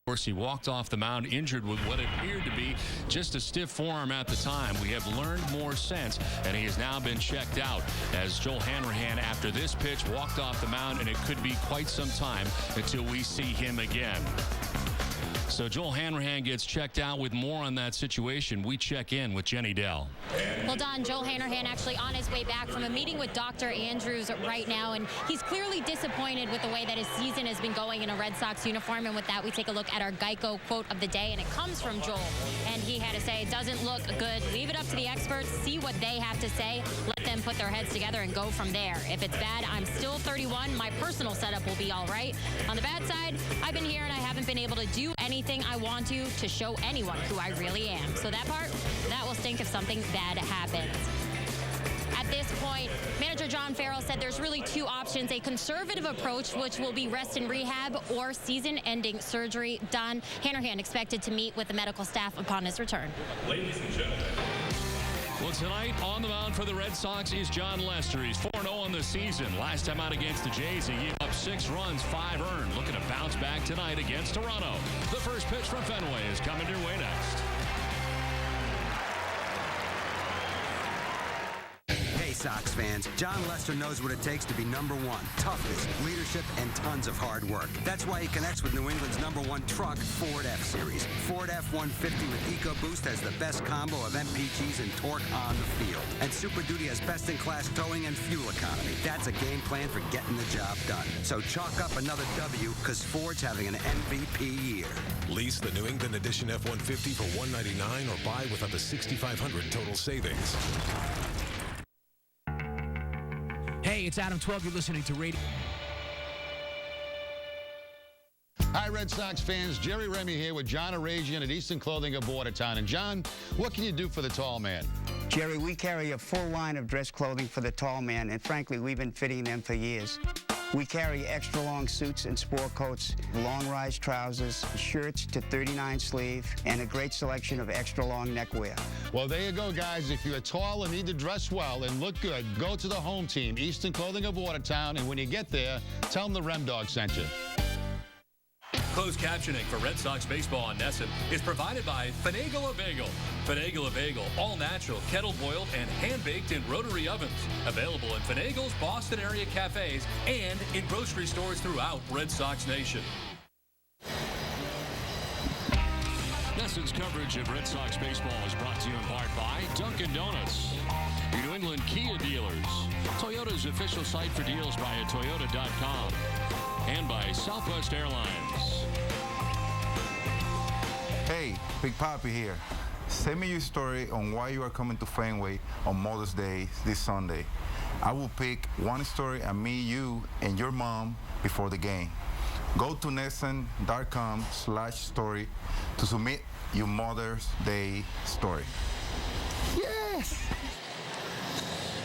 Of course, he walked off the mound injured with what appeared to be just a stiff forearm at the time. We have learned more since, and he has now been checked out as Joel Hanrahan, after this pitch, walked off the mound, and it could be quite some time until we see him again. So Joel Hanrahan gets checked out. With more on that situation, we check in with Jenny Dell. Well, Don, Joel Hanrahan actually on his way back from a meeting with Dr. Andrews right now, and he's clearly disappointed with the way that his season has been going in a Red Sox uniform. And with that, we take a look at our Geico quote of the day, and it comes from Joel. And he had to say, it doesn't look good. Leave it up to the experts. See what they have to say. Let them put their heads together and go from there. If it's bad, I'm still 31. My personal setup will be all right. On the bad side, I've been here and I haven't been able to do anything I want to show anyone who I really am. So that part, that will stink if something bad happens. At this point, manager John Farrell said there's really two options: a conservative approach, which will be rest and rehab, or season-ending surgery. Don Hanrahan expected to meet with the medical staff upon his return. Ladies and gentlemen. Well, tonight on the mound for the Red Sox is John Lester. He's 4-0 on the season. Last time out against the Jays, he gave up 6 runs, 5 earned. Looking to bounce back tonight against Toronto. The first pitch from Fenway is coming your way next. Hey, Sox fans, John Lester knows what it takes to be number one. Toughness, leadership, and tons of hard work. That's why he connects with New England's #1 truck, Ford F-Series. Ford F-150 with EcoBoost has the best combo of MPGs and torque on the field. And Super Duty has best-in-class towing and fuel economy. That's a game plan for getting the job done. So chalk up another W, because Ford's having an MVP year. Lease the New England Edition F-150 for $199 or buy with up to $6,500 total savings. Hey, it's Adam 12. You're listening to Radio. Hi, Red Sox fans. Jerry Remy here with John Arazian at Eastern Clothing of Watertown. And, John, what can you do for the tall man? Jerry, we carry a full line of dress clothing for the tall man, and frankly, we've been fitting them for years. We carry extra long suits and sport coats, long rise trousers, shirts to 39 sleeve, and a great selection of extra long neckwear. Well, there you go, guys. If you're tall and need to dress well and look good, go to the home team, Eastern Clothing of Watertown, and when you get there, tell them the Rem Dog sent you. Closed captioning for Red Sox baseball on Nesson is provided by Finagle a Bagel. Finagle a Bagel, all natural, kettle boiled, and hand-baked in rotary ovens. Available in Finagle's Boston area cafes and in grocery stores throughout Red Sox Nation. Nesson's coverage of Red Sox baseball is brought to you in part by Dunkin' Donuts, your New England Kia dealers, Toyota's official site for deals via Toyota.com, and by Southwest Airlines. Hey, Big Papi here. Send me your story on why you are coming to Fenway on Mother's Day this Sunday. I will pick one story and me, you, and your mom before the game. Go to Nesson.com/story to submit your Mother's Day story. Yes!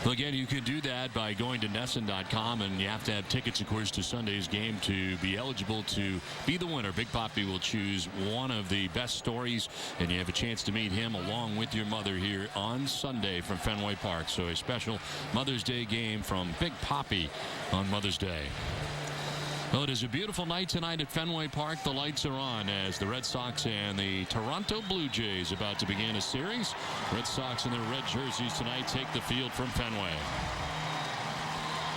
Well, again, you can do that by going to Nesson.com, and you have to have tickets, of course, to Sunday's game to be eligible to be the winner. Big Papi will choose one of the best stories, and you have a chance to meet him along with your mother here on Sunday from Fenway Park. So a special Mother's Day game from Big Papi on Mother's Day. Well, it is a beautiful night tonight at Fenway Park. The lights are on as the Red Sox and the Toronto Blue Jays about to begin a series. Red Sox in their red jerseys tonight take the field from Fenway.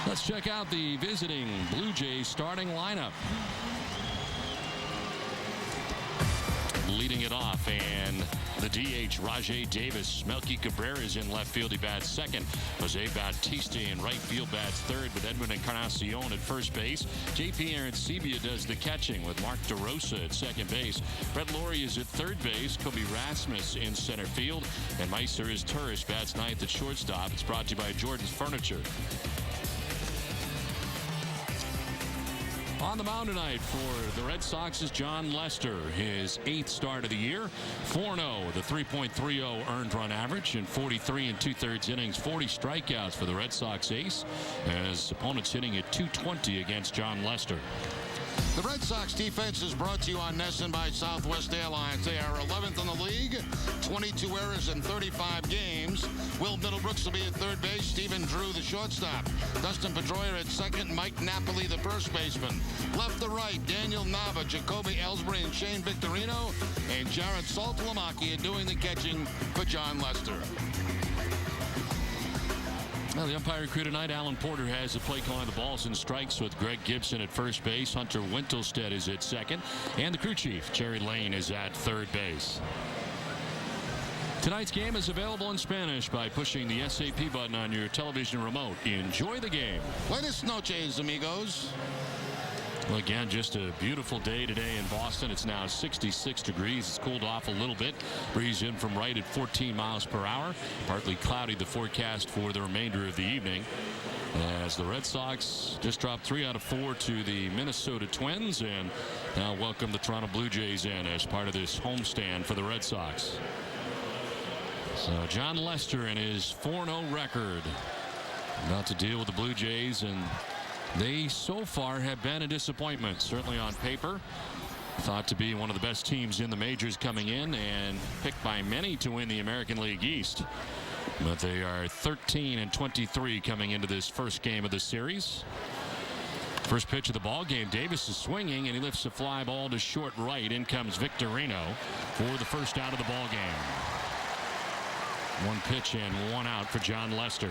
Let's check out the visiting Blue Jays starting lineup. Leading it off, and the DH, Rajay Davis. Melky Cabrera is in left field. He bats second. Jose Bautista in right field bats third, with Edwin Encarnacion at first base. J.P. Arancibia does the catching with Mark DeRosa at second base. Brett Laurie is at third base. Kobe Rasmus in center field. And Meister is tourist, bats ninth at shortstop. It's brought to you by Jordan's Furniture. On the mound tonight for the Red Sox is John Lester, his 8th start of the year. 4-0 with a 3.30 earned run average in 43 2/3 innings, 40 strikeouts for the Red Sox ace, as opponents hitting at .220 against John Lester. The Red Sox defense is brought to you on Nesson by Southwest Airlines. They are 11th in the league, 22 errors in 35 games. Will Middlebrooks will be at third base. Stephen Drew, the shortstop. Dustin Pedroia at second. Mike Napoli, the first baseman. Left to right, Daniel Nava, Jacoby Ellsbury, and Shane Victorino. And Jared Saltalamacchia doing the catching for John Lester. Well, the umpire crew tonight, Alan Porter has the play calling the balls and strikes with Greg Gibson at first base. Hunter Wintelstead is at second. And the crew chief, Jerry Lane, is at third base. Tonight's game is available in Spanish by pushing the SAP button on your television remote. Enjoy the game. Buenas noches, amigos. Well, again, just a beautiful day today in Boston. It's now 66 degrees. It's cooled off a little bit. Breeze in from right at 14 miles per hour. Partly cloudy, the forecast for the remainder of the evening. As the Red Sox just dropped 3 out of 4 to the Minnesota Twins, and now welcome the Toronto Blue Jays in as part of this homestand for the Red Sox. So John Lester and his 4-0 record about to deal with the Blue Jays, and they so far have been a disappointment. Certainly on paper, thought to be one of the best teams in the majors coming in and picked by many to win the American League East. But they are 13-23 coming into this first game of the series. First pitch of the ball game, Davis is swinging and he lifts a fly ball to short right. In comes Victorino for the first out of the ball game. One pitch and one out for John Lester.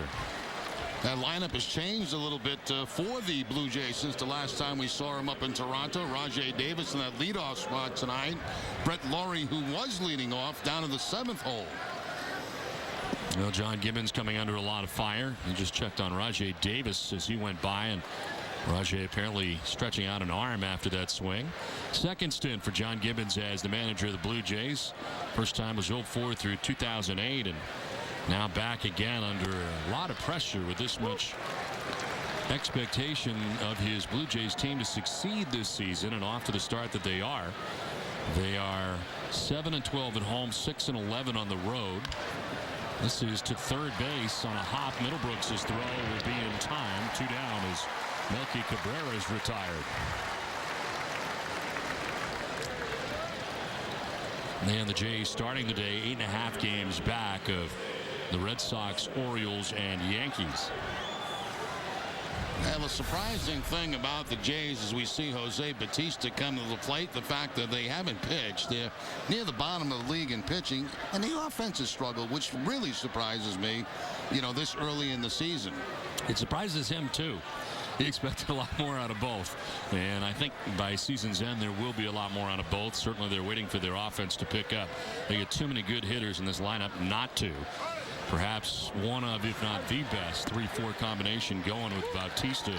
That lineup has changed a little bit for the Blue Jays since the last time we saw him up in Toronto. Rajay Davis in that leadoff spot tonight. Brett Laurie, who was leading off, down in the 7th hole. Well, John Gibbons coming under a lot of fire. He just checked on Rajay Davis as he went by, and Rajay apparently stretching out an arm after that swing. Second stint for John Gibbons as the manager of the Blue Jays. First time was 0-4 through 2008, and now back again under a lot of pressure with this much expectation of his Blue Jays team to succeed this season, and off to the start that they are. They are 7-12 at home, 6-11 on the road. This is to third base on a hop. Middlebrooks' throw will be in time. 2 down as Melky Cabrera is retired. And the Jays starting the day 8.5 games back of the Red Sox, Orioles, and Yankees. Now, the surprising thing about the Jays is we see Jose Bautista come to the plate. The fact that they haven't pitched. They're near the bottom of the league in pitching, and the offense has struggled, which really surprises me, you know, this early in the season. It surprises him, too. He expected a lot more out of both, and I think by season's end there will be a lot more out of both. Certainly they're waiting for their offense to pick up. They get too many good hitters in this lineup not to. Perhaps one of, if not the best, 3-4 combination going with Bautista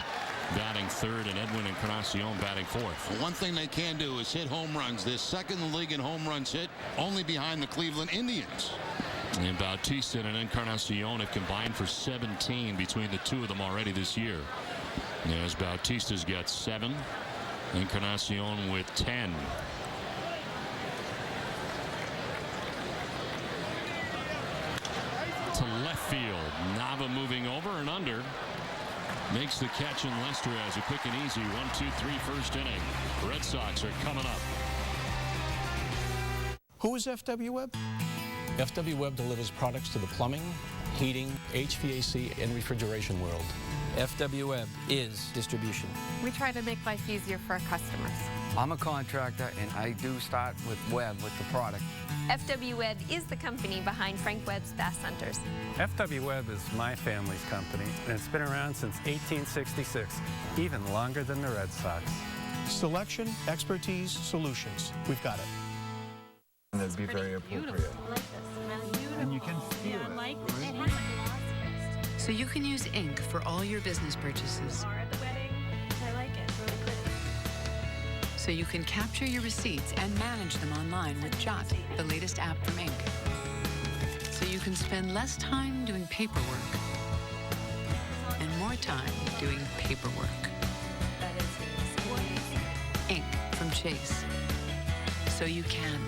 batting third and Edwin Encarnacion batting fourth. Well, one thing they can do is hit home runs. They're second in the league in home runs hit, only behind the Cleveland Indians. And Bautista and Encarnacion have combined for 17 between the two of them already this year. As Bautista's got 7, Encarnacion with 10. To left field, Nava moving over and under. Makes the catch, and Lester has a quick and easy 1-2-3 first inning. Red Sox are coming up. Who is FW Webb? FW Webb delivers products to the plumbing, heating, HVAC, and refrigeration world. FW Webb is distribution. We try to make life easier for our customers. I'm a contractor, and I do start with Webb with the product. FW Webb is the company behind Frank Webb's Bass Hunters. FW Webb is my family's company, and it's been around since 1866, even longer than the Red Sox. Selection, expertise, solutions. We've got it. And it'd be very appropriate. I like this. Beautiful. And you can feel it. I like it. It has a So you can use ink for all your business purchases. at the wedding. I like it. Really pretty. So you can capture your receipts and manage them online with Jot, the latest app from Ink. So you can spend less time doing paperwork and more time doing paperwork. That is Ink from Chase. So you can.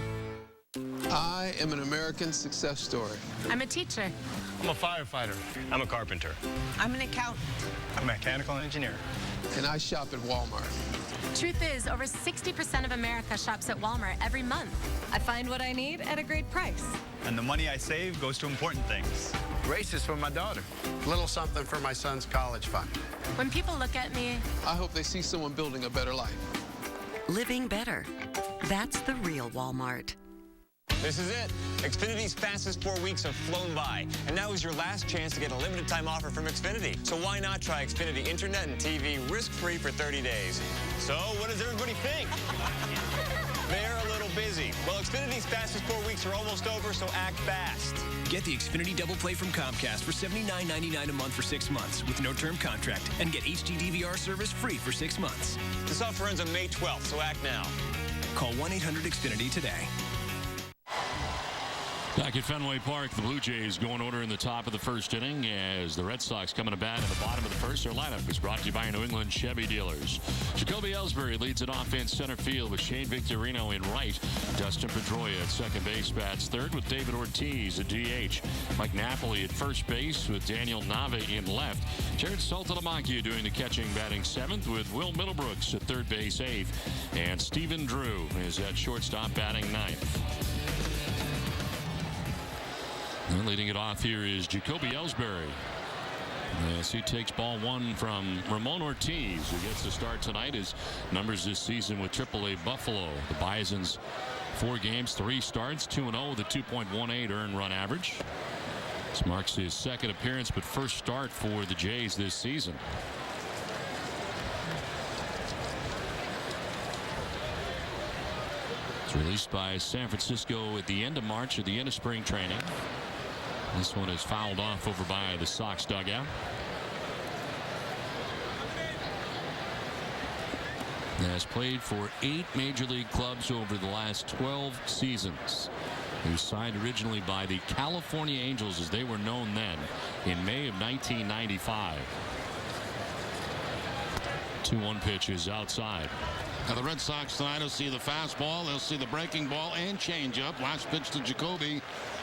I am an American success story. I'm a teacher. I'm a firefighter. I'm a carpenter. I'm an accountant. I'm a mechanical engineer. And I shop at Walmart. Truth is, over 60% of America shops at Walmart every month. I find what I need at a great price. And the money I save goes to important things. Races for my daughter. Little something for my son's college fund. When people look at me, I hope they see someone building a better life. Living better. That's the real Walmart. This is it. Xfinity's fastest 4 weeks have flown by, and now is your last chance to get a limited time offer from Xfinity. So why not try Xfinity Internet and TV risk-free for 30 days? So what does everybody think? They're a little busy. Well, Xfinity's fastest 4 weeks are almost over, so act fast. Get the Xfinity Double Play from Comcast for $79.99 a month for 6 months with no term contract, and get HD DVR service free for 6 months. This offer ends on May 12th, so act now. Call 1-800-XFINITY today. Back at Fenway Park, the Blue Jays go in order in the top of the first inning as the Red Sox come to bat in the bottom of the first. Their lineup is brought to you by New England Chevy dealers. Jacoby Ellsbury leads it off in center field with Shane Victorino in right. Dustin Pedroia at second base bats third with David Ortiz at DH. Mike Napoli at first base with Daniel Nava in left. Jared Saltalamacchia doing the catching, batting seventh with Will Middlebrooks at third base eighth. And Stephen Drew is at shortstop batting ninth. And leading it off here is Jacoby Ellsbury. As he takes ball one from Ramon Ortiz, who gets the start tonight. His numbers this season with AAA Buffalo. The Bisons 4 games, 3 starts, 2-0 with a 2.18 earned run average. This marks his second appearance but first start for the Jays this season. It's released by San Francisco at the end of March, at the end of spring training. This one is fouled off over by the Sox dugout. Has played for 8 major league clubs over the last 12 seasons. He was signed originally by the California Angels, as they were known then, in May of 1995. 2-1 pitch is outside. Now the Red Sox tonight will see the fastball, they'll see the breaking ball and changeup. Last pitch to Jacoby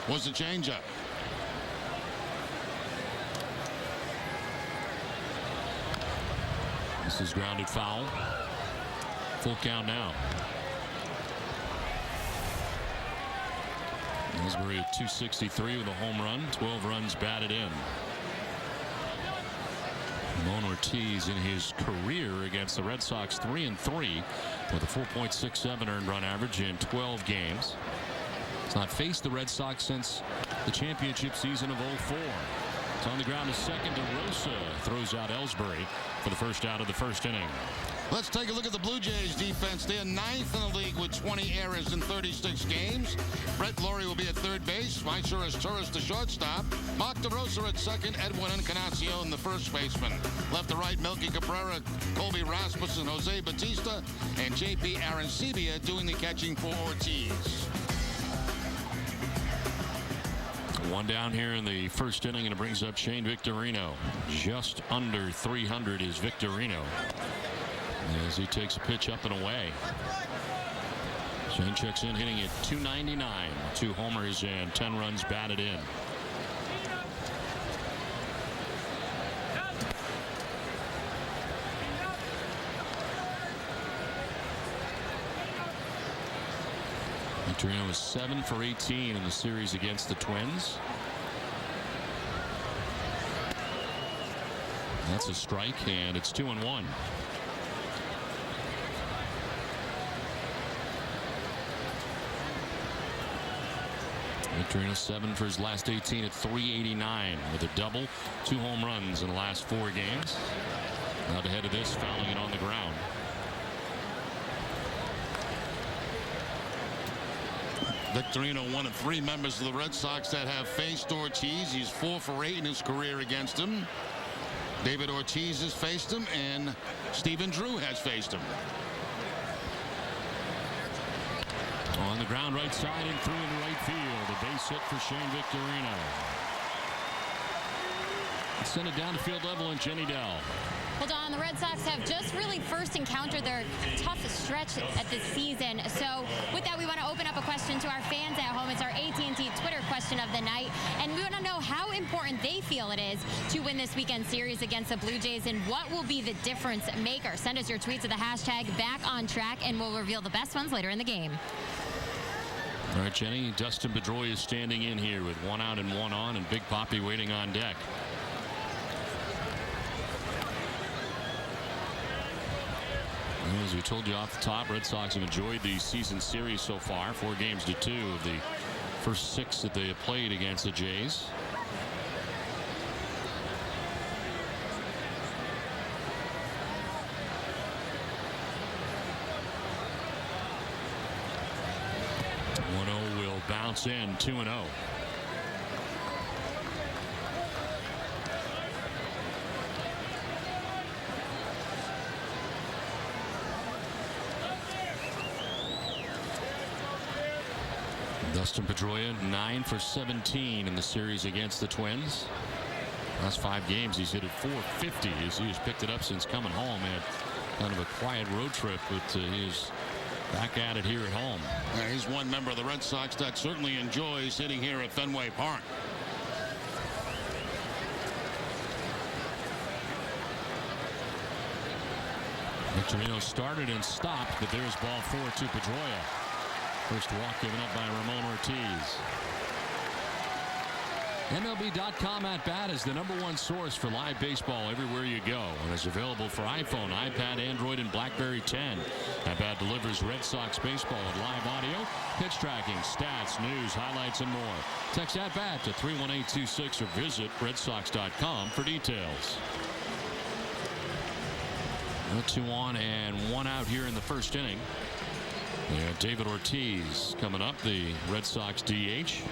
was the changeup. This is grounded foul. Full count now. Ellsbury at 263 with a home run, 12 runs batted in. Ramon Ortiz in his career against the Red Sox 3-3 with a 4.67 earned run average in 12 games. He's not faced the Red Sox since the championship season of '04. It's on the ground to second. DeRosa throws out Ellsbury for the first out of the first inning. Let's take a look at the Blue Jays defense. They're 9th in the league with 20 errors in 36 games. Brett Laurie will be at third base. Mysurus Torres the shortstop. Mark DeRosa at second. Edwin Encarnacion the first baseman. Left to right, Melky Cabrera, Colby Rasmussen, Jose Batista, and J.P. Arancibia doing the catching for Ortiz. One down here in the first inning, and it brings up Shane Victorino. Just under 300 is Victorino as he takes a pitch up and away. Shane checks in, hitting at .299, 2 homers and 10 runs batted in. Victorino is 7 for 18 in the series against the Twins. That's a strike, and it's 2-1. Victorino 7 for his last 18 at .389 with a double, 2 home runs in the last 4 games. Now to head of this, fouling it on the ground. Victorino, one of 3 members of the Red Sox that have faced Ortiz. He's 4 for 8 in his career against him. David Ortiz has faced him, and Stephen Drew has faced him. On the ground, right side and through into right field. A base hit for Shane Victorino. Send it down to field level and Jenny Dell. Well, Don, the Red Sox have just really first encountered their toughest stretch at this season. So with that, we want to open up a question to our fans at home. It's our AT&T Twitter question of the night. And we want to know how important they feel it is to win this weekend series against the Blue Jays and what will be the difference maker. Send us your tweets to the hashtag #BackOnTrack, and we'll reveal the best ones later in the game. All right, Jenny, Dustin Pedroia is standing in here with 1 out and 1 on, and Big Papi waiting on deck. As we told you off the top, Red Sox have enjoyed the season series so far. 4 games to 2 of the first 6 that they have played against the Jays. Will bounce in 2-0. Dustin Pedroia 9 for 17 in the series against the Twins. Last 5 games he's hit at .450 as he has picked it up since coming home. Had kind of a quiet road trip, but he's back at it here at home. Yeah, he's one member of the Red Sox that certainly enjoys hitting here at Fenway Park. Victorino started and stopped, but there's ball 4 to Pedroia. First walk given up by Ramon Ortiz. MLB.com at bat is the #1 source for live baseball everywhere you go, and is available for iPhone, iPad, Android, and BlackBerry 10. At bat delivers Red Sox baseball with live audio, pitch tracking, stats, news, highlights, and more. Text at bat to 31826 or visit redsox.com for details. 2 on and 1 out here in the first inning. Yeah, David Ortiz coming up, the Red Sox DH.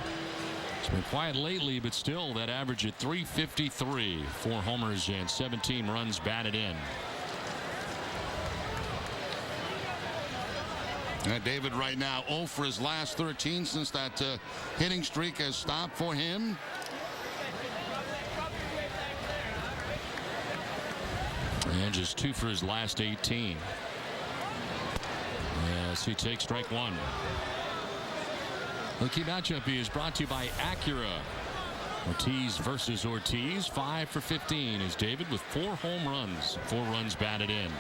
It's been quiet lately, but still that average at .353. 4 homers and 17 runs batted in. David right now 0 for his last 13 since that hitting streak has stopped for him. And just 2 for his last 18. As he takes strike 1. The key matchup is brought to you by Acura. Ortiz versus Ortiz. 5 for 15 is David with 4 home runs. 4 runs batted in.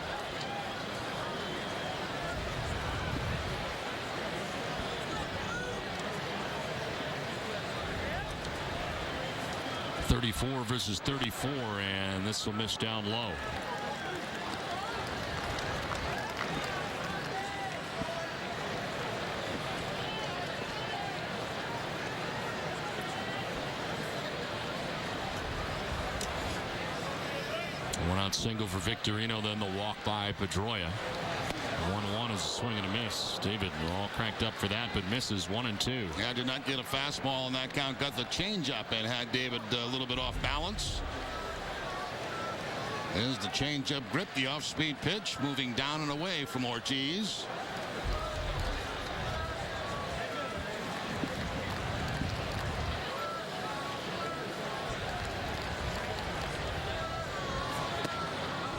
.34 versus .34, and this will miss down low. One-out single for Victorino, then the walk by Pedroia. 1-1 is a swing and a miss. David all cranked up for that, but misses 1 and 2. Yeah, did not get a fastball in that count. Got the changeup and had David a little bit off balance. There's the changeup grip, the off-speed pitch, moving down and away from Ortiz.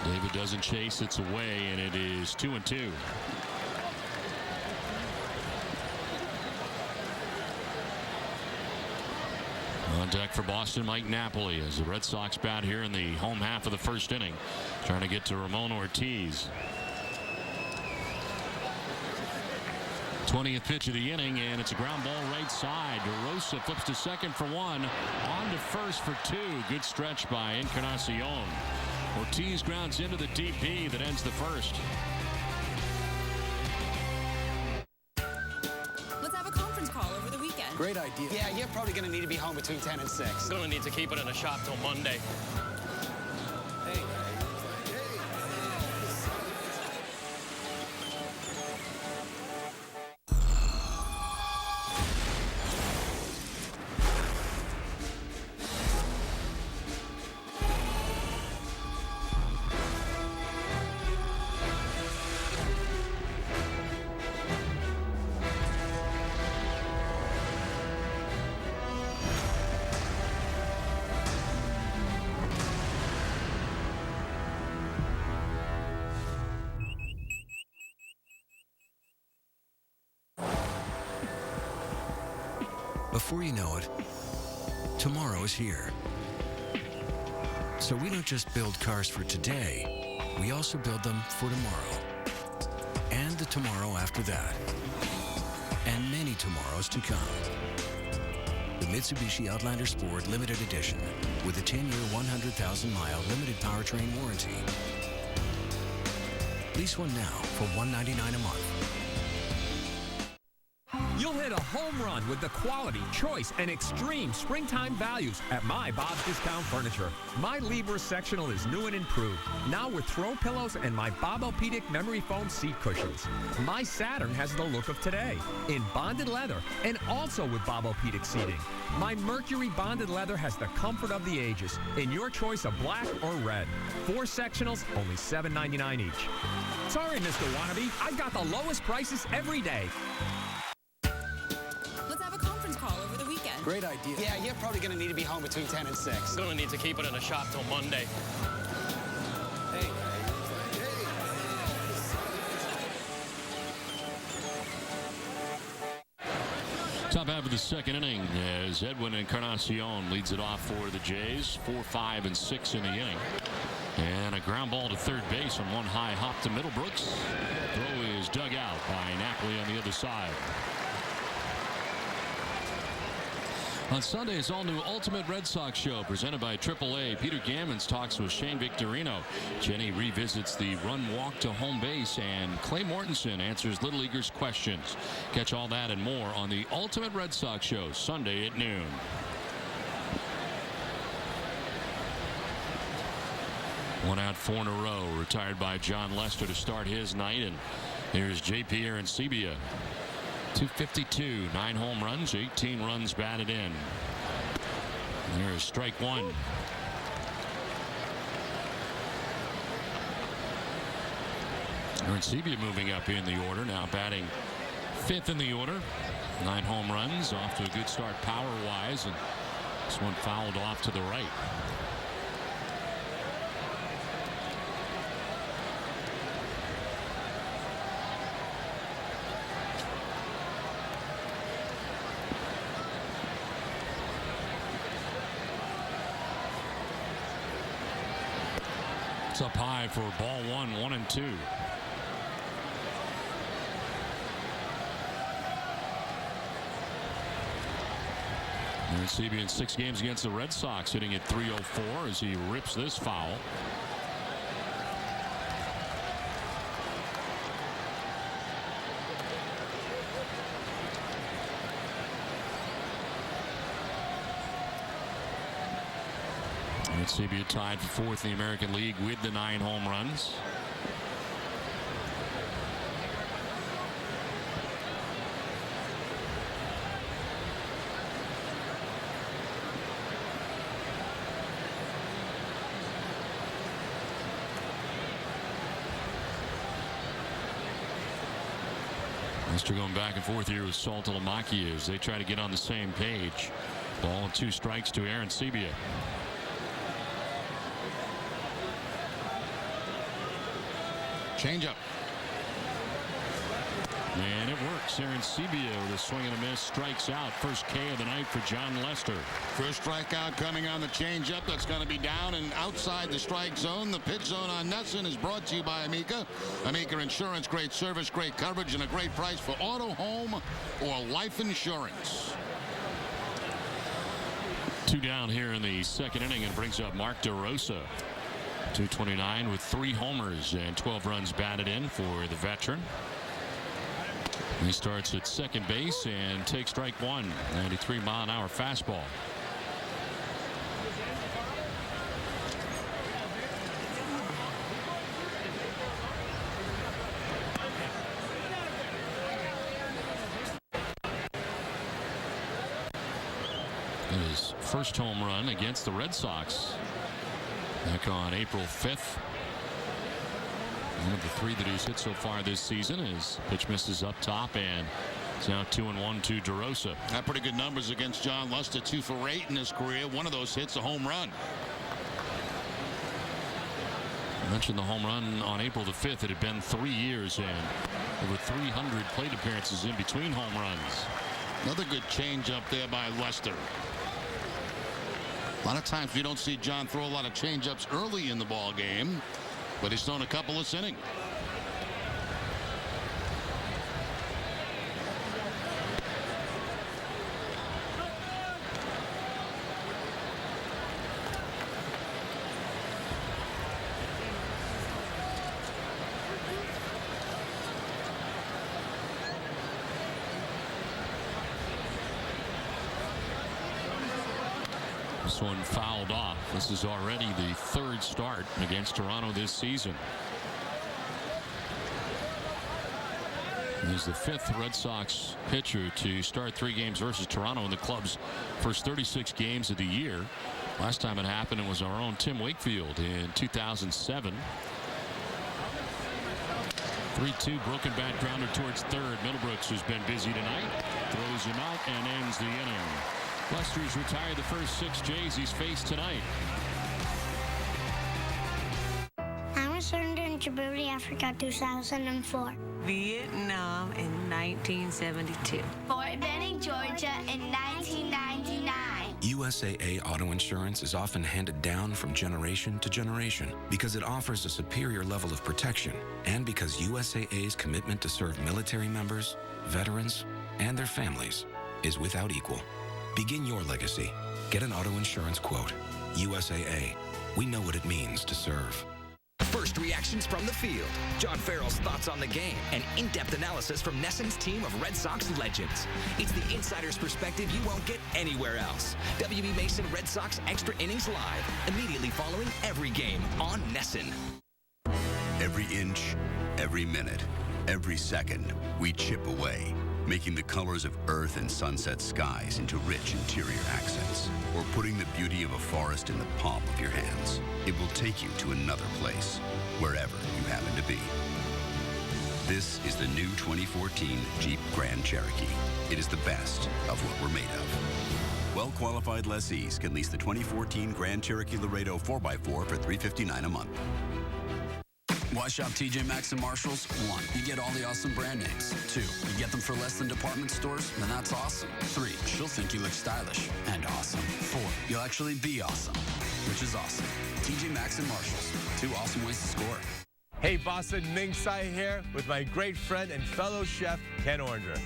David doesn't chase, it's away, and it is 2 and 2. On deck for Boston, Mike Napoli, as the Red Sox bat here in the home half of the first inning, trying to get to Ramon Ortiz. 20th pitch of the inning, and it's a ground ball right side. DeRosa flips to second for 1, on to first for 2. Good stretch by Encarnacion. Ortiz grounds into the DP that ends the first. Let's have a conference call over the weekend. Great idea. Yeah, you're probably going to need to be home between 10 and 6. Gonna need to keep it in the shop till Monday. Before you know it, tomorrow is here. So we don't just build cars for today, we also build them for tomorrow. And the tomorrow after that. And many tomorrows to come. The Mitsubishi Outlander Sport Limited Edition with a 10-year, 100,000-mile limited powertrain warranty. Lease one now for $199 a month. You'll hit a home run with the quality, choice, and extreme springtime values at My Bob's Discount Furniture. My Libra sectional is new and improved, now with throw pillows and my Bob-O-Pedic memory foam seat cushions. My Saturn has the look of today, in bonded leather, and also with Bob-O-Pedic seating. My Mercury bonded leather has the comfort of the ages, in your choice of black or red. 4 sectionals, only $7.99 each. Sorry, Mr. Wannabe, I've got the lowest prices every day. Great idea. Yeah, you're probably going to need to be home between 10 and 6. Gonna need to keep it in the shop till Monday. Hey. Top half of the second inning as Edwin Encarnacion leads it off for the Jays. 4, 5, and 6 in the inning. And a ground ball to third base on one high hop to Middlebrooks. Throw is dug out by Napoli on the other side. On Sunday's all-new Ultimate Red Sox show presented by AAA, Peter Gammons talks with Shane Victorino. Jenny revisits the run walk to home base, and Clay Mortensen answers Little Leaguers' questions. Catch all that and more on the Ultimate Red Sox show Sunday at noon. One out, 4 in a row, retired by John Lester to start his night, and here's J.P. Arancibia. 252, 9 home runs, 18 runs batted in. There's strike one. Arancibia moving up in the order, now batting 5th in the order. 9 home runs, off to a good start power-wise, and this one fouled off to the right. It's up high for ball 1, 1 and 2. Arancibia in 6 games against the Red Sox, hitting at .304 as he rips this foul. Arancibia tied for 4th in the American League with the 9 home runs. Lester going back and forth here with Saltalamacchia as they try to get on the same page. Ball and 2 strikes to Arancibia. Change up. And it works. Arancibia with a swing and a miss, strikes out. First K of the night for John Lester. First strikeout coming on the changeup. That's going to be down and outside the strike zone. The pitch zone on Nesson is brought to you by Amica. Amica Insurance, great service, great coverage, and a great price for auto, home, or life insurance. 2 down here in the second inning, and brings up Mark DeRosa. 229 with 3 homers and 12 runs batted in for the veteran. He starts at second base and takes strike 1. 93-mile-an-hour fastball. His first home run against the Red Sox back on April 5th. One of the 3 that he's hit so far this season. His pitch misses up top, and it's now 2-1 to DeRosa. Had pretty good numbers against John Lester, 2 for 8 in his career. One of those hits a home run. I mentioned the home run on April the 5th. It had been 3 years and over 300 plate appearances in between home runs. Another good change up there by Lester. A lot of times we don't see John throw a lot of change-ups early in the ball game, but he's thrown a couple this inning. This one fouled off. This is already the third start against Toronto this season. He's the fifth Red Sox pitcher to start 3 games versus Toronto in the club's first 36 games of the year. Last time it happened, it was our own Tim Wakefield in 2007. 3-2 broken bat grounder towards third. Middlebrooks has been busy tonight. Throws him out and ends the inning. Lester's retired the first 6 Jays he's faced tonight. I was turned in Djibouti, Africa, 2004. Vietnam in 1972. Fort Benning, Georgia in 1999. USAA Auto Insurance is often handed down from generation to generation because it offers a superior level of protection and because USAA's commitment to serve military members, veterans, and their families is without equal. Begin your legacy. Get an auto insurance quote. USAA. We know what it means to serve. First reactions from the field, John Farrell's thoughts on the game, and in-depth analysis from NESN's team of Red Sox legends. It's the insider's perspective you won't get anywhere else. WB Mason Red Sox Extra Innings Live, immediately following every game on NESN. Every inch, every minute, every second, we chip away, making the colors of earth and sunset skies into rich interior accents, or putting the beauty of a forest in the palm of your hands. It will take you to another place, wherever you happen to be. This is the new 2014 Jeep Grand Cherokee. It is the best of what we're made of. Well-qualified lessees can lease the 2014 Grand Cherokee Laredo 4x4 for $359 a month. Why shop TJ Maxx and Marshalls? 1, you get all the awesome brand names. 2, you get them for less than department stores, and that's awesome. 3, she'll think you look stylish and awesome. 4, you'll actually be awesome, which is awesome. TJ Maxx and Marshalls, 2 awesome ways to score. Hey Boston, Ming Tsai here with my great friend and fellow chef, Ken Orndra.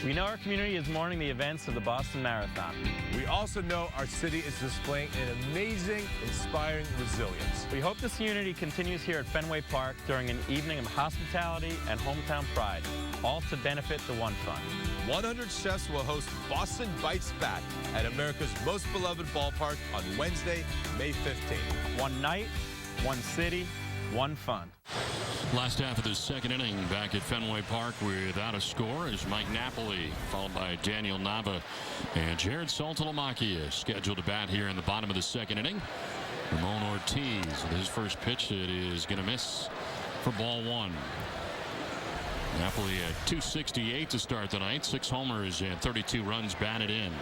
We know our community is mourning the events of the Boston Marathon. We also know our city is displaying an amazing, inspiring resilience. We hope this unity continues here at Fenway Park during an evening of hospitality and hometown pride, all to benefit the One Fund. 100 chefs will host Boston Bites Back at America's most beloved ballpark on Wednesday, May 15th. One night, one city, one fund. Last half of the second inning back at Fenway Park without a score is Mike Napoli, followed by Daniel Nava and Jared Saltalamacchia scheduled to bat here in the bottom of the second inning. Ramon Ortiz with his first pitch, it is going to miss for ball 1. Napoli at 268 to start the night, 6 homers and 32 runs batted in.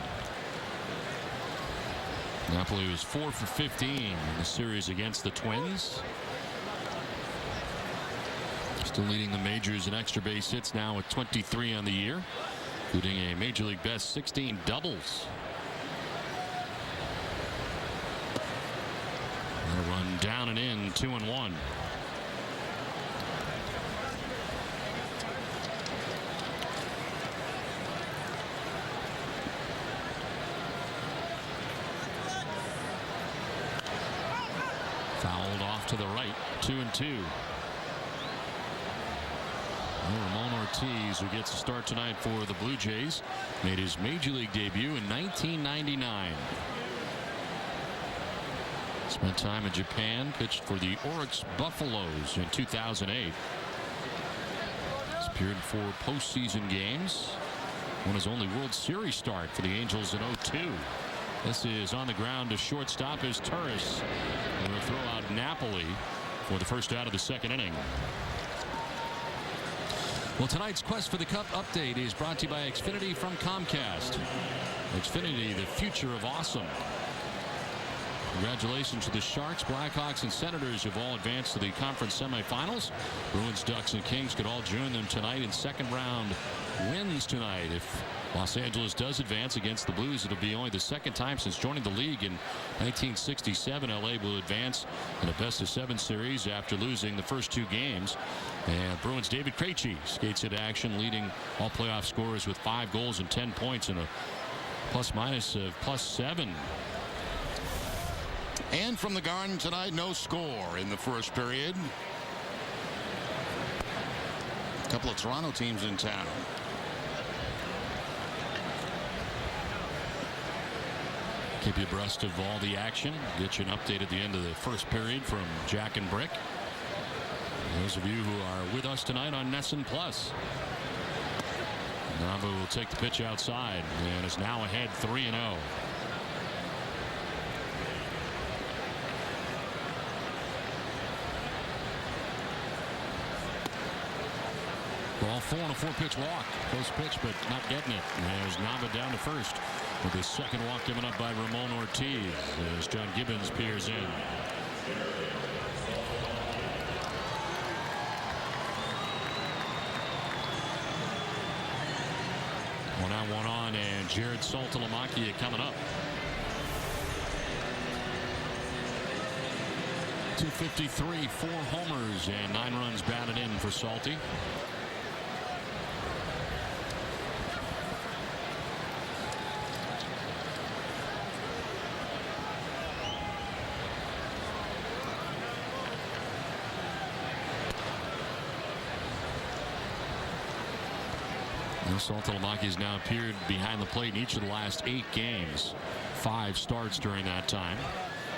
Napoli was 4 for 15 in the series against the Twins. Still leading the majors in extra base hits now with 23 on the year, including a major league best 16 doubles. And a run down and in, 2-1. Fouled off to the right, 2-2. Ramon Ortiz, who gets a start tonight for the Blue Jays, made his major league debut in 1999. Spent time in Japan, pitched for the Oryx Buffaloes in 2008. He's appeared in 4 postseason games. Won his only World Series start for the Angels in 2002. This is on the ground to shortstop as Turris. And will throw out Napoli for the first out of the second inning. Well, tonight's Quest for the Cup update is brought to you by Xfinity from Comcast. Xfinity, the future of awesome. Congratulations to the Sharks, Blackhawks, and Senators who've all advanced to the conference semifinals. Bruins, Ducks, and Kings could all join them tonight in second round wins tonight. If Los Angeles does advance against the Blues, it'll be only the second time since joining the league in 1967. LA will advance in a best-of-7 series after losing the first 2 games. And Bruins' David Krejci skates into action, leading all playoff scorers with 5 goals and 10 points and a plus-minus of +7. And from the Garden tonight, no score in the first period. A couple of Toronto teams in town. Keep you abreast of all the action. Get you an update at the end of the first period from Jack and Brick. Those of you who are with us tonight on NESN Plus. Nava will take the pitch outside and is now ahead 3-0. Ball 4 on a 4-pitch walk. Close pitch, but not getting it. As Nava down to first with the second walk given up by Ramon Ortiz as John Gibbons peers in. One out, one on, and Jared Saltalamacchia coming up. 253, 4 homers, and 9 runs batted in for Salty. Saltalamacchia has now appeared behind the plate in each of the last 8 games. 5 starts during that time.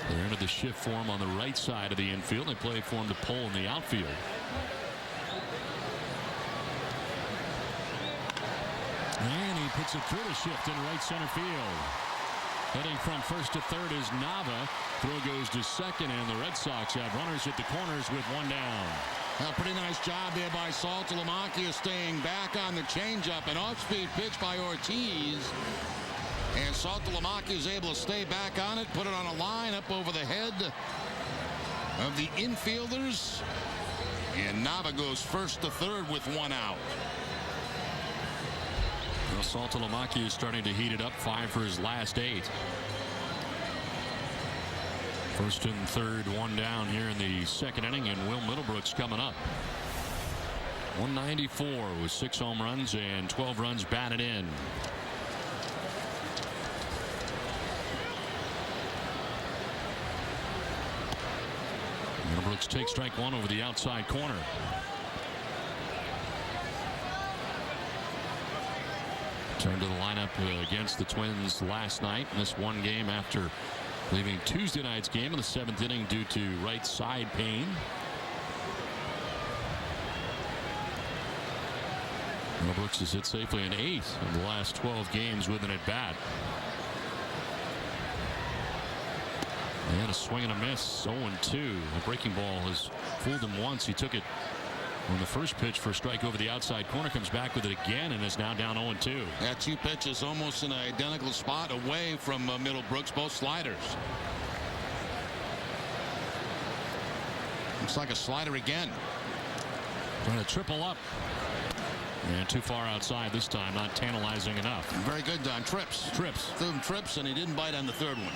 They're into the shift form on the right side of the infield. They play for him to pull in the outfield. And he puts it through the shift in right center field. Heading from first to third is Nava. Throw goes to second, and the Red Sox have runners at the corners with 1 down. A pretty nice job there by Saltalamacchia, staying back on the changeup. An off-speed pitch by Ortiz. And Saltalamacchia is able to stay back on it, put it on a line up over the head of the infielders. And Nava goes first to third with 1 out. Well, Saltalamacchia is starting to heat it up. 5 for his last 8. First and third, 1 down here in the second inning, and Will Middlebrooks coming up. 194 with 6 home runs and 12 runs batted in. Middlebrooks takes strike 1 over the outside corner. Turned to the lineup against the Twins last night. Missed 1 game after leaving Tuesday night's game in the 7th inning due to right side pain. Brooks has hit safely in 8 of the last 12 games with an at-bat. And a swing and a miss. 0-2. The breaking ball has fooled him once. He took it on the first pitch for a strike over the outside corner, comes back with it again, and is now down 0-2. Yeah, 2 pitches almost in an identical spot away from Middlebrooks, both sliders. Looks like a slider again. Trying to triple up. And too far outside this time, not tantalizing enough. Very good on trips. Threw him trips, and he didn't bite on the third one.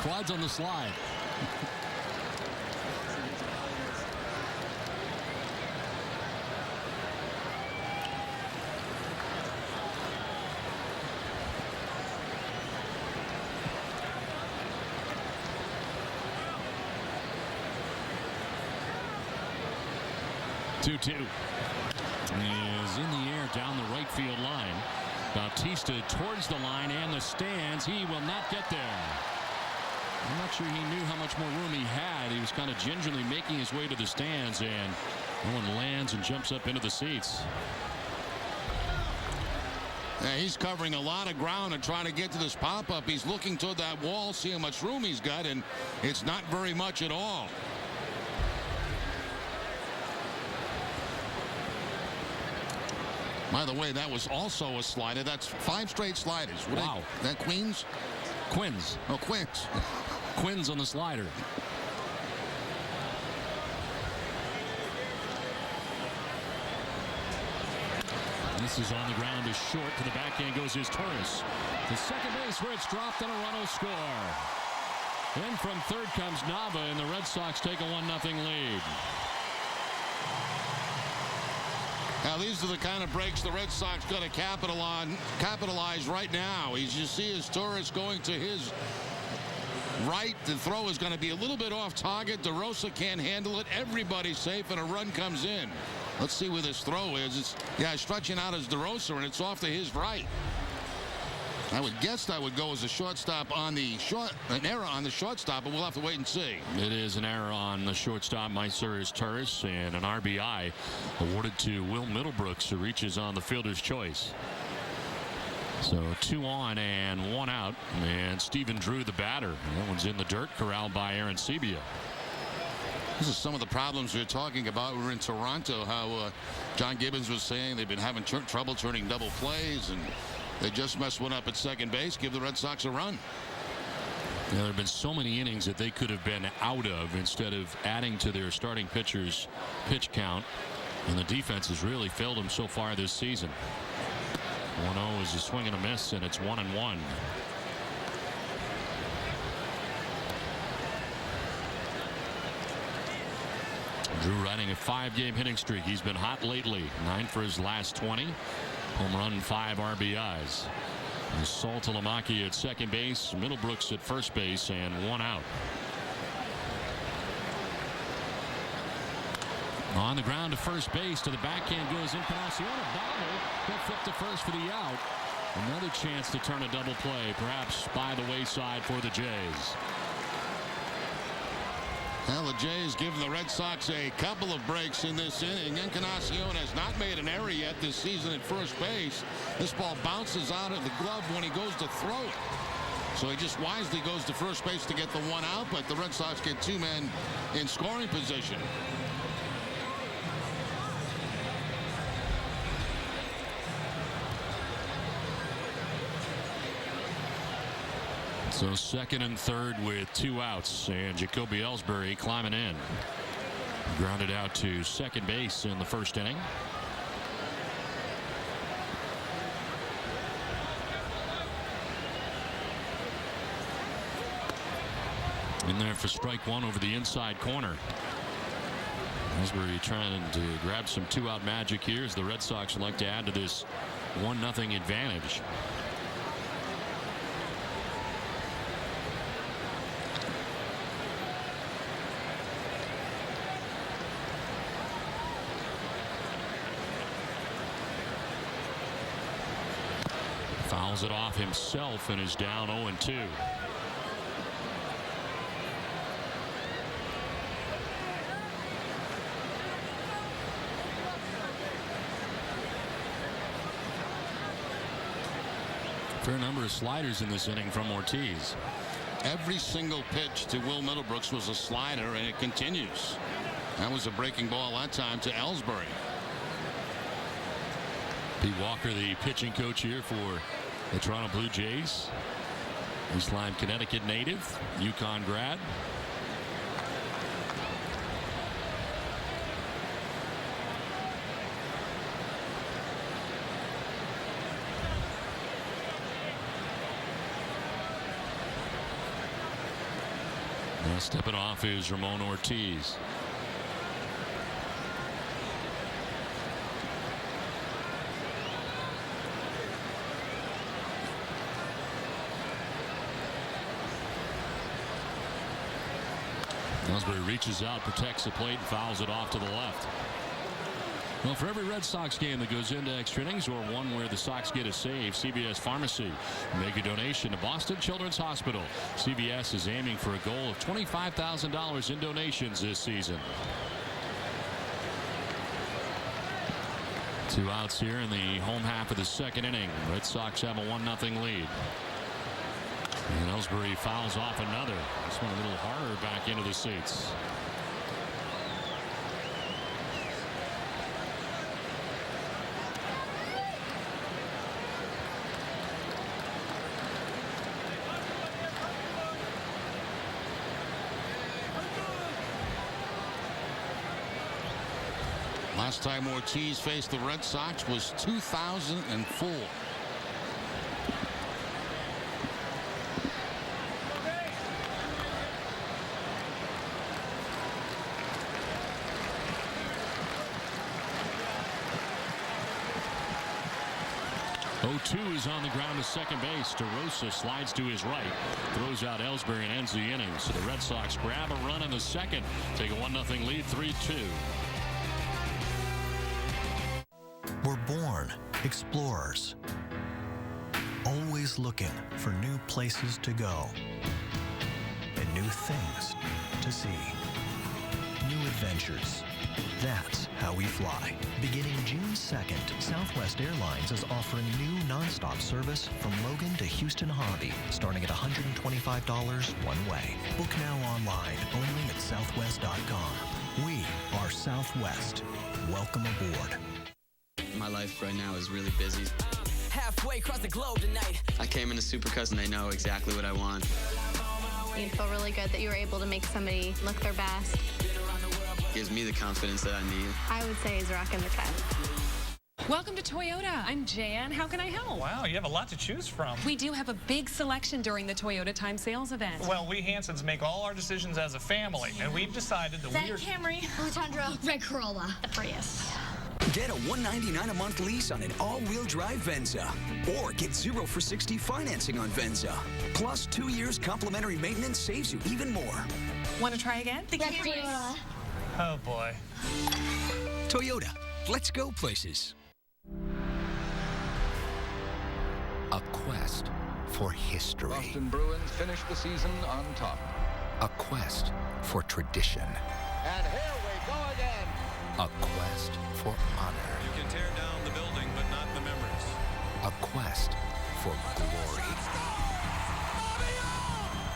Quads on the slide. Two is in the air down the right field line. Bautista towards the line and the stands. He will not get there. I'm not sure he knew how much more room he had. He was kind of gingerly making his way to the stands, and no one lands and jumps up into the seats. He's covering a lot of ground and trying to get to this pop-up. He's looking toward that wall, see how much room he's got, and it's not very much at all. By the way, that was also a slider. That's 5 straight sliders. Wow. That Queens? Quins. Oh, Quins. Quins on the slider. This is on the ground, is short. To the backhand goes his Torres. To second base where it's dropped and a run will score. Then from third comes Nava, and the Red Sox take a 1-0 lead. Now, these are the kind of breaks the Red Sox got to capitalize right now. As you see his Torres going to his right. The throw is going to be a little bit off target. DeRosa can't handle it. Everybody's safe, and a run comes in. Let's see where this throw is. It's stretching out as DeRosa, and it's off to his right. I would guess that would go as a shortstop on the an error on the shortstop, but we'll have to wait and see. It is an error on the shortstop, Myceres Torres, and an RBI awarded to Will Middlebrooks, who reaches on the fielder's choice. So 2 on and 1 out, and Stephen Drew, the batter. That one's in the dirt, corralled by Aaron Sebia. This is some of the problems we're talking about. We're in Toronto, how John Gibbons was saying they've been having trouble turning double plays, and they just messed one up at second base. Give the Red Sox a run. There have been so many innings that they could have been out of instead of adding to their starting pitcher's pitch count, and the defense has really failed them so far this season. 1-0 is a swing and a miss, and it's 1-1. Drew riding a 5-game hitting streak. He's been hot lately. 9 for his last 20. Home run, 5 RBIs. Saltalamacchia at second base, Middlebrooks at first base, and 1 out. On the ground to first base, to the backhand goes Encarnacion. A bobble. He'll flip to first for the out. Another chance to turn a double play, perhaps by the wayside for the Jays. Well, the Jays give the Red Sox a couple of breaks in this inning. Encarnacion has not made an error yet this season at first base. This ball bounces out of the glove when he goes to throw it. So he just wisely goes to first base to get the 1 out, but the Red Sox get 2 men in scoring position. So second and third with 2 outs, and Jacoby Ellsbury climbing in. Grounded out to second base in the first inning. In there for strike 1 over the inside corner. Ellsbury trying to grab some 2-out magic here as the Red Sox would like to add to this 1-0 advantage. Fouls it off himself and is down 0-2. Fair number of sliders in this inning from Ortiz. Every single pitch to Will Middlebrooks was a slider, and it continues. That was a breaking ball that time to Ellsbury. Pete Walker, the pitching coach here for the Toronto Blue Jays. East Lyme, Connecticut native, UConn grad. Now stepping off is Ramon Ortiz. Ellsbury reaches out, protects the plate, and fouls it off to the left. Well, for every Red Sox game that goes into extra innings or one where the Sox get a save, CVS Pharmacy make a donation to Boston Children's Hospital. CVS is aiming for a goal of $25,000 in donations this season. 2 outs here in the home half of the second inning. Red Sox have a 1-0 lead. And Ellsbury fouls off another. This one a little harder back into the seats. Last time Ortiz faced the Red Sox was 2004. Two is on the ground to second base. DeRosa slides to his right, throws out Ellsbury and ends the inning. So the Red Sox grab a run in the second, take a 1-0 lead, 3-2. We're born explorers, always looking for new places to go and new things to see, new adventures. That's how we fly. Beginning June 2nd, Southwest Airlines is offering new nonstop service from Logan to Houston Hobby, starting at $125 one way. Book now online, only at southwest.com. We are Southwest. Welcome aboard. My life right now is really busy. Halfway across the globe tonight. I came into Supercuts and they know exactly what I want. You feel really good that you were able to make somebody look their best. Gives me the confidence that I need. I would say he's rocking the cut. Welcome to Toyota. I'm Jan. How can I help? Wow, you have a lot to choose from. We do have a big selection during the Toyota Time Sales event. Well, we Hansons make all our decisions as a family, and we've decided that we are... Camry, Blue Tundra, Red Corolla, the Prius. Get a $199 a month lease on an all-wheel drive Venza. Or get 0 for 60 financing on Venza. Plus 2 years complimentary maintenance saves you even more. Want to try again? The Camry. Oh, boy. Toyota. Let's go places. A quest for history. Boston Bruins finished the season on top. A quest for tradition. And here we go again. A quest for honor. You can tear down the building, but not the memories. A quest for glory.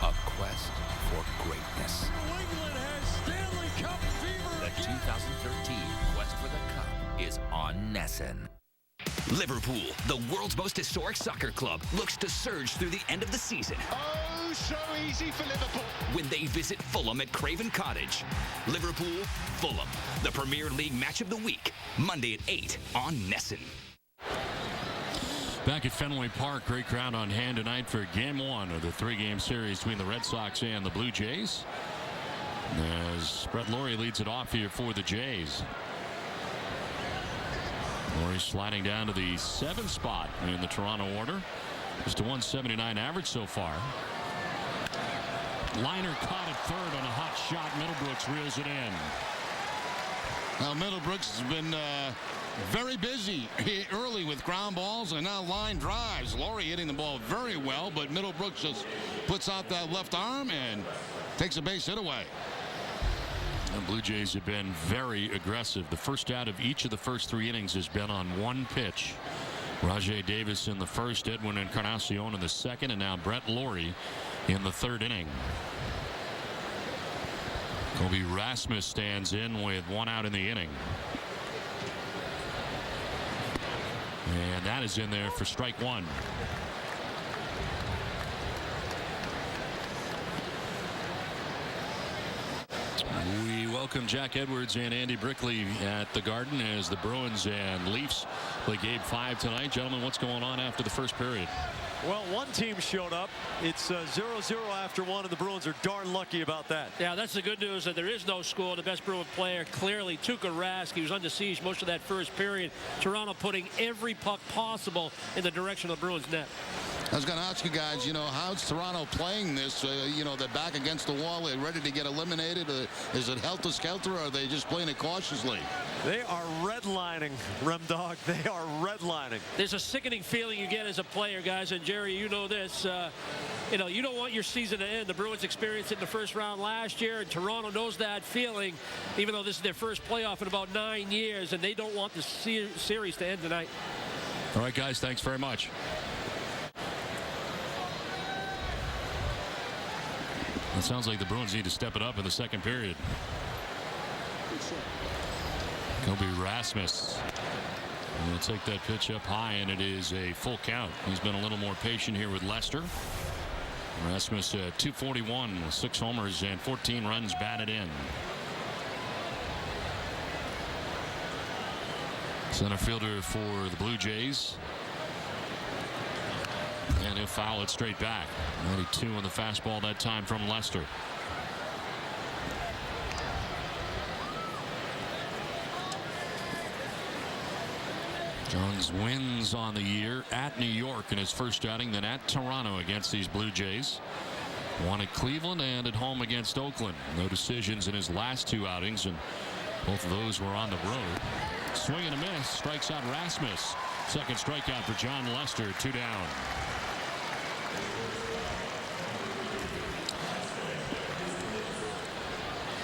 A quest for greatness. New England has Stanley Cup fever The 2013 Quest for the Cup is on Nessun. Liverpool, the world's most historic soccer club, looks to surge through the end of the season. Oh, so easy for Liverpool. When they visit Fulham at Craven Cottage. Liverpool, Fulham, the Premier League match of the week, Monday at 8 on Nessun. Back at Fenway Park, great crowd on hand tonight for Game 1 of the 3-game series between the Red Sox and the Blue Jays. As Brett Laurie leads it off here for the Jays. Laurie sliding down to the 7th spot in the Toronto order. Just a 179 average so far. Liner caught at third on a hot shot. Middlebrooks reels it in. Well, Middlebrooks has been very busy early with ground balls and now line drives. Laurie hitting the ball very well, but Middlebrooks just puts out that left arm and takes a base hit away. The Blue Jays have been very aggressive. The first out of each of the first 3 innings has been on one pitch. Rajay Davis in the first, Edwin Encarnacion in the second, and now Brett Laurie in the 3rd inning. Kobe Rasmus stands in with 1 out in the inning. And that is in there for strike 1. We welcome Jack Edwards and Andy Brickley at the Garden as the Bruins and Leafs play Game 5 tonight. Gentlemen, what's going on after the first period? Well, one team showed up. It's 0-0 after 1, and the Bruins are darn lucky about that. Yeah, that's the good news, that there is no score. The best Bruin player, clearly, Tuukka Rask. He was under siege most of that first period. Toronto putting every puck possible in the direction of the Bruins net. I was going to ask you guys, how's Toronto playing this? They're back against the wall. They're ready to get eliminated. Is it helter-skelter, or are they just playing it cautiously? They are redlining, Rem Dog. They are redlining. There's a sickening feeling you get as a player, guys. And, Jerry, you know this. You don't want your season to end. The Bruins experienced it in the first round last year, and Toronto knows that feeling, even though this is their first playoff in about 9 years, and they don't want the series to end tonight. All right, guys, thanks very much. It sounds like the Bruins need to step it up in the second period. Kobe Rasmus will take that pitch up high, and it is a full count. He's been a little more patient here with Lester. Rasmus .241 with 6 homers and 14 runs batted in. Center fielder for the Blue Jays. And he'll foul it straight back. 92 on the fastball that time from Lester. Jones wins on the year at New York in his first outing, then at Toronto against these Blue Jays. Won at Cleveland and at home against Oakland. No decisions in his last 2 outings, and both of those were on the road. Swing and a miss. Strikes out Rasmus. Second strikeout for John Lester. 2 down.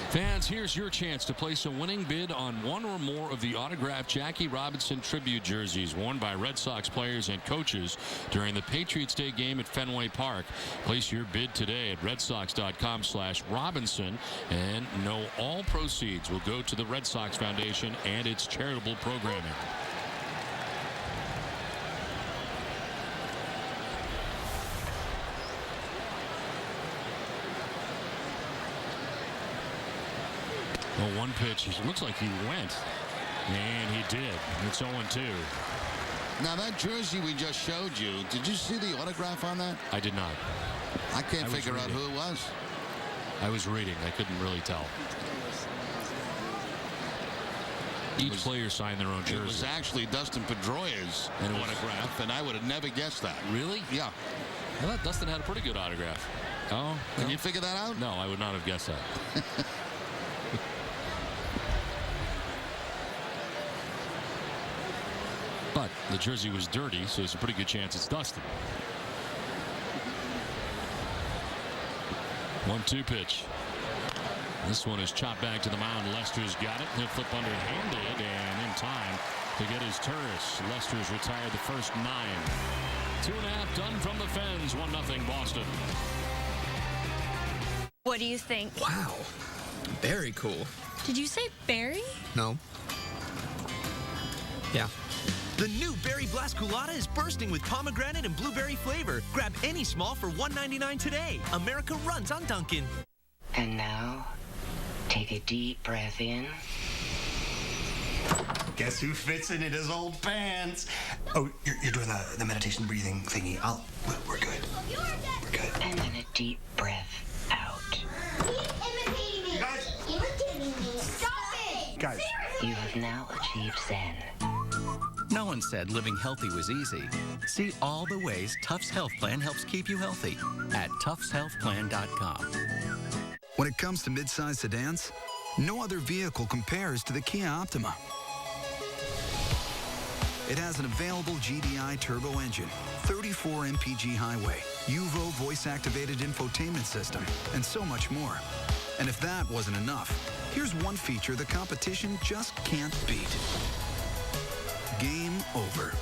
Fans, here's your chance to place a winning bid on one or more of the autographed Jackie Robinson tribute jerseys worn by Red Sox players and coaches during the Patriots Day game at Fenway Park. Place your bid today at redsox.com/Robinson, and know all proceeds will go to the Red Sox Foundation and its charitable programming. Well, one pitch, it looks like he went, and he did. It's 0-2. Now, that jersey we just showed you, did you see the autograph on that? I did not. I can't figure out who it was. I was reading. I couldn't really tell. Each player signed their own jersey. It was actually Dustin Pedroia's autograph, and I would have never guessed that. Really? Yeah. I thought Dustin had a pretty good autograph. Oh, Can you figure that out? No, I would not have guessed that. But the jersey was dirty, so it's a pretty good chance it's Dustin. 1-2 pitch. This one is chopped back to the mound. Lester's got it. He'll flip underhanded, and in time to get his Turris. Lester's retired the first 9. 2.5 done from the Fens. 1-0 Boston. What do you think? Wow. Very cool. Did you say berry? No. Yeah. The new Berry Blast Culotta is bursting with pomegranate and blueberry flavor. Grab any small for $1.99 today. America runs on Dunkin'. And now, take a deep breath in. Guess who fits into his old pants? Oh, you're doing the meditation breathing thingy. We're good. We're good. And then a deep breath out. He's imitating me. Guys. Imitating me. Stop it. Guys. You have now achieved Zen. No one said living healthy was easy. See all the ways Tufts Health Plan helps keep you healthy at TuftsHealthPlan.com. When it comes to midsize sedans, no other vehicle compares to the Kia Optima. It has an available GDI turbo engine, 34 mpg highway, UVO voice-activated infotainment system, and so much more. And if that wasn't enough, here's one feature the competition just can't beat. Game over.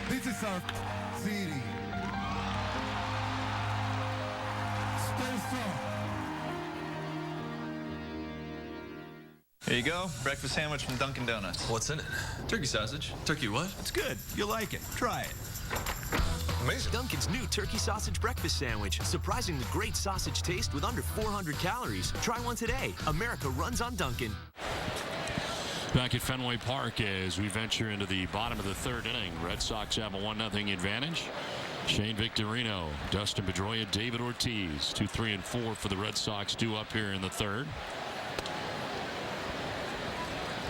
This is our city. Stay strong. Here you go. Breakfast sandwich from Dunkin' Donuts. What's in it? Turkey sausage. Turkey what? It's good. You'll like it. Try it. Amazing. Dunkin's new turkey sausage breakfast sandwich. Surprisingly great sausage taste with under 400 calories. Try one today. America runs on Dunkin'. Back at Fenway Park as we venture into the bottom of the third inning. Red Sox have a 1-0 advantage. Shane Victorino, Dustin Pedroia, David Ortiz. 2, 3, and 4 for the Red Sox due up here in the third.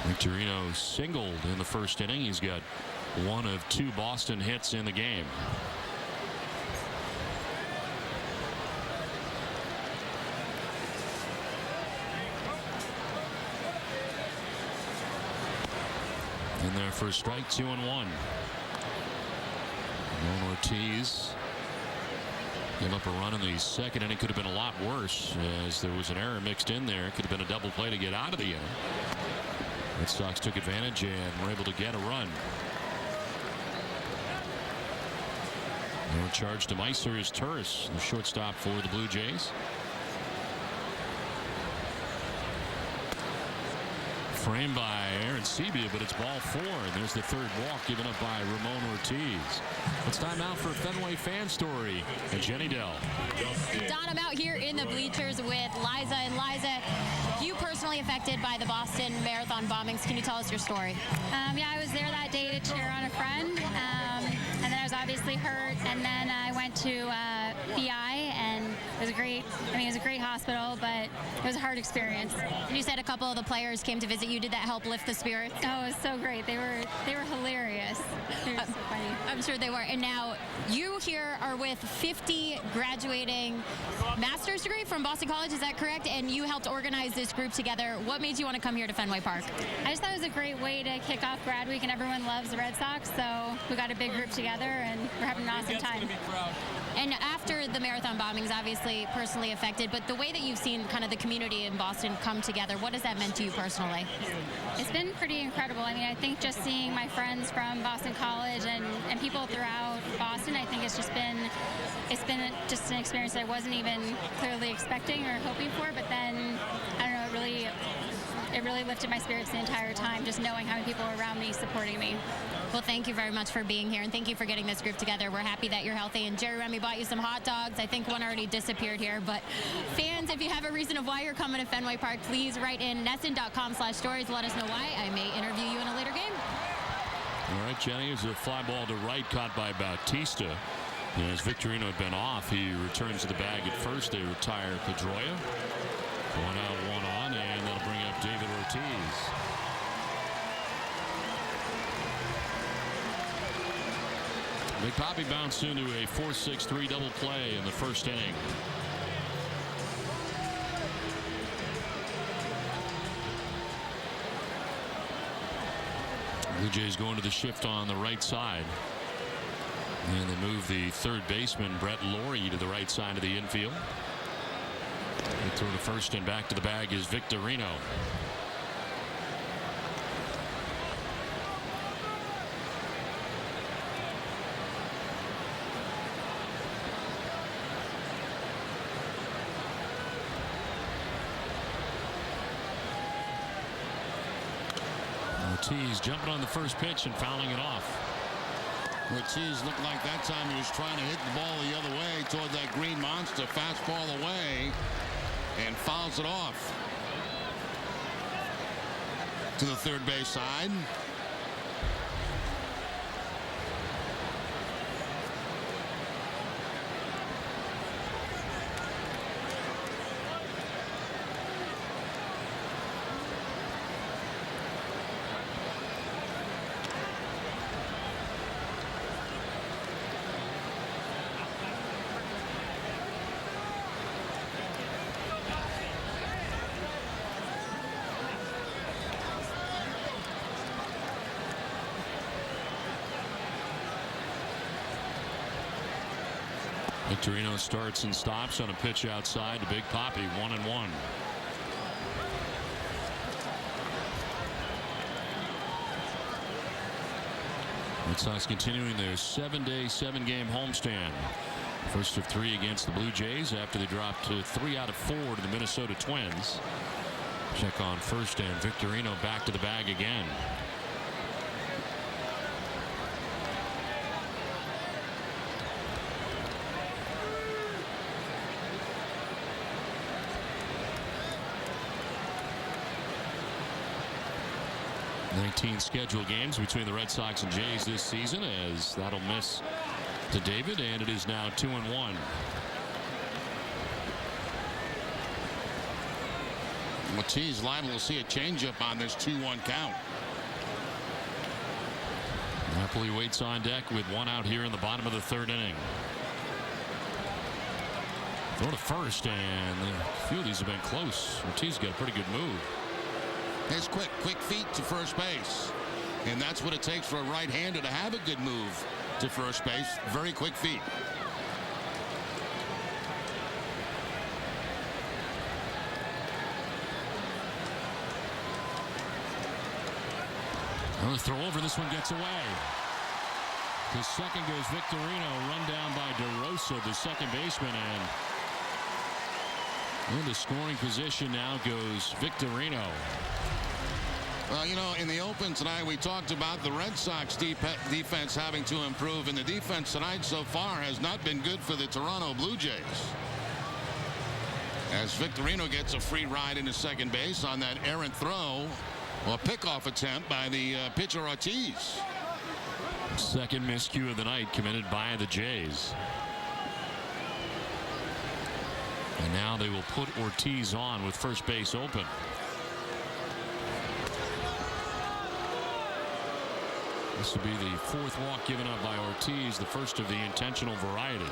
Victorino singled in the first inning. He's got 1 of 2 Boston hits in the game. In there for a strike, 2-1. Ramon Ortiz gave up a run in the second inning. Could have been a lot worse as there was an error mixed in there. Could have been a double play to get out of the inning. Red Sox took advantage and were able to get a run. Now in charge to Meiser is Turris, the shortstop for the Blue Jays. Framed by Aaron Sebia, but it's ball 4. There's the third walk given up by Ramon Ortiz. It's time out for a Fenway fan story. And Jenny Dell. Don, I'm out here in the bleachers with Liza. And Liza, you personally affected by the Boston Marathon bombings. Can you tell us your story? Yeah, I was there that day to cheer on a friend. And then I was obviously hurt. And then I went to BI, and it was a great hospital, but it was a hard experience. You said a couple of the players came to visit you. Did that help lift the spirits? Oh, it was so great. They were hilarious. They were so funny. I'm sure they were. And now you here are with 50 graduating master's degree from Boston College. Is that correct? And you helped organize this group together. What made you want to come here to Fenway Park? I just thought it was a great way to kick off grad week, and everyone loves the Red Sox, so we got a big group together, and we're having an awesome time. And after the marathon bombings, obviously personally affected, but the way that you've seen kind of the community in Boston come together, what has that meant to you personally? It's been pretty incredible. I mean, I think just seeing my friends from Boston College and people throughout Boston, I think it's been just an experience that I wasn't even clearly expecting or hoping for, but then, I don't know, it really lifted my spirits the entire time, just knowing how many people were around me supporting me. Well, thank you very much for being here, and thank you for getting this group together. We're happy that you're healthy, and Jerry Remy bought you some hot dogs. I think one already disappeared here, but fans, if you have a reason of why you're coming to Fenway Park, please write in NESN.com/stories. Let us know why. I may interview you in a later game. All right, Jenny, is a fly ball to right caught by Bautista. And as Victorino had been off, he returns to the bag at first. They retire Pedroia. 1 out, 1 on, and that'll bring up David Ortiz. Big Poppy bounced into a 4-6-3 double play in the first inning. Blue Jays going to the shift on the right side. And they move the third baseman, Brett Laurie, to the right side of the infield. They throw to first, and back to the bag is Victorino. Ortiz jumping on the first pitch and fouling it off. Ortiz looked like that time he was trying to hit the ball the other way toward that green monster. Fastball away and fouls it off to the third base side. Victorino starts and stops on a pitch outside to Big Poppy. 1-1. Red Sox continuing their 7-day, 7-game homestand. First of 3 against the Blue Jays after they dropped to 3 out of 4 to the Minnesota Twins. Check on first, and Victorino back to the bag again. 19 scheduled games between the Red Sox and Jays this season, as that'll miss to David, and it is now 2-1. Ortiz liable to see a changeup on this 2-1 count. Napoli waits on deck with one out here in the bottom of the third inning. Throw to first, and a few of these have been close. Ortiz got a pretty good move. His quick feet to first base. And that's what it takes for a right-hander to have a good move to first base. Very quick feet. Another throw over. This one gets away. To second goes Victorino, run down by DeRosa, the second baseman, and in the scoring position now goes Victorino. Well, you know, in the open tonight, we talked about the Red Sox defense having to improve, and the defense tonight so far has not been good for the Toronto Blue Jays. As Victorino gets a free ride into second base on that errant throw, or pickoff attempt by the pitcher Ortiz. Second miscue of the night committed by the Jays. And now they will put Ortiz on with first base open. This will be the fourth walk given up by Ortiz, the first of the intentional variety.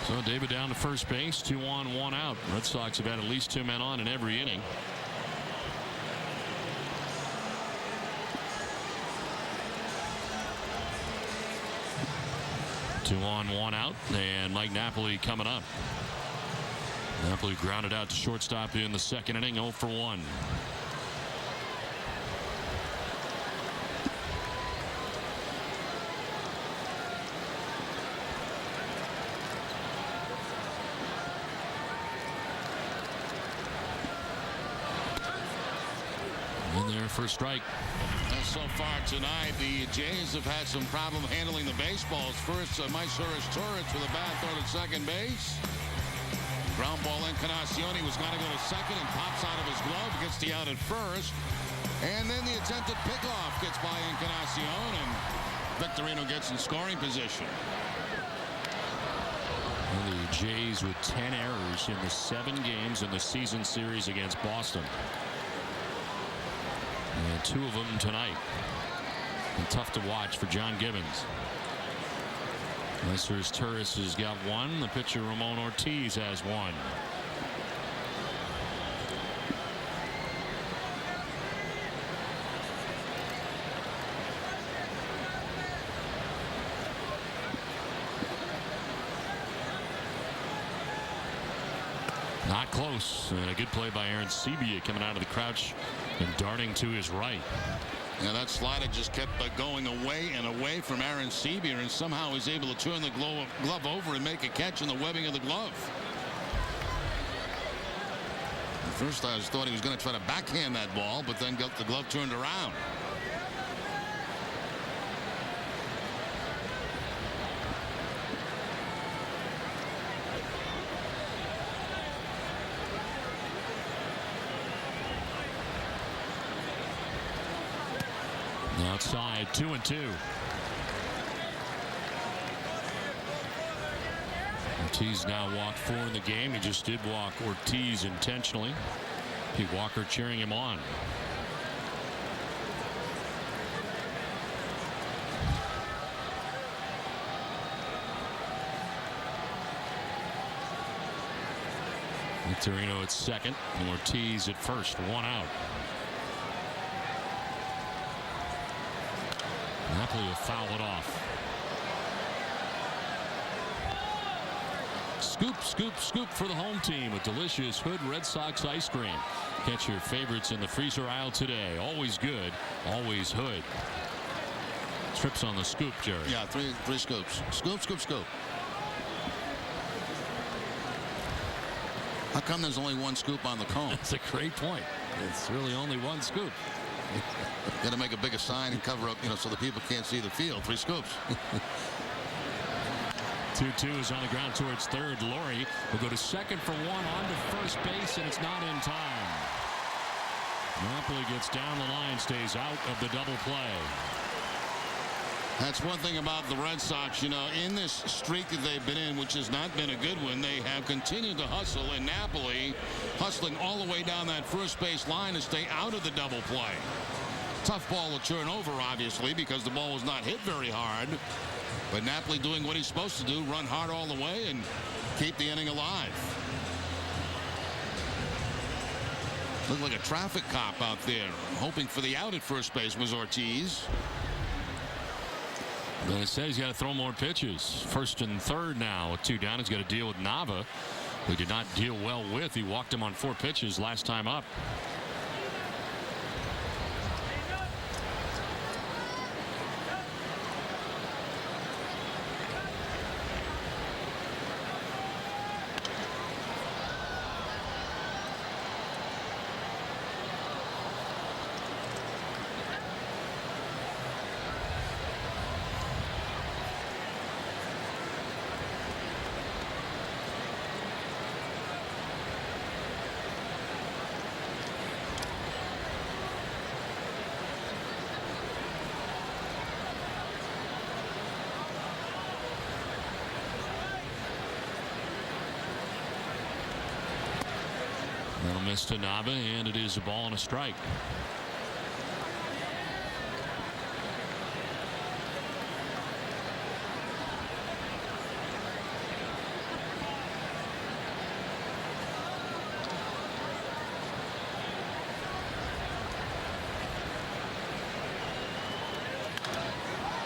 So David down to first base, 2 on, 1 out. Red Sox have had at least 2 men on in every inning. Two on, 1 out, and Mike Napoli coming up. Napoli grounded out to shortstop in the second inning, 0 for 1. In there for a strike. So far tonight, the Jays have had some problem handling the baseballs. First, Mysurus Torres with a bad throw to second base. Ground ball, Encarnacion was going to go to second and pops out of his glove, gets the out at first. And then the attempted pickoff gets by Encarnacion, and Victorino gets in scoring position. Well, the Jays with 10 errors in the 7 games in the season series against Boston. And 2 of them tonight. And tough to watch for John Gibbons. Mysurus Torres has got 1. The pitcher Ramon Ortiz has 1. Not close. And a good play by Aaron Sebia coming out of the crouch and darting to his right. Yeah, that slider just kept going away and away from Aaron Sebia, and somehow was able to turn the glove over and make a catch in the webbing of the glove. At first I thought he was going to try to backhand that ball, but then got the glove turned around. Outside, 2-2. Ortiz now walked 4 in the game. He just did walk Ortiz intentionally. Pete Walker cheering him on. Victorino at second, and Ortiz at first, 1 out. Napoli will foul it off. Scoop, scoop, scoop for the home team with delicious Hood Red Sox ice cream. Catch your favorites in the freezer aisle today. Always good, always Hood. Trips on the scoop, Jerry. Yeah, three scoops. Scoop, scoop, scoop. How come there's only 1 scoop on the cone? That's a great point. It's really only 1 scoop. Got to make a bigger sign and cover up, so the people can't see the field. 3 scoops. 2-2 is on the ground towards third. Laurie will go to second for one on to first base, and it's not in time. Napoli gets down the line, stays out of the double play. That's one thing about the Red Sox, you know, in this streak that they've been in, which has not been a good one, they have continued to hustle, and Napoli hustling all the way down that first base line to stay out of the double play. Tough ball to turn over, obviously, because the ball was not hit very hard. But Napoli doing what he's supposed to do, run hard all the way and keep the inning alive. Looked like a traffic cop out there, hoping for the out at first base was Ortiz. But it says he's got to throw more pitches. First and third now with 2 down. He's got to deal with Nava, who he did not deal well with. He walked him on 4 pitches last time up. That'll miss to Nava, and it is a ball and a strike.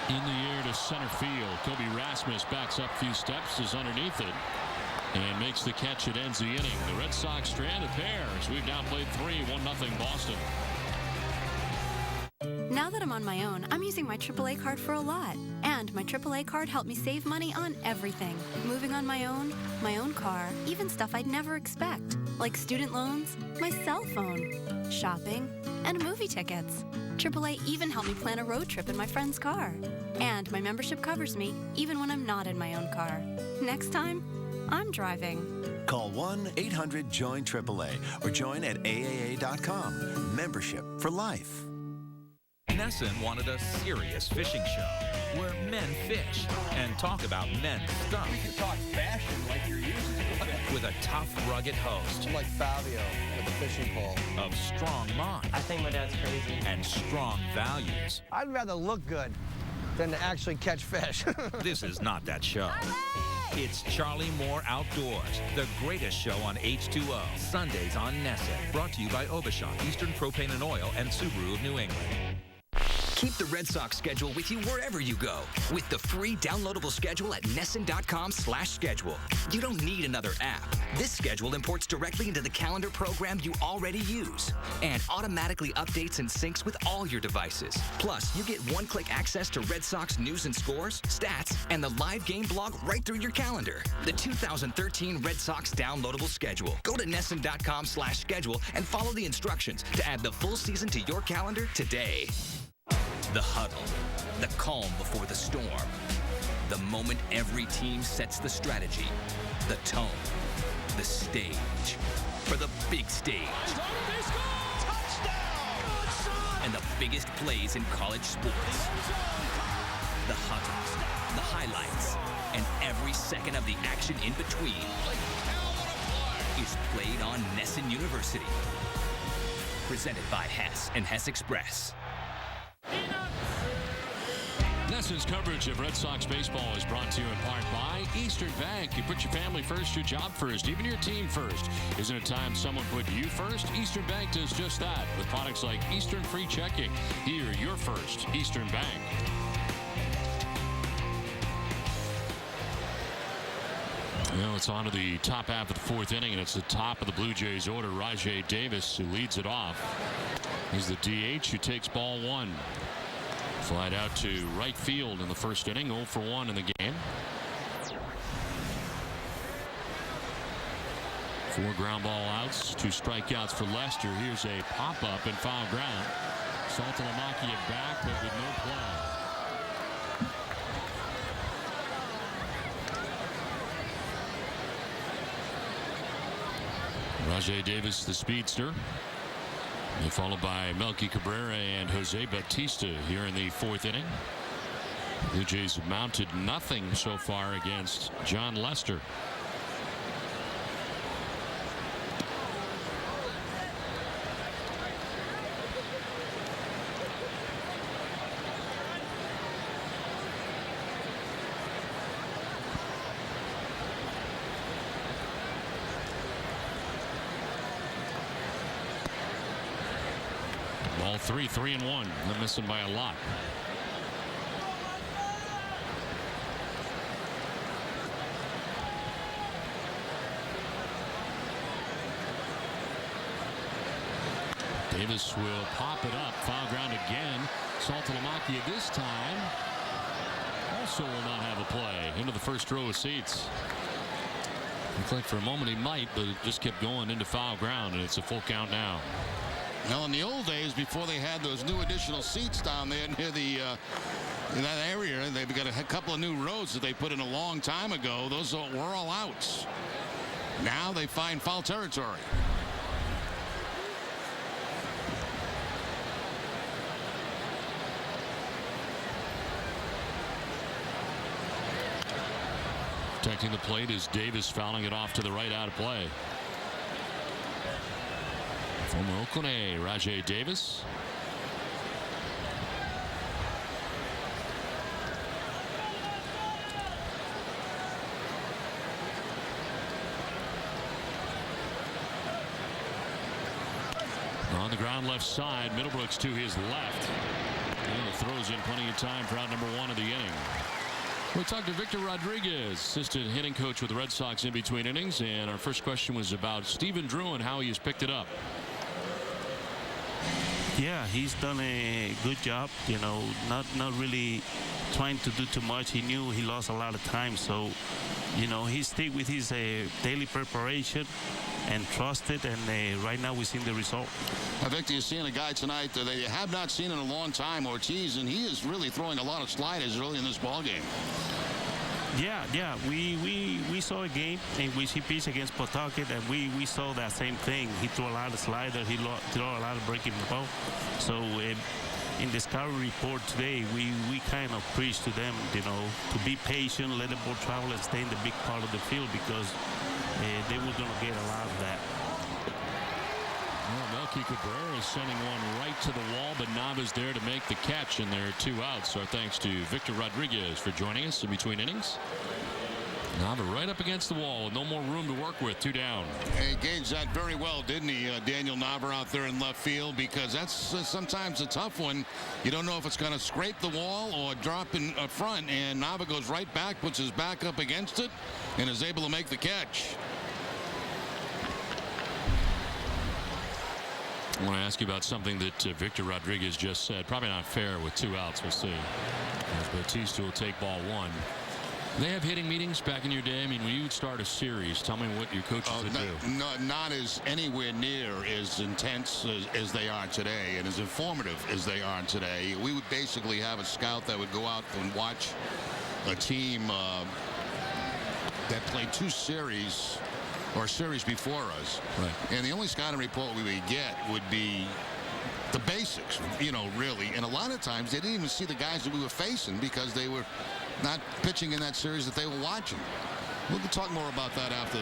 In the air to center field. Kobe Rasmus backs up a few steps, is underneath it, and makes the catch. It ends the inning. The Red Sox strand a pair as we've now played 3, 1-0 Boston. Now that I'm on my own, I'm using my AAA card for a lot. And my AAA card helped me save money on everything. Moving on my own car, even stuff I'd never expect. Like student loans, my cell phone, shopping, and movie tickets. AAA even helped me plan a road trip in my friend's car. And my membership covers me even when I'm not in my own car. Next time, I'm driving. Call 1-800-JOIN-AAA or join at AAA.com. Membership for life. Nesson wanted a serious fishing show where men fish and talk about men's stuff. We can talk fashion like you're used to. With a tough, rugged host. I'm like Fabio with the fishing pole. Of strong mind. I think my dad's crazy. And strong values. I'd rather look good than to actually catch fish. This is not that show. It's Charlie Moore Outdoors, the greatest show on H2O. Sundays on Nesson. Brought to you by Obashan, Eastern Propane and Oil, and Subaru of New England. Keep the Red Sox schedule with you wherever you go with the free downloadable schedule at Nesson.com/schedule. You don't need another app. This schedule imports directly into the calendar program you already use and automatically updates and syncs with all your devices. Plus, you get one-click access to Red Sox news and scores, stats, and the live game blog right through your calendar. The 2013 Red Sox downloadable schedule. Go to Nesson.com/schedule and follow the instructions to add the full season to your calendar today. The huddle, the calm before the storm, the moment every team sets the strategy, the tone, the stage, for the big stage. And the biggest plays in college sports. The huddles, the highlights, and every second of the action in between is played on Nesson University. Presented by Hess and Hess Express. Nesson's coverage of Red Sox baseball is brought to you in part by Eastern Bank. You put your family first, your job first, even your team first. Isn't it time someone put you first? Eastern Bank does just that with products like Eastern Free Checking. Here, you're first. Eastern Bank. Well, it's on to the top half of the 4th inning, and it's the top of the Blue Jays order. Rajai Davis, who leads it off. He's the DH who takes ball 1. Flied out to right field in the first inning, 0 for 1 in the game. 4 ground ball outs, 2 strikeouts for Lester. Here's a pop-up and foul ground. Saltalamacchia back, but with no play. Rajai Davis, the speedster. And followed by Melky Cabrera and Jose Bautista here in the 4th inning. Blue Jays have mounted nothing so far against John Lester. Ball 3-1. They're missing by a lot. Davis will pop it up. Foul ground again. Saltalamacchia this time also will not have a play. Into the first row of seats. Looked like for a moment he might, but it just kept going into foul ground, and it's a full count now. Now, in the old days, before they had those new additional seats down there near the in that area, they've got a couple of new rows that they put in a long time ago. Those were all outs. Now they find foul territory. Protecting the plate is Davis, fouling it off to the right, out of play. Former Oakland A, Rajai Davis. On the ground left side, Middlebrooks to his left. And throws in plenty of time for out number 1 of the inning. We talked to Victor Rodriguez, assistant hitting coach with the Red Sox in between innings, and our first question was about Stephen Drew and how he has picked it up. Yeah, he's done a good job, you know, not really trying to do too much. He knew he lost a lot of time, so, you know, he stayed with his daily preparation and trusted, and right now we've seen the result. Victor, you're seeing a guy tonight that they have not seen in a long time, Ortiz, and he is really throwing a lot of sliders early in this ball game. Yeah, we saw a game in which he pitched against Pawtucket, and we saw that same thing. He threw a lot of sliders, he threw a lot of breaking ball. So in the scouting report today, we kind of preached to them, you know, to be patient, let the ball travel, and stay in the big part of the field, because they were going to get a lot of that. Well, Melky Cabrera is sending one right to the wall, but Nava's there to make the catch, and there are 2 outs. So our thanks to Victor Rodriguez for joining us in between innings. Nava right up against the wall with no more room to work with. 2 down. He gauged that very well, didn't he, Daniel Nava out there in left field, because that's sometimes a tough one. You don't know if it's going to scrape the wall or drop in front, and Nava goes right back, puts his back up against it, and is able to make the catch. I want to ask you about something that Victor Rodriguez just said. Probably not fair with 2 outs. We'll see. As Bautista will take ball 1. They have hitting meetings back in your day. I mean, when you would start a series, tell me what your coaches would do. Not as anywhere near as intense as they are today, and as informative as they are today. We would basically have a scout that would go out and watch a team that played 2 series or series before us. Right. And the only scouting report we would get would be the basics, you know, really. And a lot of times they didn't even see the guys that we were facing because they were not pitching in that series that they were watching. We'll talk more about that after.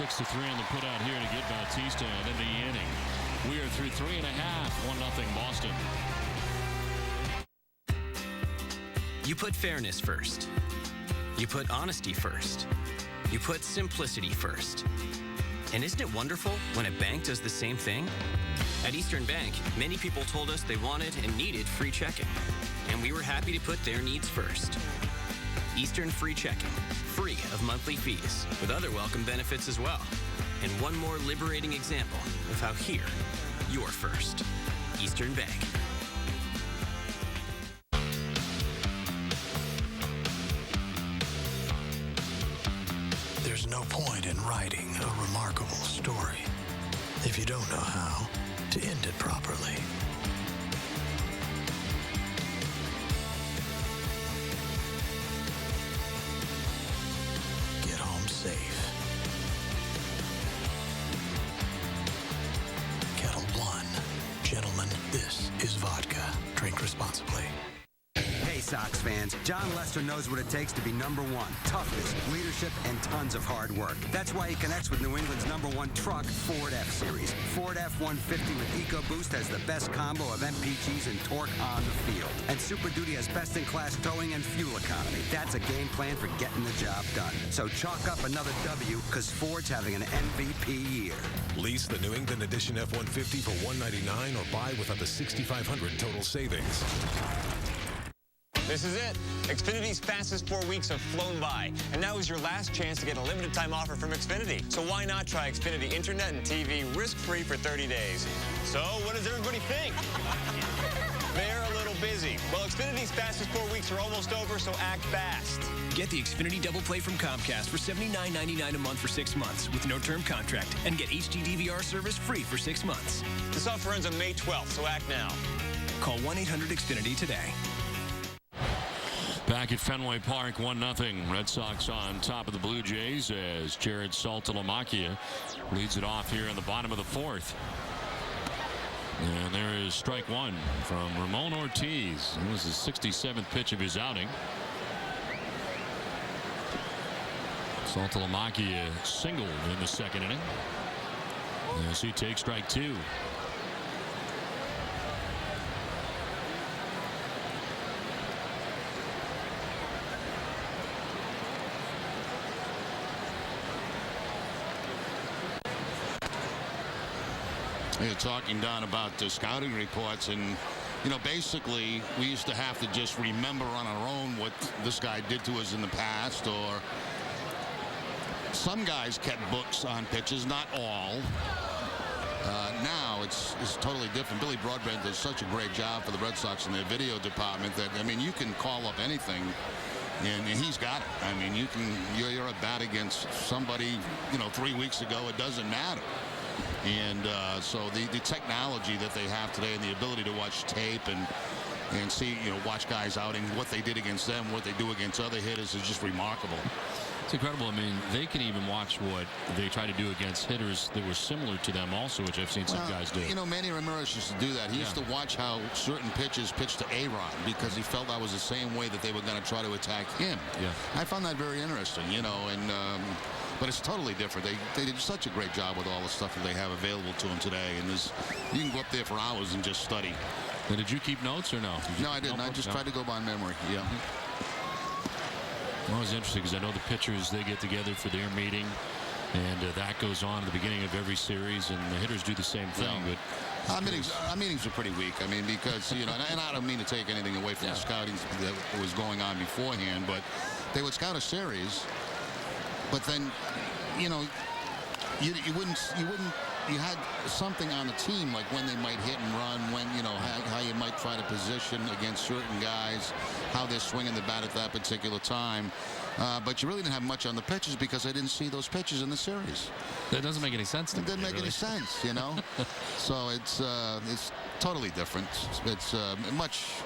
6-3 on the putout here to get Bautista and in the inning. We are through 3 1/2, 1-0 Boston. You put fairness first. You put honesty first. You put simplicity first. And isn't it wonderful when a bank does the same thing? At Eastern Bank, many people told us they wanted and needed free checking. And we were happy to put their needs first. Eastern Free Checking, free of monthly fees, with other welcome benefits as well. And one more liberating example of how here, you're first. Eastern Bank. There's no point in writing a remarkable story if you don't know how to end it properly. Get home safe. fans, John Lester knows what it takes to be number one. Toughness, leadership, and tons of hard work. That's why he connects with New England's #1 truck, Ford F-Series. Ford F-150 with EcoBoost has the best combo of MPGs and torque on the field. And Super Duty has best-in-class towing and fuel economy. That's a game plan for getting the job done. So chalk up another W, because Ford's having an MVP year. Lease the New England Edition F-150 for $199 or buy with up to $6,500 total savings. This is it. Xfinity's fastest 4 weeks have flown by, and now is your last chance to get a limited time offer from Xfinity. So why not try Xfinity Internet and TV risk-free for 30 days? So what does everybody think? They're a little busy. Well, Xfinity's fastest 4 weeks are almost over, so act fast. Get the Xfinity Double Play from Comcast for $79.99 a month for 6 months with no term contract, and get HD DVR service free for 6 months. This offer ends on May 12th, so act now. Call 1-800-XFINITY today. Back at Fenway Park, 1-0. Red Sox on top of the Blue Jays as Jared Saltalamacchia leads it off here in the bottom of the fourth. And there is strike one from Ramon Ortiz. It was the 67th pitch of his outing. Saltalamacchia singled in the second inning as he takes strike two. You're talking, Don, about the scouting reports, and basically we used to have to just remember on our own what this guy did to us in the past, or some guys kept books on pitches, not all. Now it's totally different. Billy Broadbent does such a great job for the Red Sox in their video department that, I mean, you can call up anything and he's got it. I mean, you're at bat against somebody 3 weeks ago, it doesn't matter. And so the technology that they have today and the ability to watch tape and see, watch guys out and what they did against them, what they do against other hitters is just remarkable. It's incredible. I mean, they can even watch what they try to do against hitters that were similar to them also, which I've seen some guys do. Manny Ramirez used to do that. He used to watch how certain pitches pitched to A-Rod because he felt that was the same way that they were going to try to attack him. Yeah. I found that very interesting, but it's totally different. They did such a great job with all the stuff that they have available to them today. And you can go up there for hours and just study. Now, did you keep notes or no? No, I didn't. I just tried to go by memory. Yeah. Well, it's interesting because I know the pitchers, they get together for their meeting, and that goes on at the beginning of every series, and the hitters do the same thing. Yeah. But our meetings are pretty weak. I mean, because, and I don't mean to take anything away from the scouting that was going on beforehand, but they would scout a series, but then, you had something on the team, like when they might hit and run, when, how you might try to position against certain guys, how they're swinging the bat at that particular time. But you really didn't have much on the pitches because I didn't see those pitches in the series. That doesn't make any sense to me. It didn't make any sense, So it's totally different. It's much.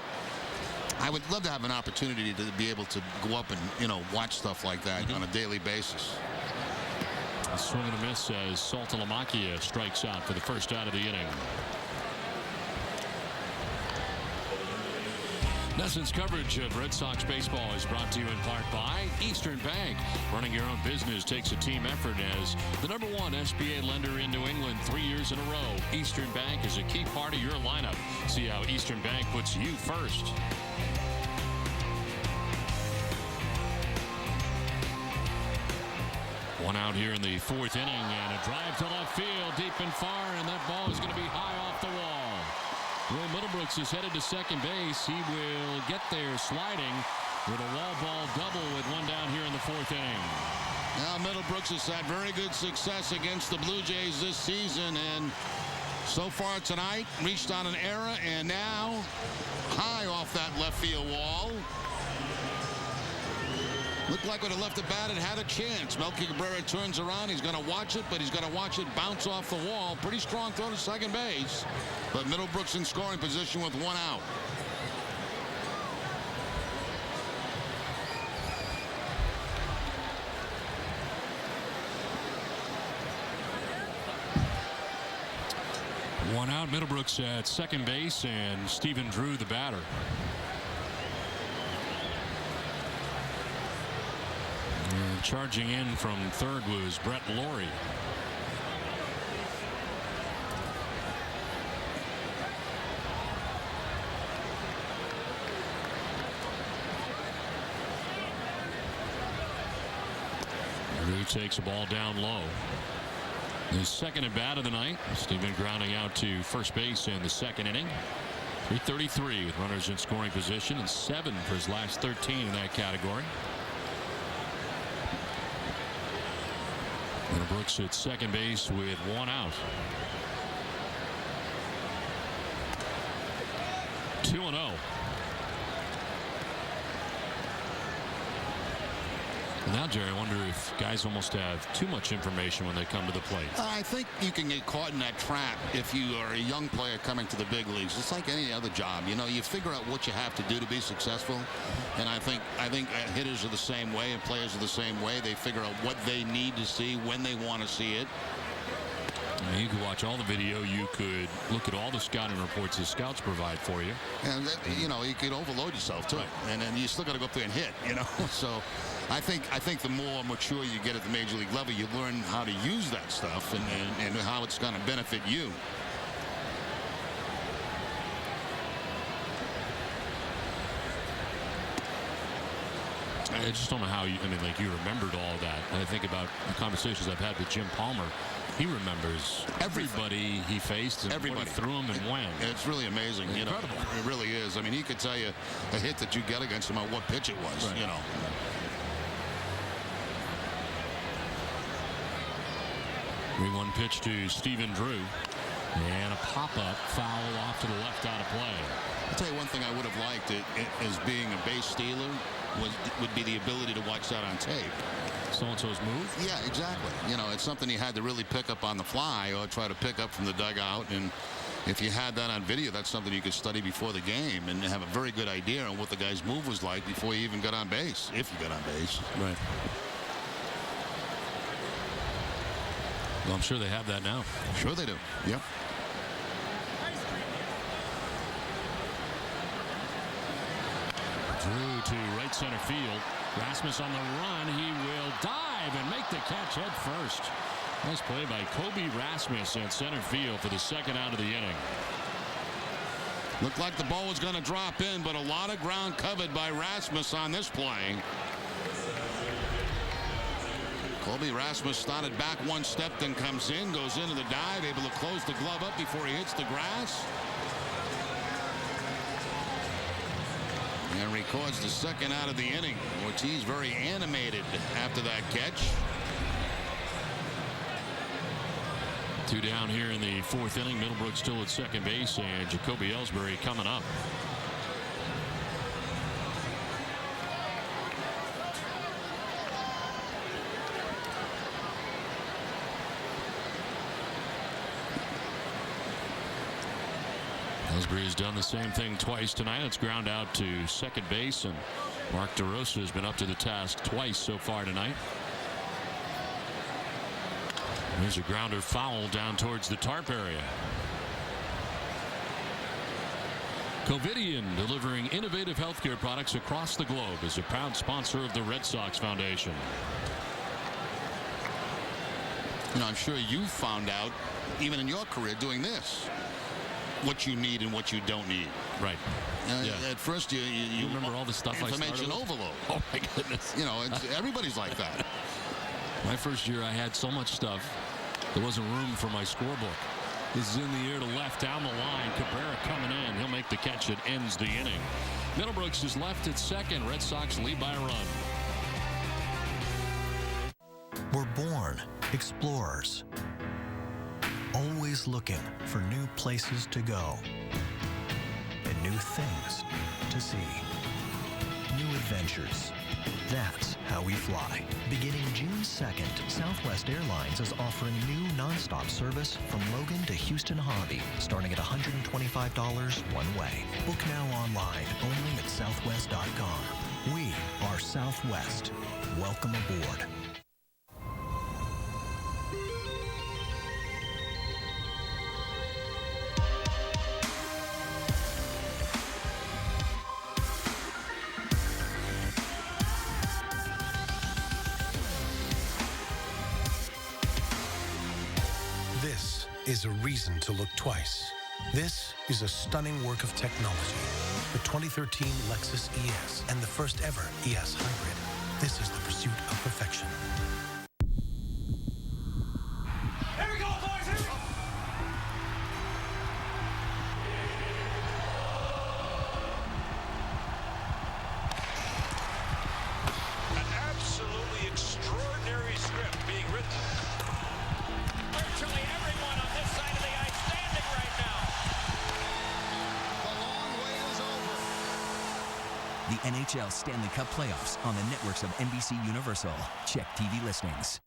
I would love to have an opportunity to be able to go up and, watch stuff like that on a daily basis. A swing and a miss as Saltalamacchia strikes out for the first out of the inning. NESN's coverage of Red Sox baseball is brought to you in part by Eastern Bank. Running your own business takes a team effort as the #1 SBA lender in New England 3 years in a row. Eastern Bank is a key part of your lineup. See how Eastern Bank puts you first. One out here in the fourth inning, and a drive to left field, deep and far, and that ball is going to be high off the wall. Will Middlebrooks is headed to second base. He will get there sliding with a wall ball double with one down here in the fourth inning. Now Middlebrooks has had very good success against the Blue Jays this season, and so far tonight reached on an error, and now high off that left field wall. Looked like with a left at bat, it had a chance. Melky Cabrera turns around. He's going to watch it, but he's going to watch it bounce off the wall. Pretty strong throw to second base. But Middlebrooks in scoring position with one out. One out, Middlebrooks at second base, and Stephen Drew, the batter. Charging in from third was Brett Laurie. Drew takes a ball down low. His second at bat of the night. Steven grounding out to first base in the second inning. 333 with runners in scoring position and 7 for his last 13 in that category. And Brooks at second base with 1 out. 2-0. Now, Jerry, I wonder if guys almost have too much information when they come to the plate. I think you can get caught in that trap if you are a young player coming to the big leagues. It's like any other job. You know, you figure out what you have to do to be successful. And I think hitters are the same way and players are the same way. They figure out what they need to see when they want to see it. You could watch all the video. You could look at all the scouting reports the scouts provide for you. And, you know, you could overload yourself, too. Right. And then you still got to go up there and hit, you know. So I think the more mature you get at the major league level, you learn how to use that stuff and how it's going to benefit you. I just don't know how you, I mean, like, you remembered all of that. And I think about the conversations I've had with Jim Palmer. He remembers everybody he faced and everybody threw him and when. It's really amazing. Incredible. You know, it really is. I mean, he could tell you a hit that you get against him on what pitch it was, right. You know. One pitch to Stephen Drew. And a pop-up foul off to the left out of play. I'll tell you one thing I would have liked as being a base stealer would be the ability to watch that on tape. So-and-so's move? Yeah, exactly. You know, it's something you had to really pick up on the fly or try to pick up from the dugout. And if you had that on video, that's something you could study before the game and have a very good idea on what the guy's move was like before you even got on base, if you got on base. Right. Well, I'm sure they have that now. Sure they do. Yep. Drew to right center field. Rasmus on the run. He will dive and make the catch head first. Nice play by Kobe Rasmus at center field for the second out of the inning. Looked like the ball was going to drop in, but a lot of ground covered by Rasmus on this play. Kobe Rasmus started back one step, then comes in, goes into the dive, able to close the glove up before he hits the grass. And records the second out of the inning. Ortiz very animated after that catch. 2 down here in the fourth inning. Middlebrook still at second base, and Jacoby Ellsbury coming up. Ellsbury has done the same thing twice tonight. It's ground out to second base, and Mark DeRosa has been up to the task twice so far tonight. There's a grounder foul down towards the tarp area. Covidien, delivering innovative healthcare products across the globe, is a proud sponsor of the Red Sox Foundation. You know, I'm sure you found out, even in your career, doing this, what you need and what you don't need. Right. Yeah. At first, you remember all the stuff. Information overload. Oh my goodness. You know, everybody's like that. My first year, I had so much stuff. There wasn't room for my scorebook. This is in the air to left down the line. Cabrera coming in. He'll make the catch that ends the inning. Middlebrooks is left at second. Red Sox lead by a run. We're born explorers, always looking for new places to go and new things to see. New adventures. That's how we fly. Beginning June 2nd, Southwest Airlines is offering new nonstop service from Logan to Houston Hobby, starting at $125 one way. Book now online, only at southwest.com. We are Southwest. Welcome aboard. is a reason to look twice. This is a stunning work of technology. The 2013 Lexus ES and the first ever ES Hybrid. This is the pursuit of perfection. Here we go, boys! Here we go! An absolutely extraordinary script being written. Virtually everyone on this side of the ice standing right now. The long wait is over. The NHL Stanley Cup Playoffs on the networks of NBC Universal. Check TV listings.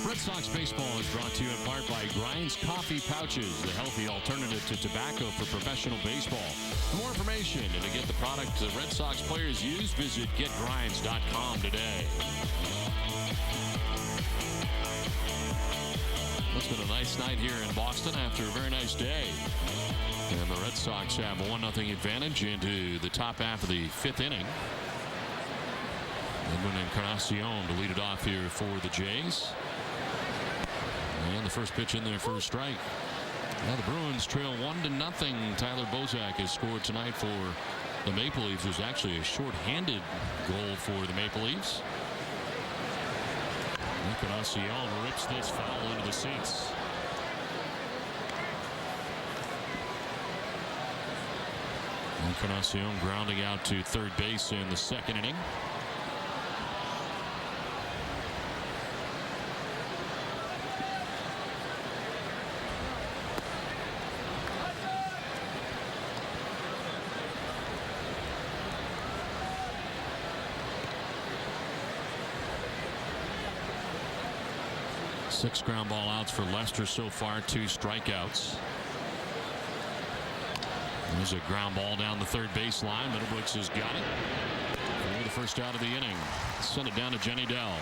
Red Sox baseball is brought to you in part by Grind's Coffee Pouches, the healthy alternative to tobacco for professional baseball. For more information and to get the product the Red Sox players use, visit getgrinds.com today. It's been a nice night here in Boston after a very nice day. And the Red Sox have a 1-0 advantage into the top half of the 5th inning. Edwin Encarnacion to lead it off here for the Jays. And the first pitch in there for a strike. Now the Bruins trail 1-0. Tyler Bozak has scored tonight for the Maple Leafs. There's actually a short-handed goal for the Maple Leafs. Encarnacion rips this foul into the seats. Encarnacion grounding out to third base in the 2nd inning. Six ground ball outs for Lester so far, 2 strikeouts. There's a ground ball down the third baseline. Middlebrooks has got it. For the first out of the inning. Send it down to Jenny Dell.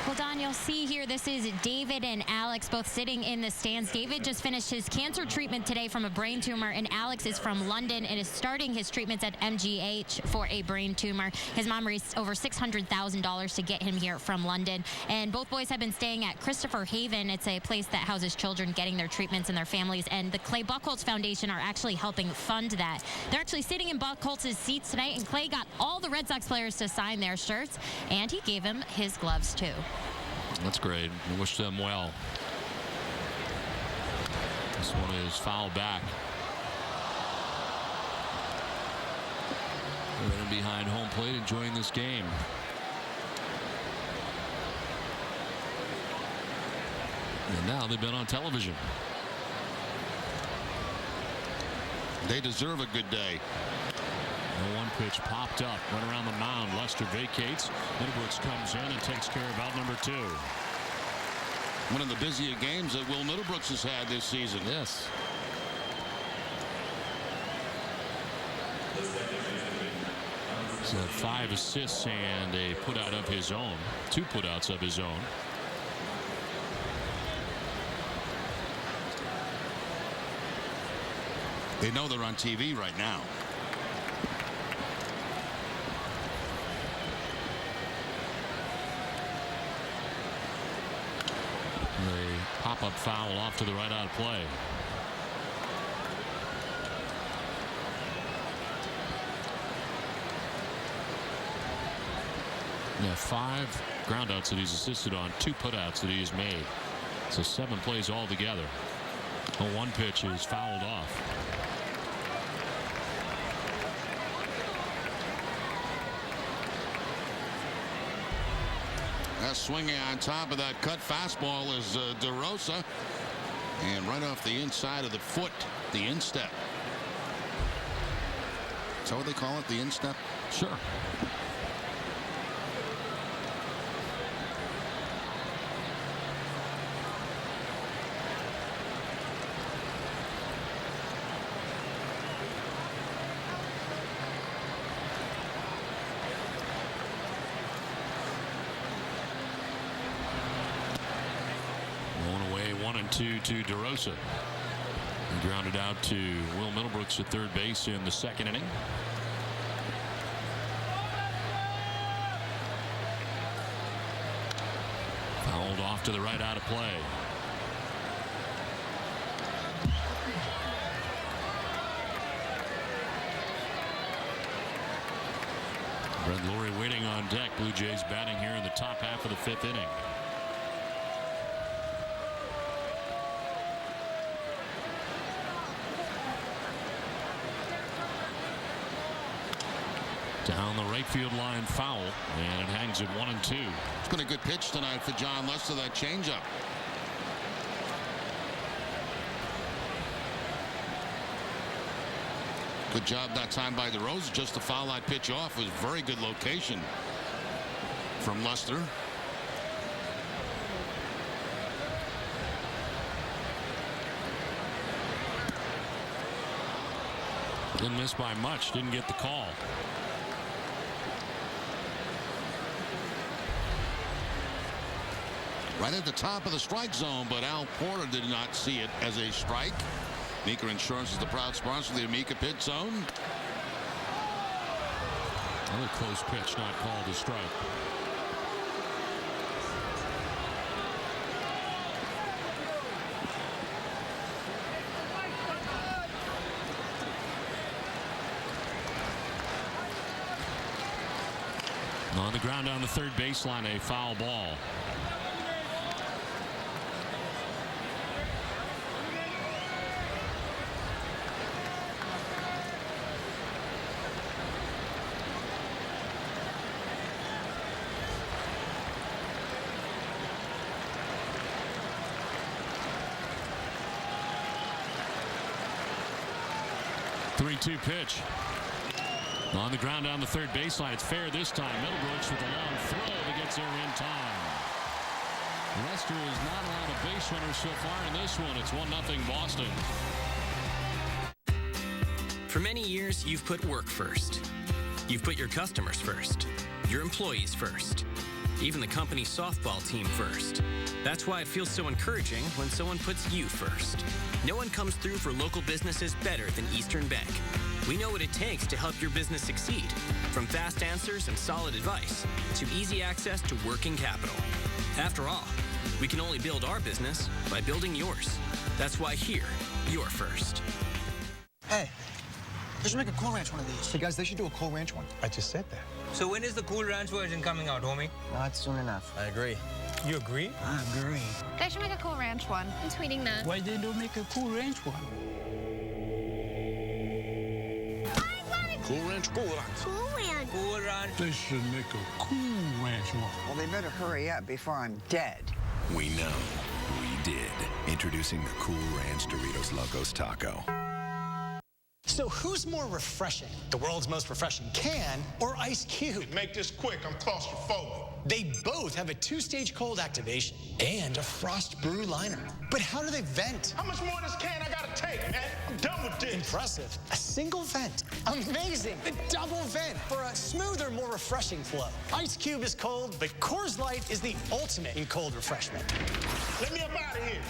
Well, Don, you'll see here, this is David and Alex both sitting in the stands. David just finished his cancer treatment today from a brain tumor, and Alex is from London and is starting his treatments at MGH for a brain tumor. His mom raised over $600,000 to get him here from London. And both boys have been staying at Christopher Haven. It's a place that houses children getting their treatments and their families. And the Clay Buchholz Foundation are actually helping fund that. They're actually sitting in Buchholz's seats tonight, and Clay got all the Red Sox players to sign their shirts, and he gave him his gloves too. That's great. We wish them well. This one is fouled back. Running behind home plate, enjoying this game. And now they've been on television. They deserve a good day. The one pitch popped up, went around the mound. Lester vacates. Middlebrooks comes in and takes care of out number 2. One of the busier games that Will Middlebrooks has had this season. Yes. He's had 5 assists and a putout of his own. 2 putouts of his own. They know they're on TV right now. A pop-up foul off to the right out of play. Yeah, 5 groundouts that he's assisted on, 2 putouts that he has made. So 7 plays altogether. The one pitch is fouled off. Swinging on top of that cut fastball is DeRosa, and right off the inside of the foot, the instep. Is that what they call it, the instep? Sure. 1-2 to DeRosa. He grounded out to Will Middlebrooks at third base in the second inning. Fouled off to the right, out of play. Brett Lawrie waiting on deck. Blue Jays batting here in the top half of the fifth inning. Down the right field line, foul, and it hangs at 1-2. It's been a good pitch tonight for John Lester, that changeup. Good job that time by DeRosa just to foul that pitch off. It was very good location from Lester. Didn't miss by much. Didn't get the call. Right at the top of the strike zone, but Al Porter did not see it as a strike. Amica Insurance is the proud sponsor of the Amica Pit Zone. Another close pitch, not called a strike. On the ground on the third baseline, a foul ball. Two pitch. On the ground down the third baseline. It's fair this time. Middlebrooks with a long throw that gets there in time. Lester is not allowed a base runner so far in this one. It's 1-0 Boston. For many years, you've put work first. You've put your customers first. Your employees first. Even the company's softball team first. That's why it feels so encouraging when someone puts you first. No one comes through for local businesses better than Eastern Bank. We know what it takes to help your business succeed, from fast answers and solid advice to easy access to working capital. After all, we can only build our business by building yours. That's why here, you're first. Hey, they should make a Cool Ranch one of these. Hey guys, they should do a Cool Ranch one. I just said that. So when is the Cool Ranch version coming out, homie? Not soon enough. I agree. You agree? I agree. They should make a Cool Ranch one. I'm tweeting that. Why they don't make a Cool Ranch one? Cool Ranch, Cool Ranch. Cool Ranch. Cool Ranch. They should make a Cool Ranch one. Well, they better hurry up before I'm dead. We know. We did. Introducing the Cool Ranch Doritos Locos Taco. So who's more refreshing? The world's most refreshing can or Ice Cube? Make this quick, I'm claustrophobic. They both have a two-stage cold activation and a frost brew liner. But how do they vent? How much more of this can I gotta take, man? I'm done with this. Impressive. A single vent. Amazing. The double vent for a smoother, more refreshing flow. Ice Cube is cold, but Coors Light is the ultimate in cold refreshment. Let me up out of here.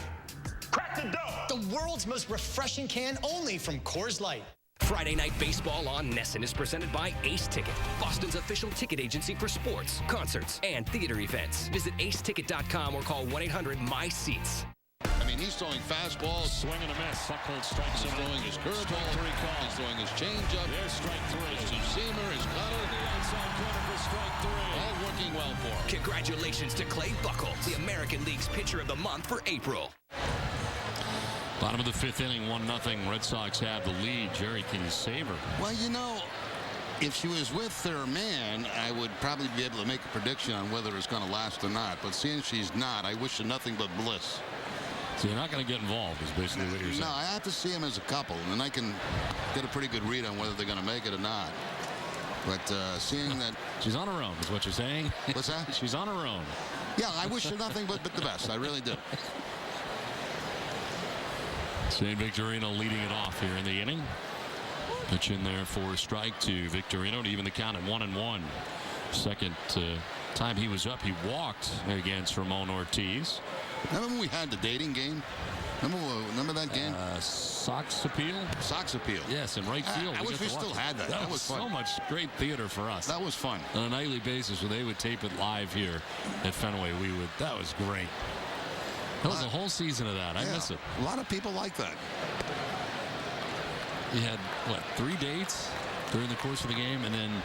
Crack the door. The world's most refreshing can only from Coors Light. Friday Night Baseball on NESN is presented by Ace Ticket, Boston's official ticket agency for sports, concerts, and theater events. Visit aceticket.com or call 1-800-MY-SEATS. I mean, he's throwing fastballs. Swing and a miss. Buckhold strikes He's throwing his curveball. He's throwing his changeup. There's strike three. His two-seamer, his cutter. The outside corner for strike three. All working well for him. Congratulations to Clay Buchholz, the American League's Pitcher of the Month for April. Bottom of the fifth inning, 1-0. Red Sox have the lead. Jerry, can you save her? Well, you know, if she was with their man, I would probably be able to make a prediction on whether it's going to last or not. But seeing she's not, I wish her nothing but bliss. So you're not going to get involved is basically what you're saying. No, I have to see them as a couple, and then I can get a pretty good read on whether they're going to make it or not. But seeing that... She's on her own is what you're saying? What's that? She's on her own. Yeah, I wish her nothing but the best. I really do. Shane Victorino leading it off here in the inning. Pitch in there for a strike to Victorino to even the count at 1-1. Second time he was up, he walked against Ramon Ortiz. Remember when we had the dating game? Remember that game? Sox Appeal? Sox Appeal. Yes, in right field. I wish we still had that. That was fun. So much great theater for us. That was fun. On a nightly basis, when they would tape it live here at Fenway, that was great. That was a whole season of that. I miss it. A lot of people like that. You had, 3 dates during the course of the game, and then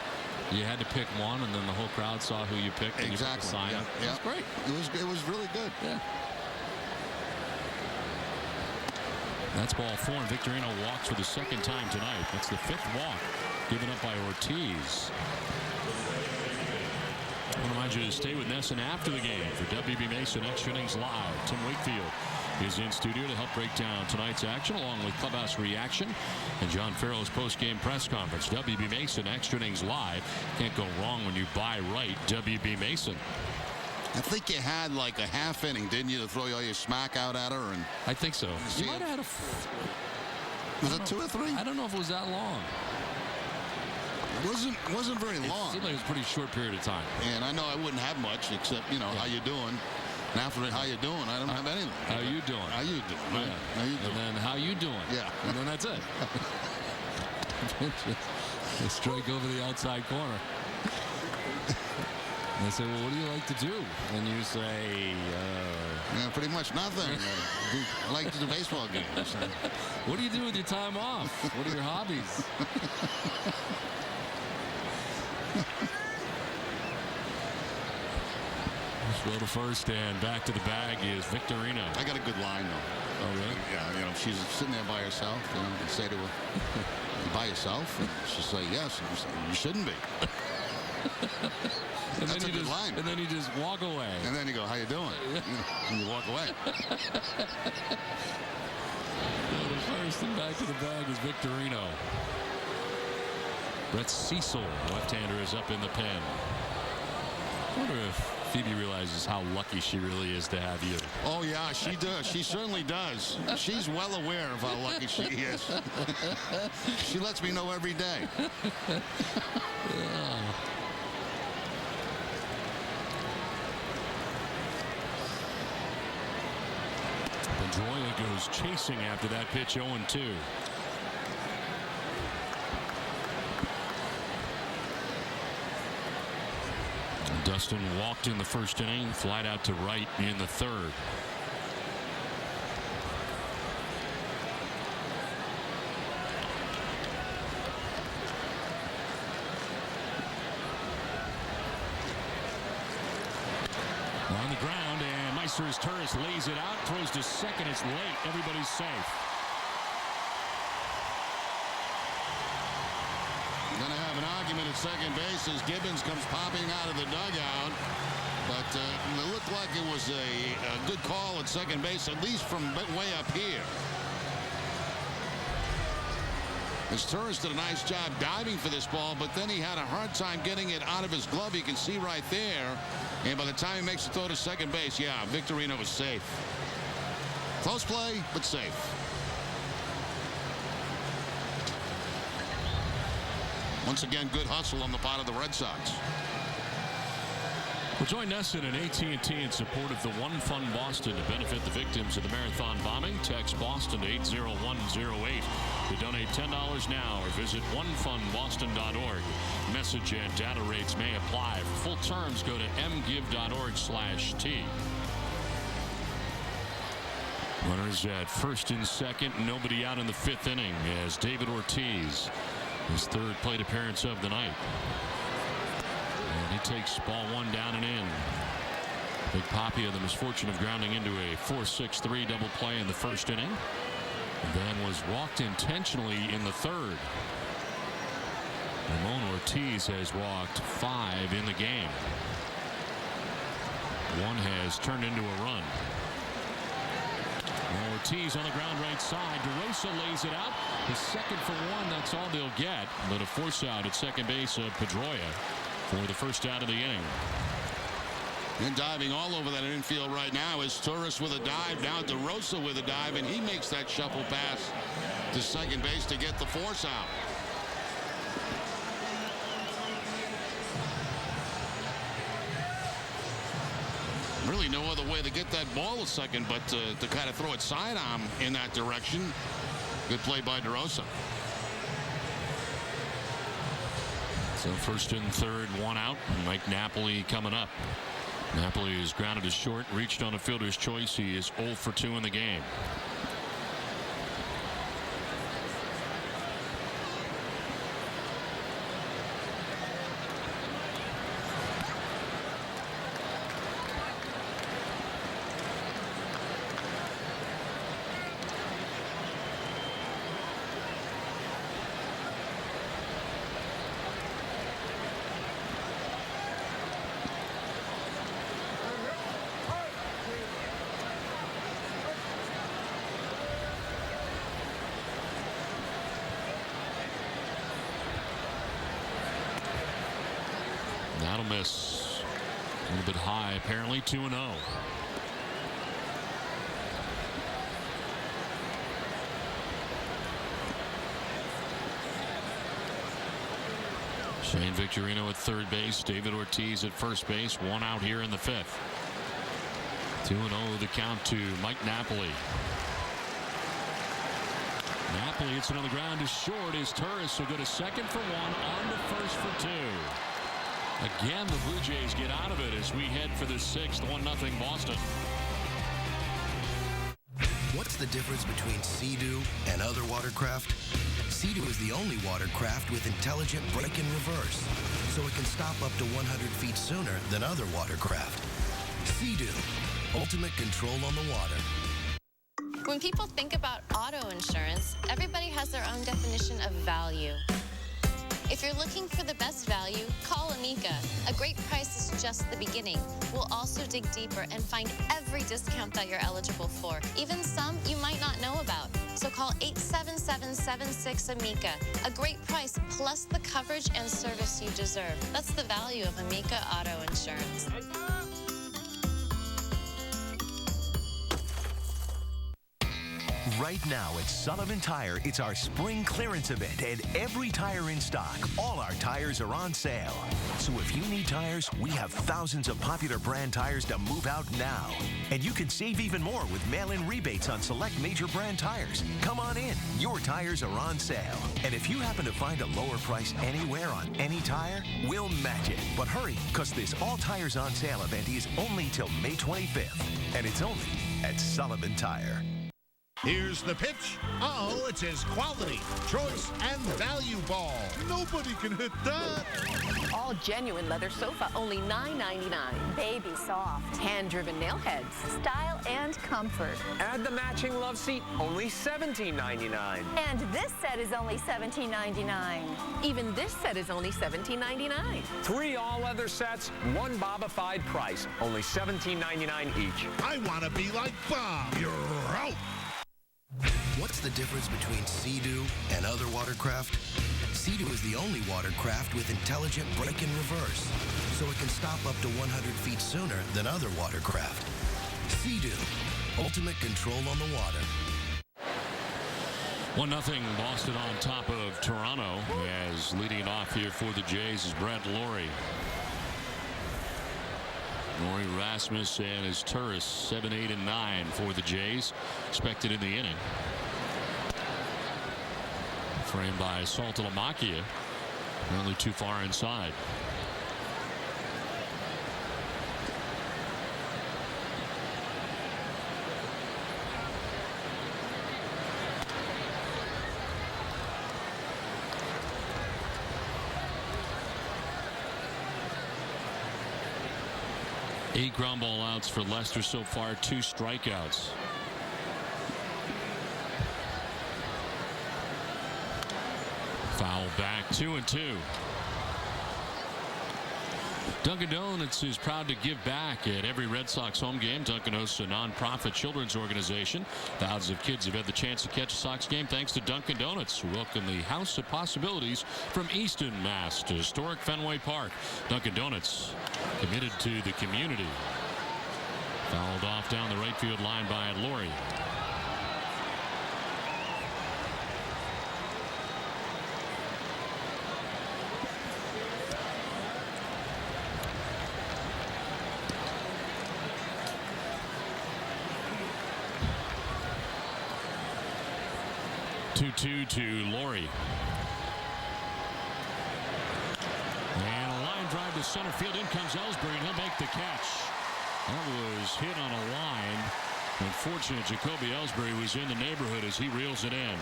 you had to pick one, and then the whole crowd saw who you picked. And exactly. You sign. Yeah. It was great. It was really good. Yeah. That's ball 4, and Victorino walks for the second time tonight. That's the 5th walk given up by Ortiz. I want to remind you to stay with Nesson after the game for WB Mason Extra Innings Live. Tim Wakefield is in studio to help break down tonight's action along with Clubhouse Reaction and John Farrell's post-game press conference. WB Mason Extra Innings Live. Can't go wrong when you buy right WB Mason. I think you had like a half inning, didn't you, to throw all your smack out at her? And I think so. You might have had was it 2 or 3? I don't know if it was that long. It wasn't very long. It seemed like it was a pretty short period of time. And I know I wouldn't have much except, how you doing? And after how you doing, I don't have anything. How you doing? How you doing? Yeah. How you doing? And then how you doing? Yeah. And then that's it. They strike over the outside corner. And they say, well, what do you like to do? And you say, pretty much nothing. I like to do baseball games. What do you do with your time off? What are your hobbies? Throw to first, and back to the bag is Victorino. I got a good line, though. Oh, really? Yeah, she's sitting there by herself. You say to her, you by yourself? And she'll say, yes. And you say, you shouldn't be. And That's a good line. And then you just walk away. And then you go, how you doing? And you walk away. Go to first, and back to the bag is Victorino. Brett Cecil, left-hander, is up in the pen. I wonder if Phoebe realizes how lucky she really is to have you. Oh, yeah, she does. She certainly does. She's well aware of how lucky she is. She lets me know every day. Yeah. Pedroia goes chasing after that pitch, 0-2. Dustin walked in the first inning, flied out to right in the third. On the ground, and Meister's Turris lays it out, throws to second. It's late. Everybody's safe. Going to have an argument at second base as Gibbons comes popping out of the dugout. But it looked like it was a good call at second base, at least from way up here. As Turris did a nice job diving for this ball, but then he had a hard time getting it out of his glove. You can see right there. And by the time he makes the throw to second base, yeah, Victorino was safe. Close play, but safe. Once again, good hustle on the part of the Red Sox. We'll join Nesson and AT&T in support of the One Fund Boston to benefit the victims of the marathon bombing. Text Boston to 80108 to donate $10 now or visit onefundboston.org. Message and data rates may apply. For full terms, go to mgive.org/T. Runners at first and second, nobody out in the 5th inning as David Ortiz, his 3rd plate appearance of the night. And he takes ball 1 down and in. Big Papi had the misfortune of grounding into a 4-6-3 double play in the 1st inning. Then was walked intentionally in the 3rd. Ramon Ortiz has walked 5 in the game. 1 has turned into a run. Ortiz on the ground right side. DeRosa lays it out. The second for 1. That's all they'll get. But a force out at second base of Pedroia for the first out of the inning. And diving all over that infield right now is Turris with a dive. Now DeRosa with a dive, and he makes that shuffle pass to second base to get the force out. Really no other way to get that ball a second but to kind of throw it sidearm in that direction. Good play by DeRosa. So first and third, one out. Mike Napoli coming up. Napoli is grounded to short, reached on a fielder's choice. He is 0 for 2 in the game. That'll miss. A little bit high, apparently. 2-0. Shane Victorino at third base. David Ortiz at first base. One out here in the fifth. 2-0 the count to Mike Napoli. Napoli hits it on the ground. Is short. Is Turris will go to second for one. On to first for two. Again, the Blue Jays get out of it as we head for the sixth. 1-0 Boston. What's the difference between Sea-Doo and other watercraft? Sea-Doo is the only watercraft with intelligent brake and reverse, so it can stop up to 100 feet sooner than other watercraft. Sea-Doo, ultimate control on the water. When people think about auto insurance, everybody has their own definition of value. If you're looking for the best value, call Amica. A great price is just the beginning. We'll also dig deeper and find every discount that you're eligible for, even some you might not know about. So call 877-76-AMICA. A great price plus the coverage and service you deserve. That's the value of Amica Auto Insurance. Right now at Sullivan Tire, it's our spring clearance event, and every tire in stock, all our tires are on sale. So if you need tires, we have thousands of popular brand tires to move out now. And you can save even more with mail-in rebates on select major brand tires. Come on in. Your tires are on sale. And if you happen to find a lower price anywhere on any tire, we'll match it. But hurry, because this all tires on sale event is only till May 25th. And it's only at Sullivan Tire. Here's the pitch. Uh-oh, it's his quality, choice, and value ball. Nobody can hit that. All genuine leather sofa, only $9.99. Baby soft. Hand-driven nail heads. Style and comfort. Add the matching love seat, only $17.99. And this set is only $17.99. Even this set is only $17.99. 3 all-leather sets, 1 Bobified price, only $17.99 each. I want to be like Bob. You're out. What's the difference between Sea-Doo and other watercraft? Sea-Doo is the only watercraft with intelligent brake and reverse, so it can stop up to 100 feet sooner than other watercraft. Sea-Doo, ultimate control on the water. 1-0 Boston on top of Toronto, as leading off here for the Jays is Brett Laurie. Laurie, Rasmus, and his Turris 7, 8, and 9 for the Jays. Expected in the inning. Framed by Saltalamacchia. Only too far inside. Eight ground ball outs for Lester so far, 2 strikeouts. Foul back, 2-2. Dunkin' Donuts is proud to give back at every Red Sox home game. Dunkin' hosts a nonprofit children's organization. Thousands of kids have had the chance to catch a Sox game thanks to Dunkin' Donuts, who welcome the House of Possibilities from Easton, Mass. to historic Fenway Park. Dunkin' Donuts committed to the community. Fouled off down the right field line by Laurie. 2-2 to Laurie. And a line drive to center field. In comes Ellsbury, and he'll make the catch. That was hit on a line. Unfortunate, Jacoby Ellsbury was in the neighborhood as he reels it in.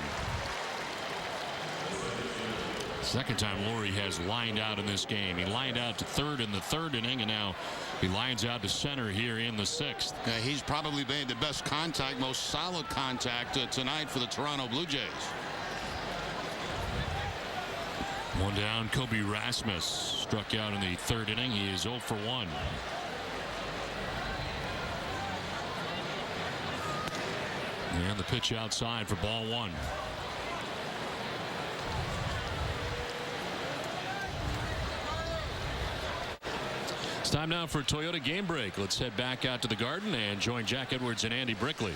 Second time Laurie has lined out in this game. He lined out to third in the third inning, and now he lines out to center here in the sixth. Yeah, he's probably made the best contact, most solid contact tonight for the Toronto Blue Jays. One down, Kobe Rasmus struck out in the third inning. He is 0 for 1. And the pitch outside for ball one. It's time now for a Toyota game break. Let's head back out to the Garden and join Jack Edwards and Andy Brickley.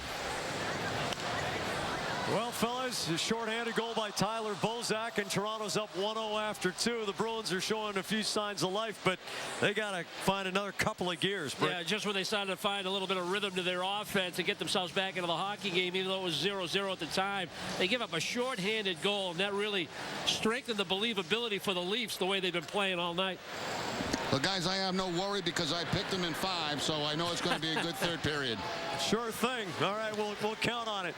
Well, fellas, a shorthanded goal by Tyler Bozak, and Toronto's up 1-0 after 2. The Bruins are showing a few signs of life, but they got to find another couple of gears. Brick. Yeah, just when they started to find a little bit of rhythm to their offense and get themselves back into the hockey game, even though it was 0-0 at the time, they give up a shorthanded goal, and that really strengthened the believability for the Leafs the way they've been playing all night. Well, guys, I have no worry because I picked them in 5, so I know it's going to be a good third period. Sure thing. All right, we'll count on it.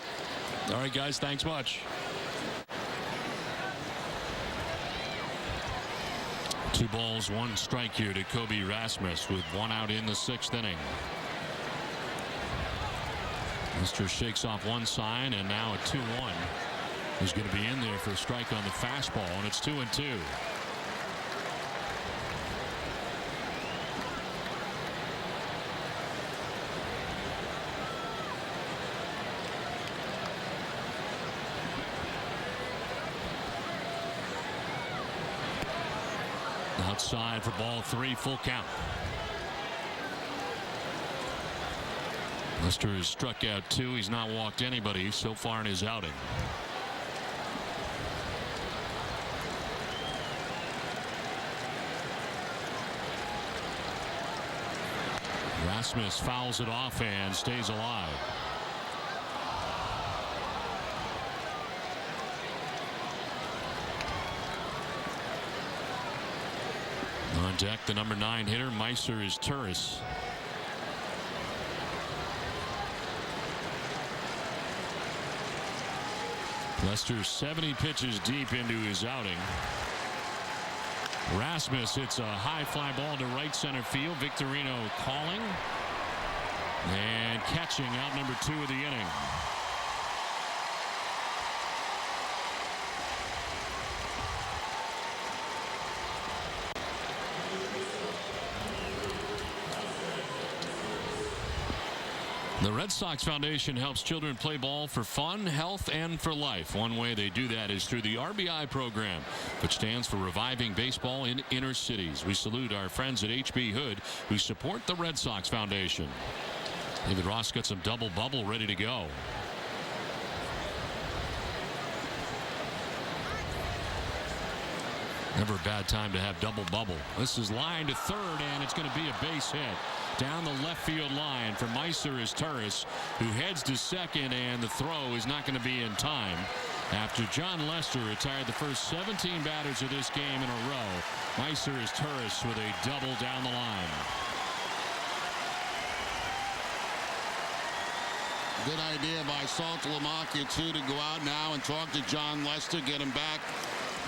All right, guys, thanks much. 2 balls, 1 strike here to Kobe Rasmus with 1 out in the 6th inning. Mr. shakes off 1 sign, and now a 2-1. He's going to be in there for a strike on the fastball, and it's 2-2. Outside for ball 3, full count. Lester has struck out 2. He's not walked anybody so far in his outing. Rasmus fouls it off and stays alive. On deck, the number 9 hitter, Meiser, is Turris. Lester 70 pitches deep into his outing. Rasmus hits a high fly ball to right center field. Victorino calling and catching out number 2 of the inning. The Red Sox Foundation helps children play ball for fun, health, and for life. One way they do that is through the RBI program, which stands for Reviving Baseball in Inner Cities. We salute our friends at HB Hood who support the Red Sox Foundation. David Ross got some double bubble ready to go. Never a bad time to have double bubble. This is line to third, and it's going to be a base hit. Down the left field line for Meiser is Turris, who heads to second, and the throw is not going to be in time. After John Lester retired the first 17 batters of this game in a row, Meiser is Turris with a double down the line. Good idea by Saltalamacchia, too, to go out now and talk to John Lester, get him back,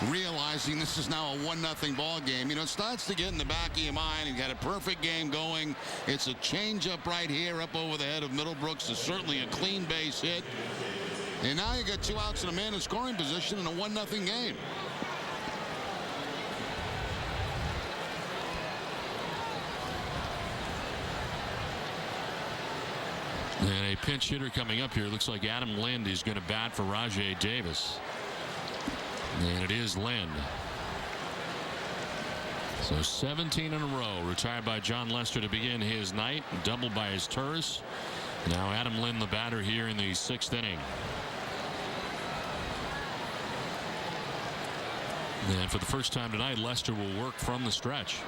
realizing this is now a 1-0 ball game. You know, it starts to get in the back of your mind. You got a perfect game going. It's a changeup right here up over the head of Middlebrooks. It's certainly a clean base hit. And now you got 2 outs and a man in scoring position in a 1-0 game. And a pinch hitter coming up here. Looks like Adam Lind is going to bat for Rajai Davis. And it is Lind. So 17 in a row. Retired by John Lester to begin his night. Doubled by his Turris. Now Adam Lind, the batter here in the 6th inning. And for the first time tonight, Lester will work from the stretch.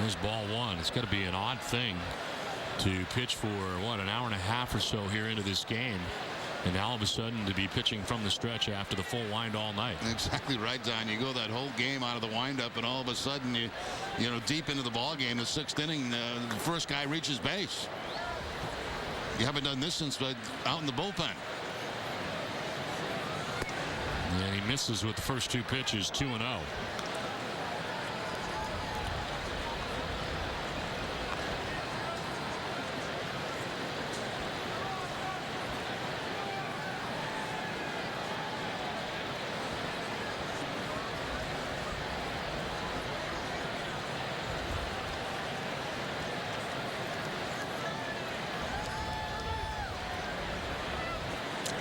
There's ball one. It's got to be an odd thing to pitch for, what, an hour and a half or so here into this game. And now all of a sudden to be pitching from the stretch after the full wind all night. Exactly right, Don. You go that whole game out of the windup, and all of a sudden, you know, deep into the ball game, the sixth inning, the first guy reaches base. You haven't done this since out in the bullpen. And he misses with the first two pitches, 2-0.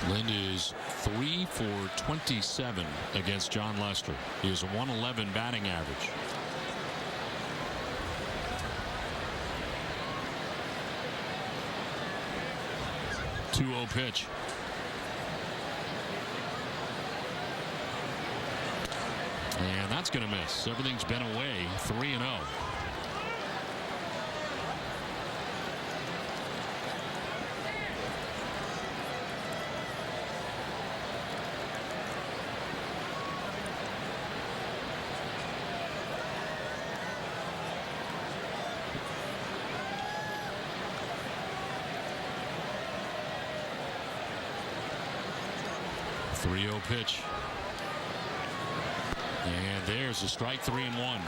Lind is 3 for 27 against John Lester. He has a 111 batting average. .20 pitch. And that's going to miss. Everything's been away. 3-0. Pitch. And there's a strike, 3-1.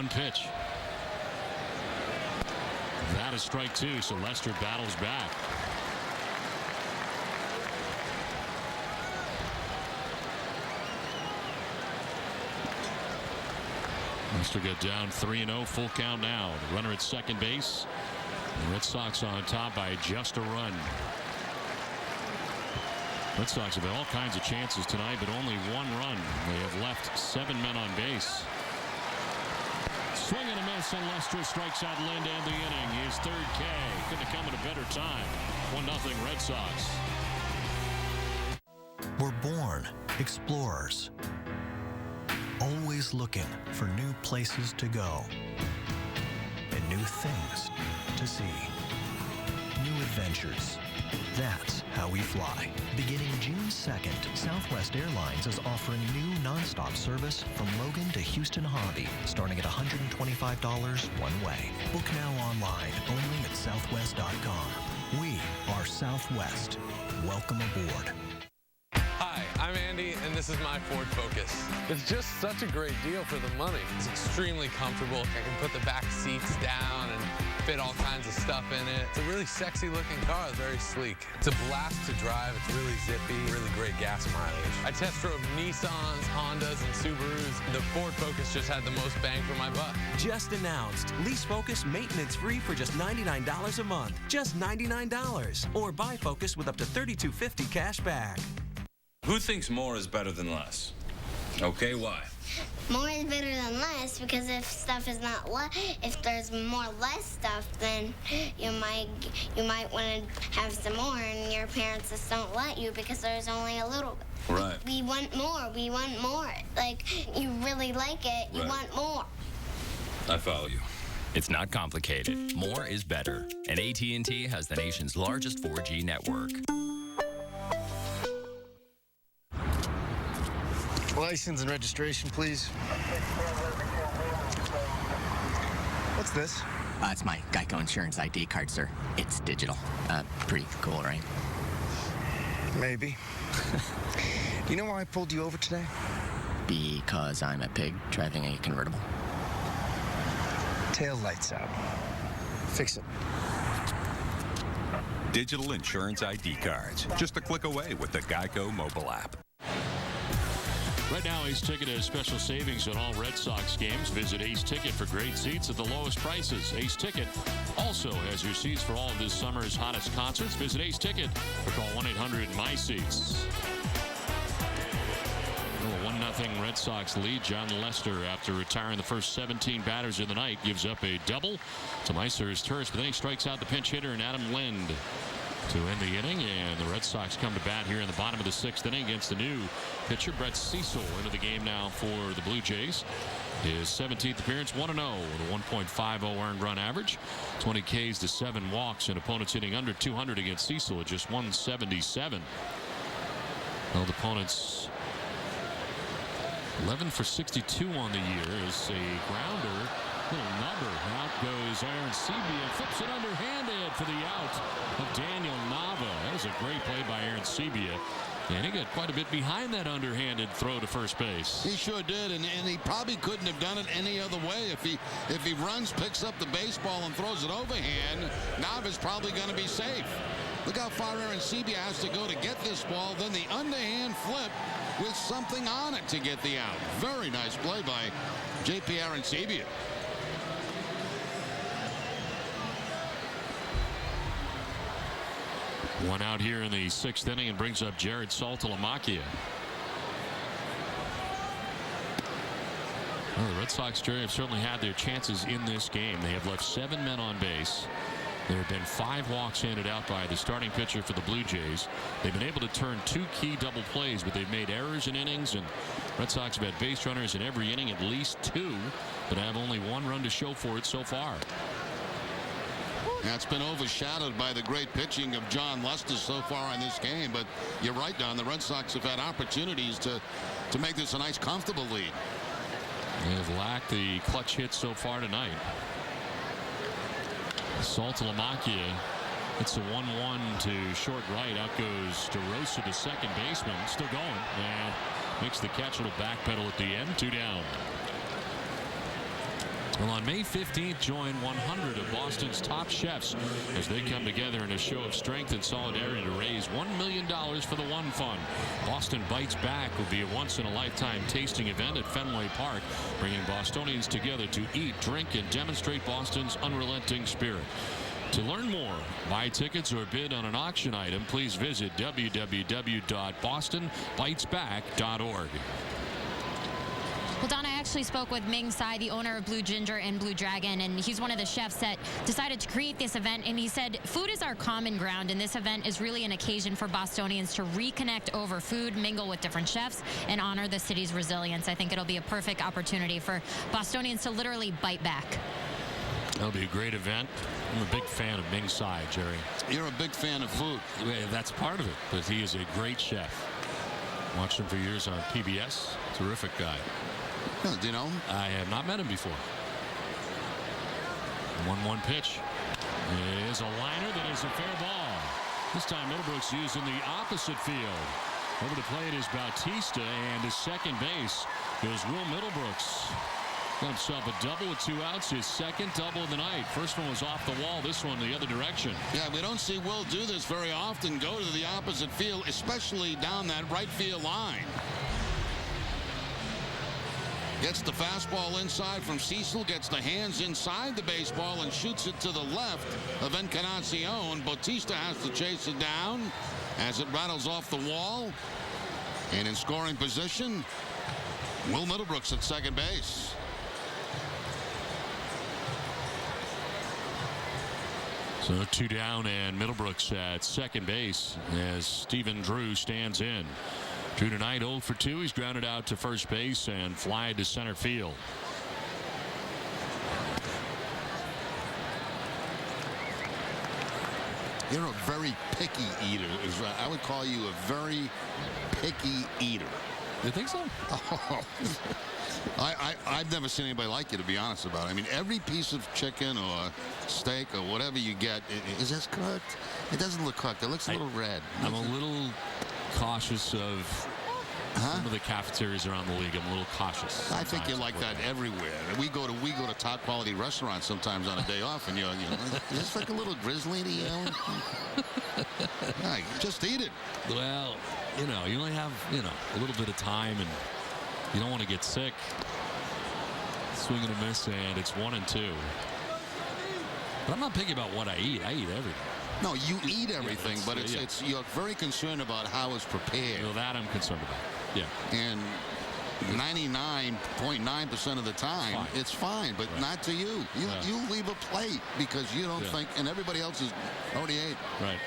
Pitch. That is strike two, so Lester battles back. Lester got down 3-0, full count now. The runner at second base. The Red Sox on top by just a run. Red Sox have had all kinds of chances tonight, but only one run. They have left 7 men on base. Swing and a miss, and Lester strikes out Lind and the inning. His third K. Couldn't have come at a better time. 1-0 Red Sox. We're born explorers, always looking for new places to go and new things to see. New adventures. That's how we fly. Beginning June 2nd, Southwest Airlines is offering new nonstop service from Logan to Houston Hobby, starting at $125 one way. Book now online, only at southwest.com. We are Southwest. Welcome aboard. Hi, I'm Andy, and this is my Ford Focus. It's just such a great deal for the money. It's extremely comfortable. I can put the back seats down and fit all kinds of stuff in it. It's a really sexy looking car. It's very sleek. It's a blast to drive. It's really zippy, really great gas mileage. I test drove Nissans, Hondas, and Subarus. The Ford Focus just had the most bang for my buck. Just announced. Lease Focus maintenance free for just $99 a month. Just $99. Or buy Focus with up to $32.50 cash back. Who thinks more is better than less? Okay, why? More is better than less because if stuff is not if there's more less stuff, then you might want to have some more, and your parents just don't let you because there's only a little bit. Right. We want more. We want more. Like, you really like it. You want more. I follow you. It's not complicated. More is better. And AT&T has the nation's largest 4G network. License and registration, please. What's this? It's my Geico Insurance ID card, sir. It's digital. Pretty cool, right? Maybe. Do you know why I pulled you over today? Because I'm a pig driving a convertible. Tail lights out. Fix it. Digital insurance ID cards. Just a click away with the Geico mobile app. Right now, Ace Ticket has special savings on all Red Sox games. Visit Ace Ticket for great seats at the lowest prices. Ace Ticket also has your seats for all of this summer's hottest concerts. Visit Ace Ticket or call 1-800-MY-SEATS. Well, a 1-0 Red Sox lead. John Lester, after retiring the first 17 batters of the night, gives up a double to Meister's Turris, but then he strikes out the pinch hitter and Adam Lind to end the inning, and the Red Sox come to bat here in the bottom of the 6th inning against the new pitcher Brett Cecil into the game now for the Blue Jays. His 17th appearance, 1-0 with a 1.50 earned run average, 20 Ks to 7 walks, and opponents hitting under 200 against Cecil at just 177. Held opponents 11 for 62 on the year as a grounder. Little number. Out goes Aaron Sebia. Flips it underhanded for the out of Daniel Nava. That was a great play by Aaron Sebia. And he got quite a bit behind that underhanded throw to first base. He sure did, and he probably couldn't have done it any other way. If he runs, picks up the baseball, and throws it overhand, Nava's probably going to be safe. Look how far Aaron Sebia has to go to get this ball. Then the underhand flip with something on it to get the out. Very nice play by J.P. Aaron Sebia. One out here in the 6th inning and brings up Jared Saltalamacchia. Well, the Red Sox, Jerry, have certainly had their chances in this game. They have left 7 men on base. There have been 5 walks handed out by the starting pitcher for the Blue Jays. They've been able to turn 2 key double plays, but they've made errors in innings, and Red Sox have had base runners in every inning, at least 2, but have only 1 run to show for it so far. That's been overshadowed by the great pitching of John Lester so far in this game. But you're right, Don. The Red Sox have had opportunities to make this a nice, comfortable lead. They have lacked the clutch hit so far tonight. Saltalamacchia hits a 1-1 to short right. Out goes DeRosa, the second baseman. Still going. And makes the catch. A little backpedal at the end. 2 down. Well, on May 15th, join 100 of Boston's top chefs as they come together in a show of strength and solidarity to raise $1 million for the One Fund. Boston Bites Back will be a once-in-a-lifetime tasting event at Fenway Park, bringing Bostonians together to eat, drink, and demonstrate Boston's unrelenting spirit. To learn more, buy tickets, or bid on an auction item, please visit www.bostonbitesback.org. Well, Don, I actually spoke with Ming Tsai, the owner of Blue Ginger and Blue Dragon, and he's one of the chefs that decided to create this event. And he said, food is our common ground, and this event is really an occasion for Bostonians to reconnect over food, mingle with different chefs, and honor the city's resilience. I think it'll be a perfect opportunity for Bostonians to literally bite back. That'll be a great event. I'm a big fan of Ming Tsai, Jerry. You're a big fan of food. Yeah, that's part of it, but he is a great chef. Watched him for years on PBS. Terrific guy. Do you know him? I have not met him before. 1-1 pitch. It is a liner that is a fair ball. This time Middlebrooks using the opposite field. Over to plate is Bautista, and to second base goes Will Middlebrooks. Got himself a double with 2 outs. His second double of the night. First one was off the wall. This one the other direction. Yeah, we don't see Will do this very often. Go to the opposite field, especially down that right field line. Gets the fastball inside from Cecil, gets the hands inside the baseball and shoots it to the left of Encarnacion. Bautista has to chase it down as it rattles off the wall. And in scoring position, Will Middlebrooks at second base. So 2 down, and Middlebrooks at second base as Stephen Drew stands in. Drew tonight 0 for 2. He's grounded out to first base and fly to center field. You're a very picky eater. I would call you a very picky eater. You think so? Oh. I've never seen anybody like you, to be honest about it. I mean, every piece of chicken or steak or whatever you get, is this cooked? It doesn't look cooked. It looks a little red. I'm a little cautious of some of the cafeterias around the league. I'm a little cautious. I think you're like that everywhere. We go to top quality restaurants sometimes on a day off, and you're is this like a little grizzly to you? Yeah, just eat it. Well, you only have a little bit of time, and you don't want to get sick. Swing and a miss, and it's 1 and 2. But I'm not picky about what I eat. I eat everything. No, you eat everything, but you're very concerned about how it's prepared. Well, that I'm concerned about. Yeah. And 99.9% of the time, it's fine, but not to you. You leave a plate because you don't think, and everybody else has already ate. Right.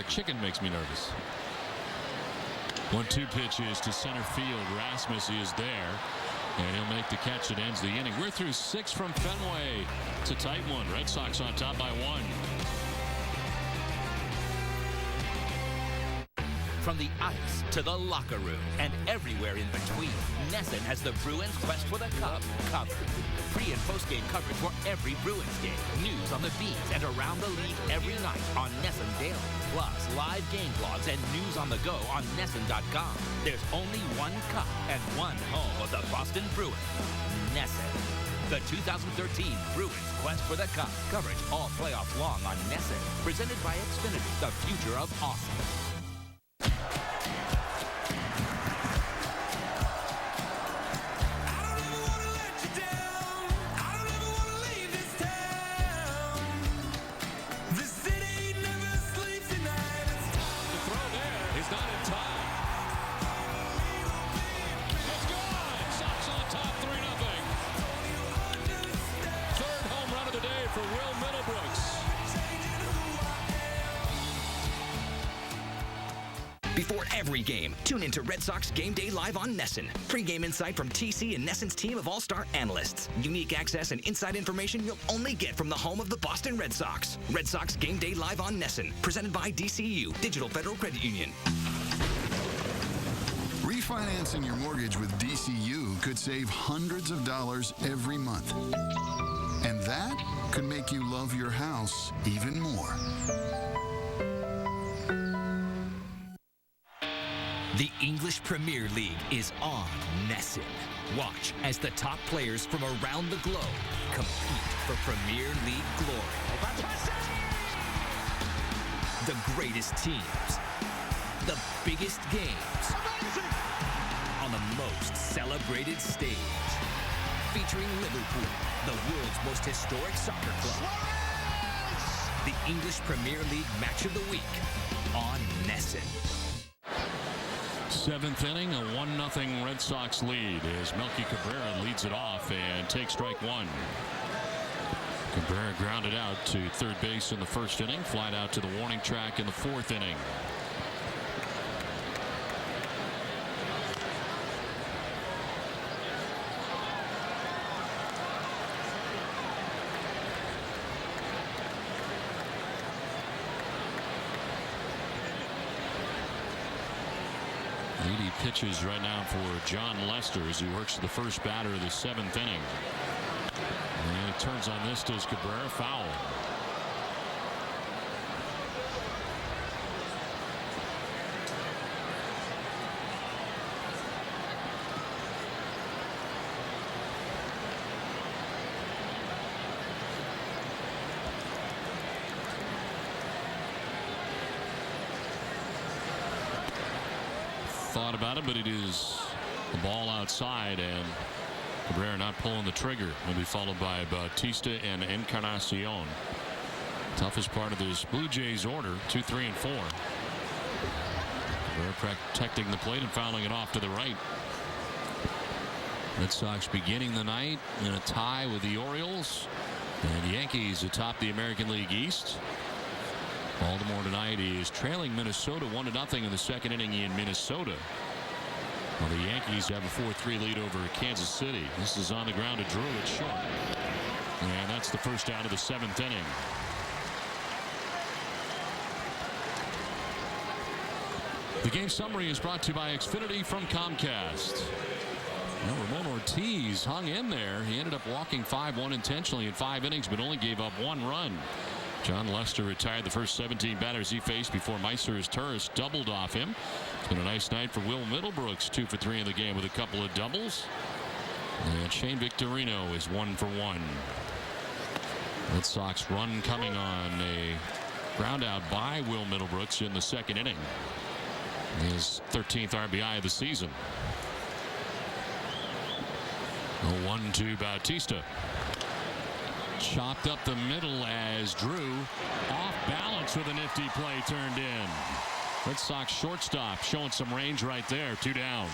Chicken makes me nervous. 1-2 pitches to center field. Rasmus is there, and he'll make the catch that ends the inning. We're through 6 from Fenway. It's a tight one. Red Sox on top by 1. From the ice to the locker room and everywhere in between, NESN has the Bruins' quest for the Cup covered. Pre- and post-game coverage for every Bruins game. News on the beat and around the league every night on NESN Daily. Plus, live game blogs and news on the go on NESN.com. There's only one cup and one home of the Boston Bruins. NESN. The 2013 Bruins Quest for the Cup. Coverage all playoffs long on NESN. Presented by Xfinity, the future of awesome. Before every game, tune into Red Sox Game Day Live on NESN. Pre-game insight from TC and NESN's team of all-star analysts. Unique access and inside information you'll only get from the home of the Boston Red Sox. Red Sox Game Day Live on NESN. Presented by DCU, Digital Federal Credit Union. Refinancing your mortgage with DCU could save hundreds of dollars every month. And that could make you love your house even more. The English Premier League is on NESN. Watch as the top players from around the globe compete for Premier League glory. The greatest teams, the biggest games, on the most celebrated stage. Featuring Liverpool, the world's most historic soccer club. The English Premier League Match of the Week on NESN. 7th inning, a 1-0 Red Sox lead as Melky Cabrera leads it off and takes strike 1. Cabrera grounded out to third base in the 1st inning, flied out to the warning track in the 4th inning. Pitches right now for John Lester as he works the first batter of the 7th inning. And it turns on this, does Cabrera, foul. Thought about it, but it is the ball outside, and Cabrera not pulling the trigger. Will be followed by Bautista and Encarnacion. Toughest part of this Blue Jays order, 2, 3, and 4. Cabrera protecting the plate and fouling it off to the right. Red Sox beginning the night in a tie with the Orioles, and Yankees atop the American League East. Baltimore tonight is trailing Minnesota 1-0 in the 2nd inning in Minnesota. Well, the Yankees have a 4-3 lead over Kansas City. This is on the ground to Drew. It's short. And that's the first out of the 7th inning. The game summary is brought to you by Xfinity from Comcast. Now, Ramon Ortiz hung in there. He ended up walking 5-1 intentionally in 5 innings, but only gave up 1 run. John Lester retired the first 17 batters he faced before Meister's Turris doubled off him. It's been a nice night for Will Middlebrooks, 2 for 3 in the game with a couple of doubles. And Shane Victorino is 1 for 1. Red Sox run coming on a ground out by Will Middlebrooks in the 2nd inning. His 13th RBI of the season. 1-2 Bautista. Chopped up the middle as Drew off balance with a nifty play turned in. Red Sox shortstop showing some range right there. 2 down.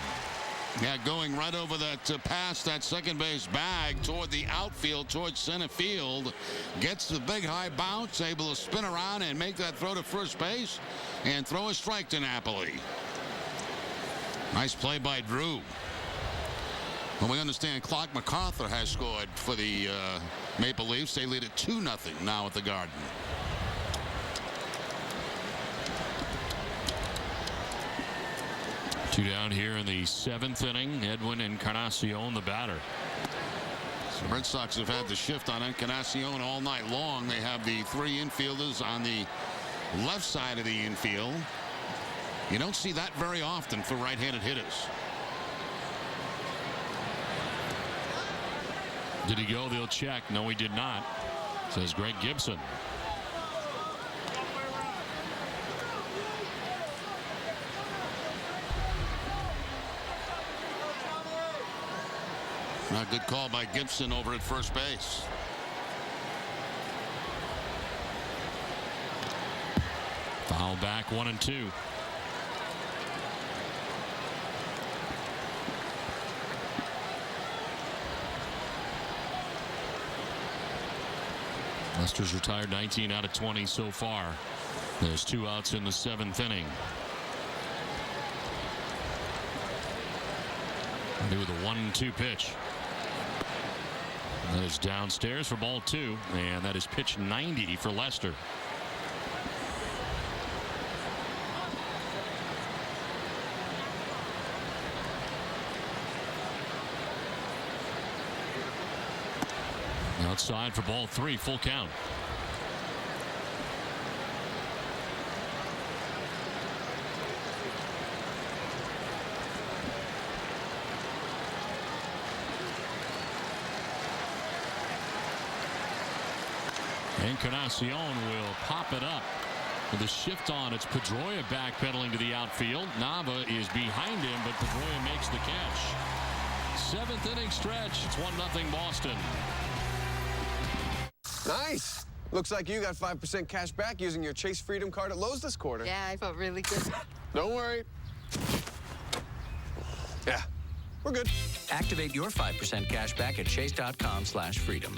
Yeah, going right over that past that second base bag toward the outfield, towards center field. Gets the big high bounce, able to spin around and make that throw to first base and throw a strike to Napoli. Nice play by Drew. Well, we understand Clark MacArthur has scored for the Maple Leafs. They lead it 2-0 now at the Garden. Two down here in the 7th inning. Edwin Encarnacion, the batter. So the Red Sox have had the shift on Encarnacion all night long. They have the 3 infielders on the left side of the infield. You don't see that very often for right-handed hitters. Did he go? They'll check. No, he did not, says Greg Gibson. A good call by Gibson over at first base. Foul back, 1-2. Lester's retired 19 out of 20 so far. There's 2 outs in the 7th inning. With a 1-2 pitch. That is downstairs for ball 2, and that is pitch 90 for Lester. Outside for ball 3, full count. Encarnacion will pop it up with a shift on. It's Pedroia backpedaling to the outfield. Nava is behind him, but Pedroia makes the catch. 7th inning stretch. It's 1-0 Boston. Nice. Looks like you got 5% cash back using your Chase Freedom card at Lowe's this quarter. Yeah, I felt really good. Don't worry. Yeah, we're good. Activate your 5% cash back at chase.com/freedom.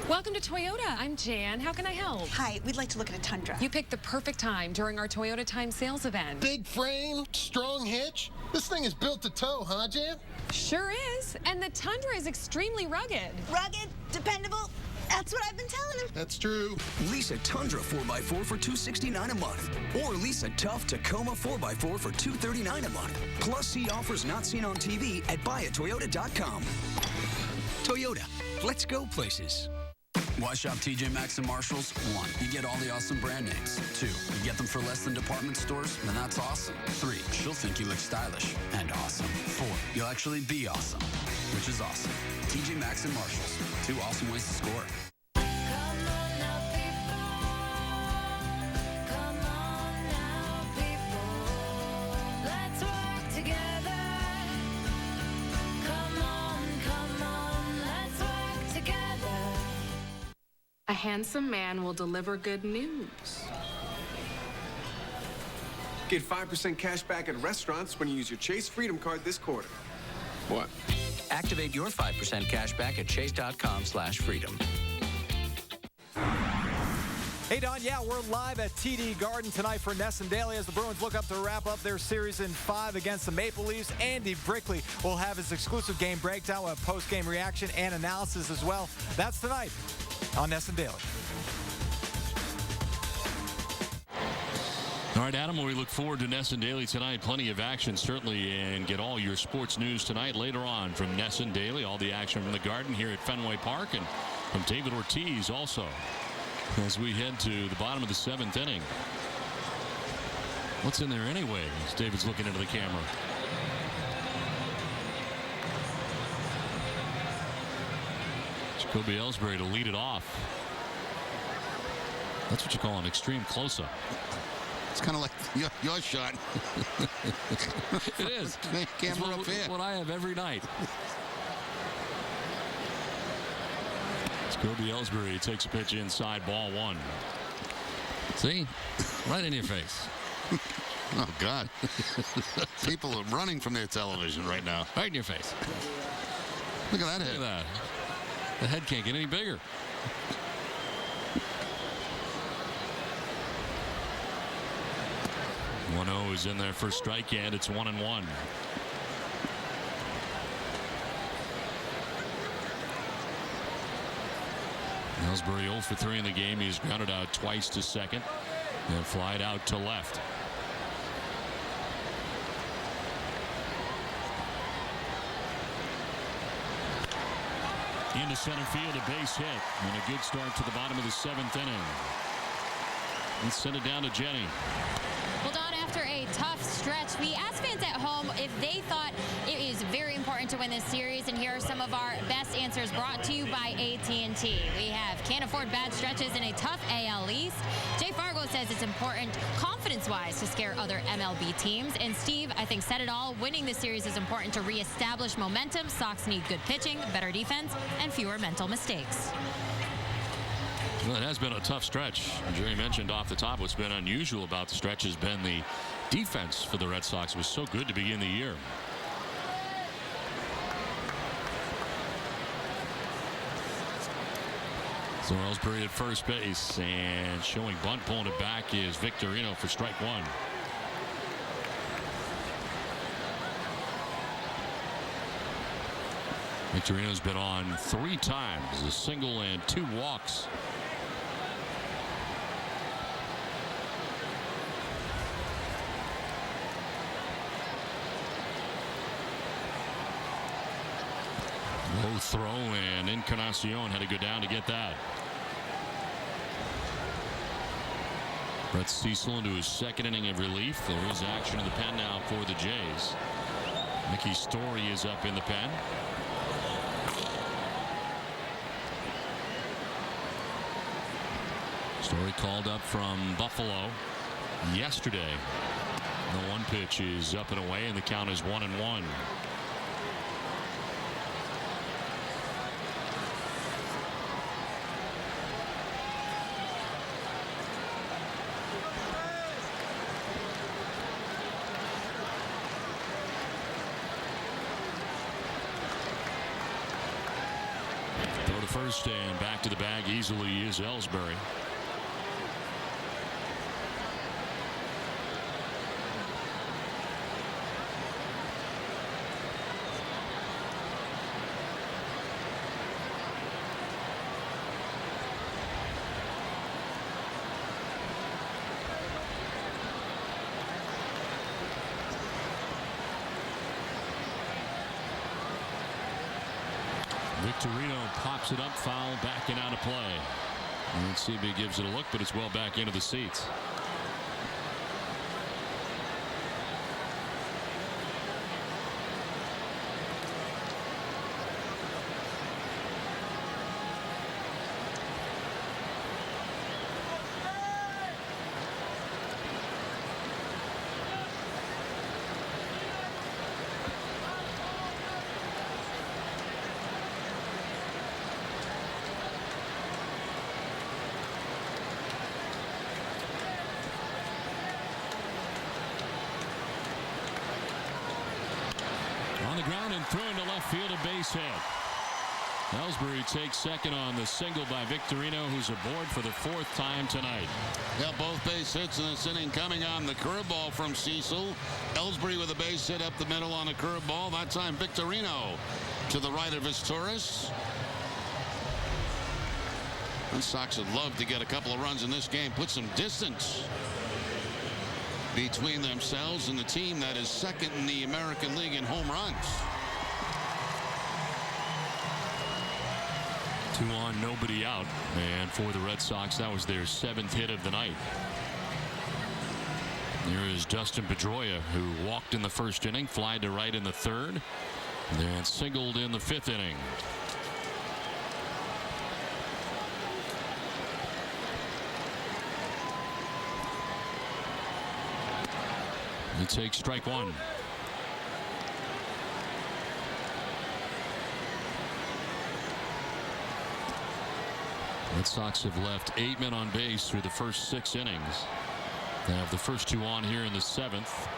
Welcome to Toyota. I'm Jan. How can I help? Hi, we'd like to look at a Tundra. You picked the perfect time during our Toyota Time Sales event. Big frame, strong hitch. This thing is built to tow, huh, Jan? Sure is. And the Tundra is extremely rugged. Rugged, dependable. That's what I've been telling him. That's true. Lease a Tundra 4x4 for $269 a month. Or lease a tough Tacoma 4x4 for $239 a month. Plus, see offers not seen on TV at buyatoyota.com. Toyota, let's go places. Why shop TJ Maxx and Marshalls? 1, you get all the awesome brand names. 2, you get them for less than department stores, and that's awesome. 3, she'll think you look stylish and awesome. 4, you'll actually be awesome, which is awesome. TJ Maxx and Marshalls, 2 awesome ways to score. A handsome man will deliver good news. Get 5% cash back at restaurants when you use your Chase Freedom card this quarter. What? Activate your 5% cash back at chase.com/freedom. Hey, Don, yeah, we're live at TD Garden tonight for Ness and Daly as the Bruins look up to wrap up their series in 5 against the Maple Leafs. Andy Brickley will have his exclusive game breakdown with post-game reaction and analysis as well. That's tonight on Ness and Daly. All right, Adam, we look forward to Ness and Daly tonight. Plenty of action, certainly, and get all your sports news tonight later on from Ness and Daly. All the action from the Garden here at Fenway Park and from David Ortiz also as we head to the bottom of the 7th inning. What's in there anyway? As David's looking into the camera. Jacoby Ellsbury to lead it off. That's what you call an extreme close-up. It's kind of like your shot. It is. Camera up here. What I have every night. Jacoby Ellsbury takes a pitch inside, ball 1. See? Right in your face. Oh, God. People are running from their television right now. Right in your face. Look at that head. Look at that. The head can't get any bigger. 1-0 is in there for strike, and it's 1-1. Ellsbury 0 for 3 in the game. He's grounded out twice to second and flied out to left. Into center field, a base hit, and a good start to the bottom of the 7th inning. Let's send it down to Jenny. Well, Don, after a tough stretch, we asked fans at home if they thought it is very important to win this series, and here are some of our best answers brought to you by AT&T. We have can't afford bad stretches in a tough AL East. Jay Fargo says it's important confidence-wise to scare other MLB teams. And Steve, I think, said it all. Winning this series is important to reestablish momentum. Sox need good pitching, better defense, and fewer mental mistakes. Well, it has been a tough stretch. Jerry mentioned off the top what's been unusual about the stretch has been the defense for the Red Sox was so good to begin the year. So Ellsbury at first base, and showing bunt, pulling it back is Victorino for strike 1. Victorino's been on 3 times, a single and 2 walks. Low throw, and Encarnacion had to go down to get that. Brett Cecil into his 2nd inning of relief. There is action in the pen now for the Jays. Mickey Story is up in the pen. Story called up from Buffalo yesterday. The 1 pitch is up and away, and the count is 1-1. Throw to first and back to the bag easily is Ellsbury. Victorino pops it up, foul, backing out of play. And CB gives it a look, but it's well back into the seats. On the ground and thrown to left field, a base hit. Ellsbury takes second on the single by Victorino, who's aboard for the 4th time tonight. Yeah, both base hits in this inning coming on the curveball from Cecil. Ellsbury with a base hit up the middle on a curveball. That time Victorino to the right of his tourists. The Sox would love to get a couple of runs in this game, put some distance between themselves and the team that is 2nd in the American League in home runs. 2 on, nobody out. And for the Red Sox, that was their 7th hit of the night. There is Dustin Pedroia, who walked in the 1st inning, flied to right in the 3rd, then singled in the 5th inning. He takes strike 1. Red Sox have left 8 men on base through the first 6 innings. They have the first two on here in the 7th.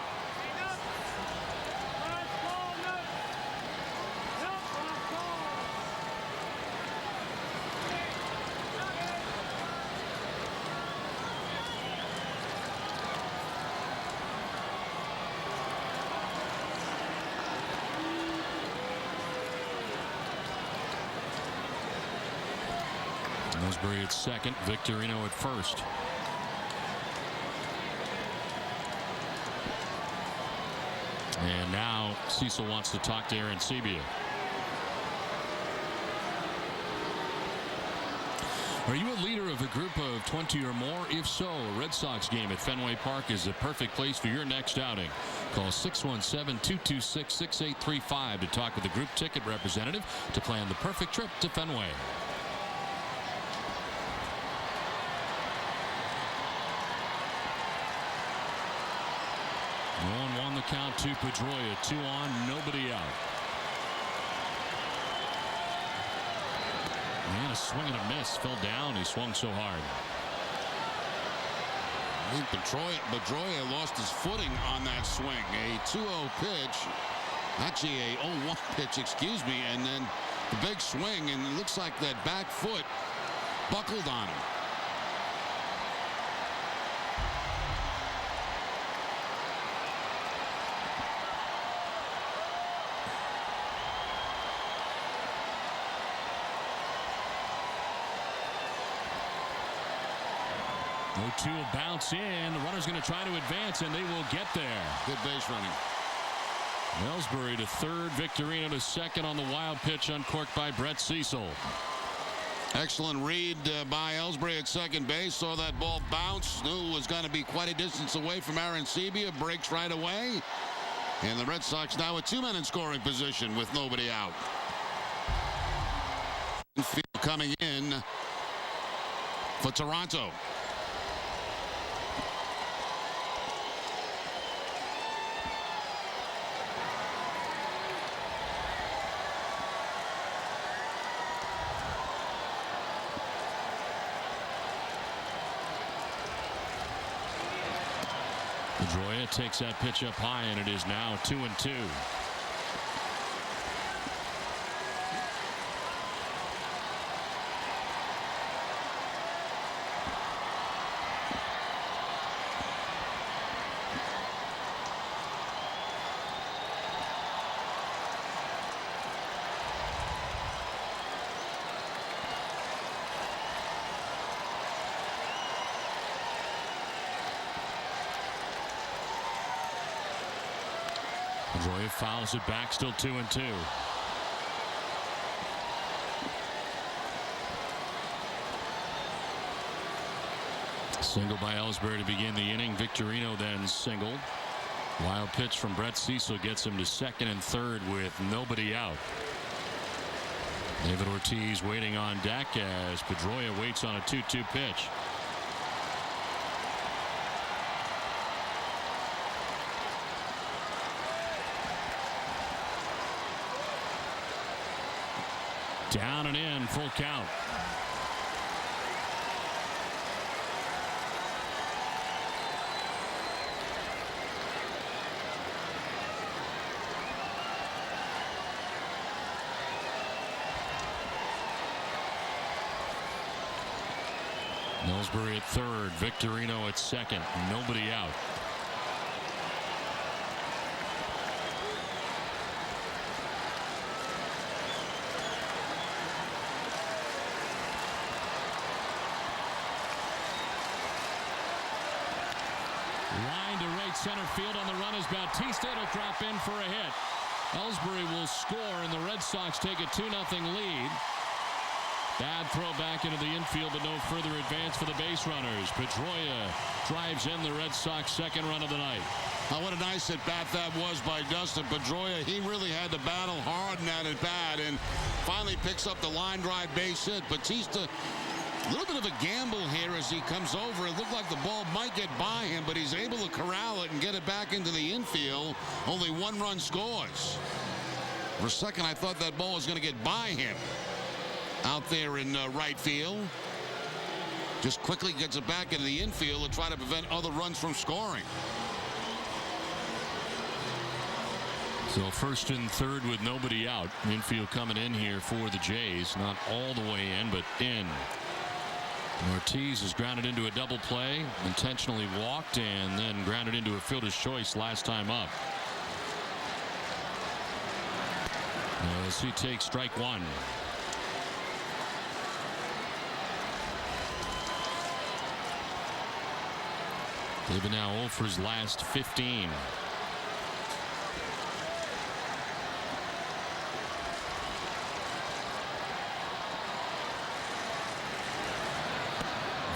Ellsbury at second, Victorino at first. And now Cecil wants to talk to Arancibia. Are you a leader of a group of 20 or more? If so, a Red Sox game at Fenway Park is the perfect place for your next outing. Call 617-226-6835 to talk with a group ticket representative to plan the perfect trip to Fenway. 0-1 the count to Pedroia. 2 on, nobody out. And a swing and a miss. Fell down. He swung so hard. I think Pedroia lost his footing on that swing. A 2-0 pitch. Actually, a 0-1 pitch, excuse me. And then the big swing. And it looks like that back foot buckled on him. No-2 will bounce in. The runner's going to try to advance, and they will get there. Good base running. Ellsbury to third. Victorino to second on the wild pitch, uncorked by Brett Cecil. Excellent read by Ellsbury at second base. Saw that ball bounce. Knew it was going to be quite a distance away from Arancibia. Breaks right away. And the Red Sox now with 2 men in scoring position with nobody out. Coming in for Toronto. Pedroia takes that pitch up high, and it is now 2-2. Pedroia fouls it back, still 2-2. Single by Ellsbury to begin the inning. Victorino then singled. Wild pitch from Brett Cecil gets him to second and third with nobody out. David Ortiz waiting on deck as Pedroia waits on a 2-2 pitch. Down and in, full count. Ellsbury at third, Victorino at second, nobody out. Line to right center field on the run is Bautista to drop in for a hit. Ellsbury will score, and the Red Sox take a 2-0 lead. Bad throw back into the infield, but no further advance for the base runners. Pedroia drives in the Red Sox second run of the night. Oh, what a nice at bat that was by Dustin Pedroia. He really had to battle hard in that at bat and finally picks up the line drive base hit. Bautista, a little bit of a gamble here as he comes over. It looked like the ball might get by him, but he's able to corral it and get it back into the infield. Only 1 run scores. For a second, I thought that ball was going to get by him out there in right field. just quickly gets it back into the infield to try to prevent other runs from scoring. So first and third with nobody out. Infield coming in here for the Jays. Not all the way in, but in. Ortiz is grounded into a double play, intentionally walked, and then grounded into a fielder's choice last time up. As he takes strike one. They've been now 0 for his last 15.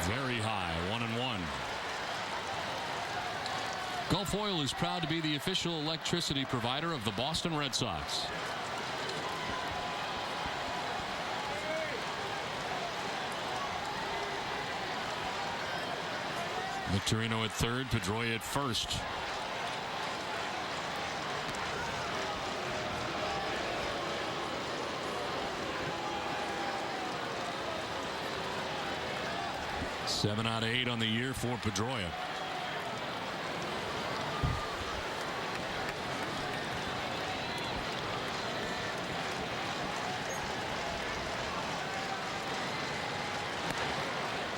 Very high, 1-1. Gulf Oil is proud to be the official electricity provider of the Boston Red Sox. Victorino at third, Pedroia at first. Seven out of 8 on the year for Pedroia.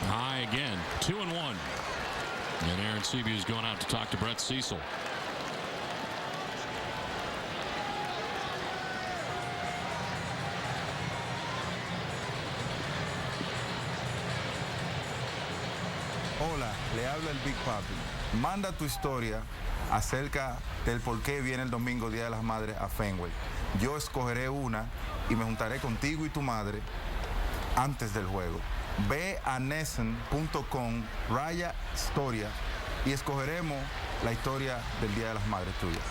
High again, 2-1. And Aaron Seavey is going out to talk to Brett Cecil. Hola, le habla el Big Papi. Manda tu historia acerca del por qué viene el domingo Día de las Madres a Fenway. Yo escogeré una y me juntaré contigo y tu madre antes del juego. Ve a Nesson.com, raya historia, y escogeremos la historia del Día de las Madres tuyas.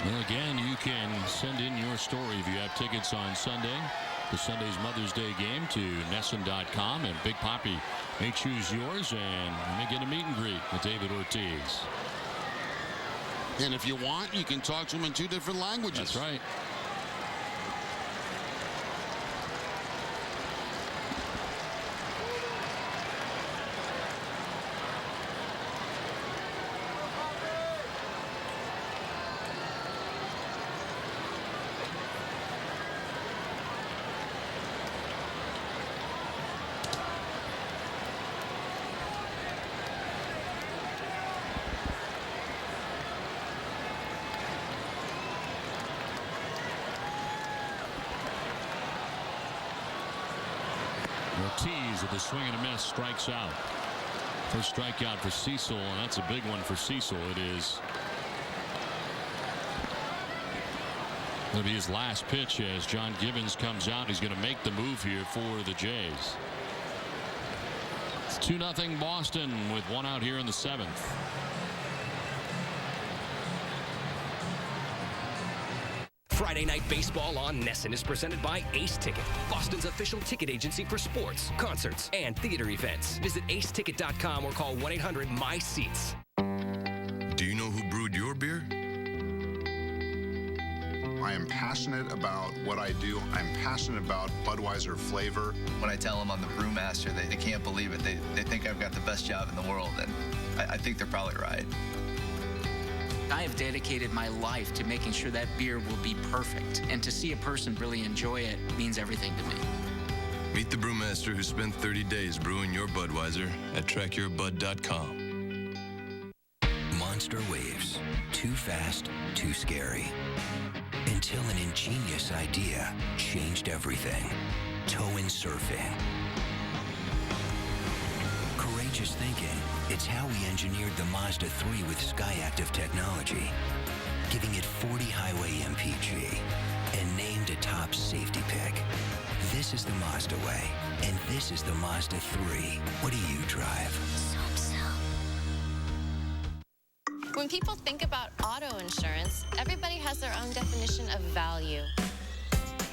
And again, you can send in your story if you have tickets on Sunday, the Sunday's Mother's Day game, to Nesson.com, and Big Papi may choose yours, and you may get a meet and greet with David Ortiz. And if you want, you can talk to him in 2 different languages. That's right. Ortiz with a swing and a miss, strikes out. First strikeout for Cecil, and that's a big one for Cecil. It is going to be his last pitch as John Gibbons comes out. He's going to make the move here for the Jays. It's 2-0 Boston with 1 out here in the 7th. Friday Night Baseball on Nesson is presented by Ace Ticket, Boston's official ticket agency for sports, concerts, and theater events. Visit aceticket.com or call 1-800-MY-SEATS. Do you know who brewed your beer? I am passionate about what I do. I'm passionate about Budweiser flavor. When I tell them I'm the brewmaster, they can't believe it. They think I've got the best job in the world, and I think they're probably right. I have dedicated my life to making sure that beer will be perfect, and to see a person really enjoy it means everything to me. Meet the brewmaster who spent 30 days brewing your Budweiser at trackyourbud.com. Monster waves. Too fast, too scary. Until an ingenious idea changed everything. Tow-in surfing. Courageous thinking. It's how we engineered the Mazda 3 with SkyActiv technology, giving it 40 highway MPG and named a top safety pick. This is the Mazda way, and this is the Mazda 3. What do you drive? When people think about auto insurance, everybody has their own definition of value.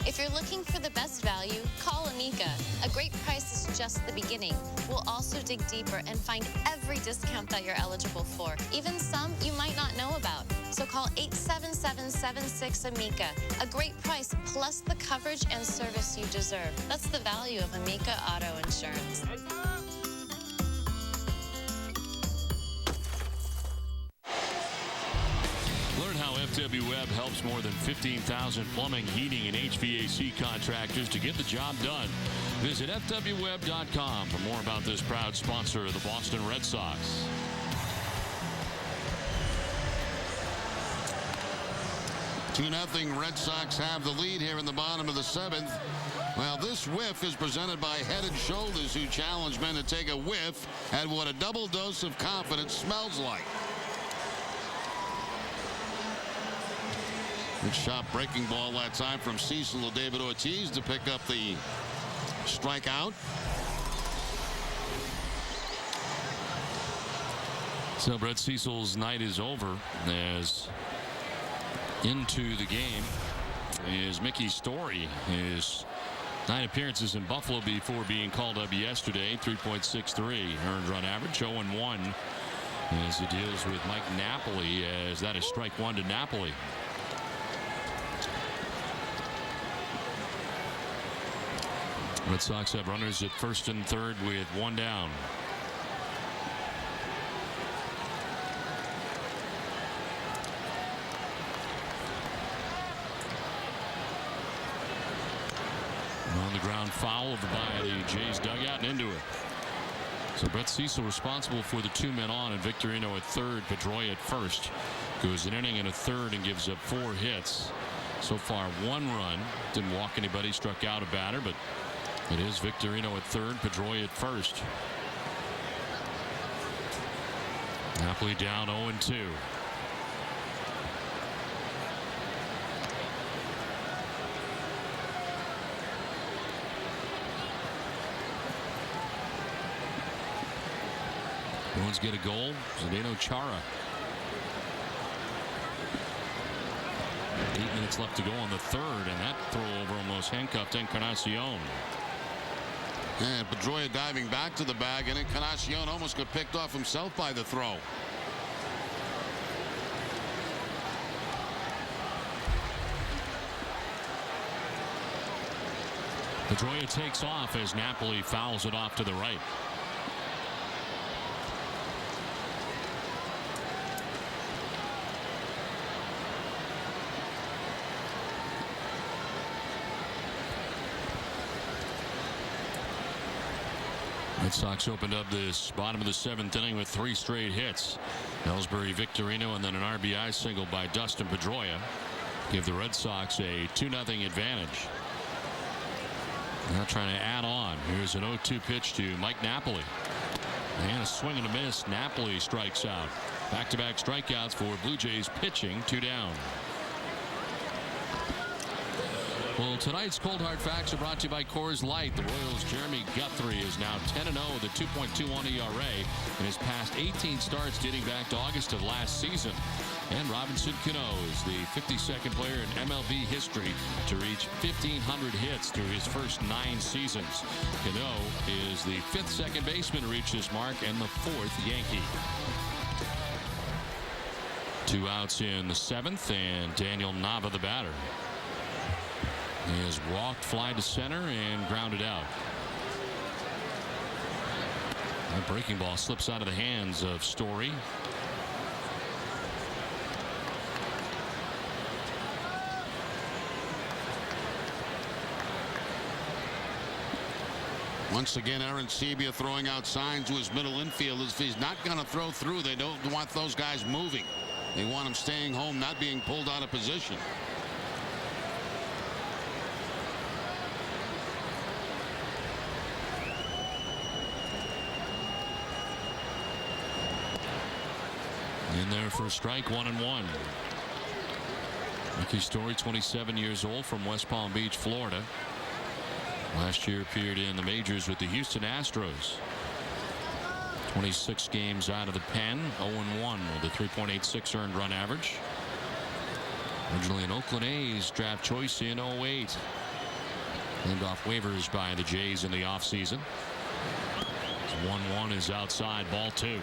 If you're looking for the best value, call Amica. A great price is just the beginning. We'll also dig deeper and find every discount that you're eligible for, even some you might not know about. So call 877-76-AMICA. A great price plus the coverage and service you deserve. That's the value of Amica Auto Insurance. Learn how FW Web helps more than 15,000 plumbing, heating, and HVAC contractors to get the job done. Visit FWWeb.com for more about this proud sponsor of the Boston Red Sox. 2-0 Red Sox have the lead here in the bottom of the 7th. Well, this whiff is presented by Head & Shoulders, who challenge men to take a whiff at what a double dose of confidence smells like. Good shot, breaking ball that time from Cecil to David Ortiz to pick up the strikeout. So Brett Cecil's night is over, as into the game is Mickey Story. His 9 appearances in Buffalo before being called up yesterday. 3.63 earned run average. 0-1 as he deals with Mike Napoli, as that is strike 1 to Napoli. Red Sox have runners at first and third with 1 down. On the ground, foul by the Jays dugout and into it. So Brett Cecil responsible for the 2 men on, and Victorino at third, Pedroia at first. Goes an inning and a third and gives up 4 hits. So far 1 run. Didn't walk anybody, struck out a batter, but it is Victorino at third, Pedroia at first. Napoli down 0-2. Bruins get a goal. Zdeno Chara. 8 minutes left to go on the third, and that throw over almost handcuffed Encarnacion. And Pedroia diving back to the bag, and Encarnacion almost got picked off himself by the throw. Pedroia takes off as Napoli fouls it off to the right. Red Sox opened up this bottom of the 7th inning with 3 straight hits. Ellsbury, Victorino, and then an RBI single by Dustin Pedroia give the Red Sox a 2-0 advantage. Now trying to add on. Here's an 0-2 pitch to Mike Napoli. And a swing and a miss. Napoli strikes out. Back-to-back strikeouts for Blue Jays pitching. 2 down. Well, tonight's Cold Hard Facts are brought to you by Coors Light. The Royals' Jeremy Guthrie is now 10-0 with a 2.21 ERA and has passed 18 starts dating back to August of last season. And Robinson Cano is the 52nd player in MLB history to reach 1,500 hits through his first 9 seasons. Cano is the 5th second baseman to reach this mark and the 4th Yankee. 2 outs in the 7th, and Daniel Nava, the batter. He has walked, fly to center, and grounded out. That breaking ball slips out of the hands of Story. Once again, Aaron Sebia throwing out signs to his middle infielders. If he's not going to throw through, they don't want those guys moving. They want him staying home, not being pulled out of position. In there for a strike, 1-1. Mickey Story, 27 years old, from West Palm Beach, Florida. Last year appeared in the majors with the Houston Astros. 26 games out of the pen, 0-1 with a 3.86 earned run average. Originally an Oakland A's draft choice in 08. Named off waivers by the Jays in the offseason. 1-1 is outside, ball 2.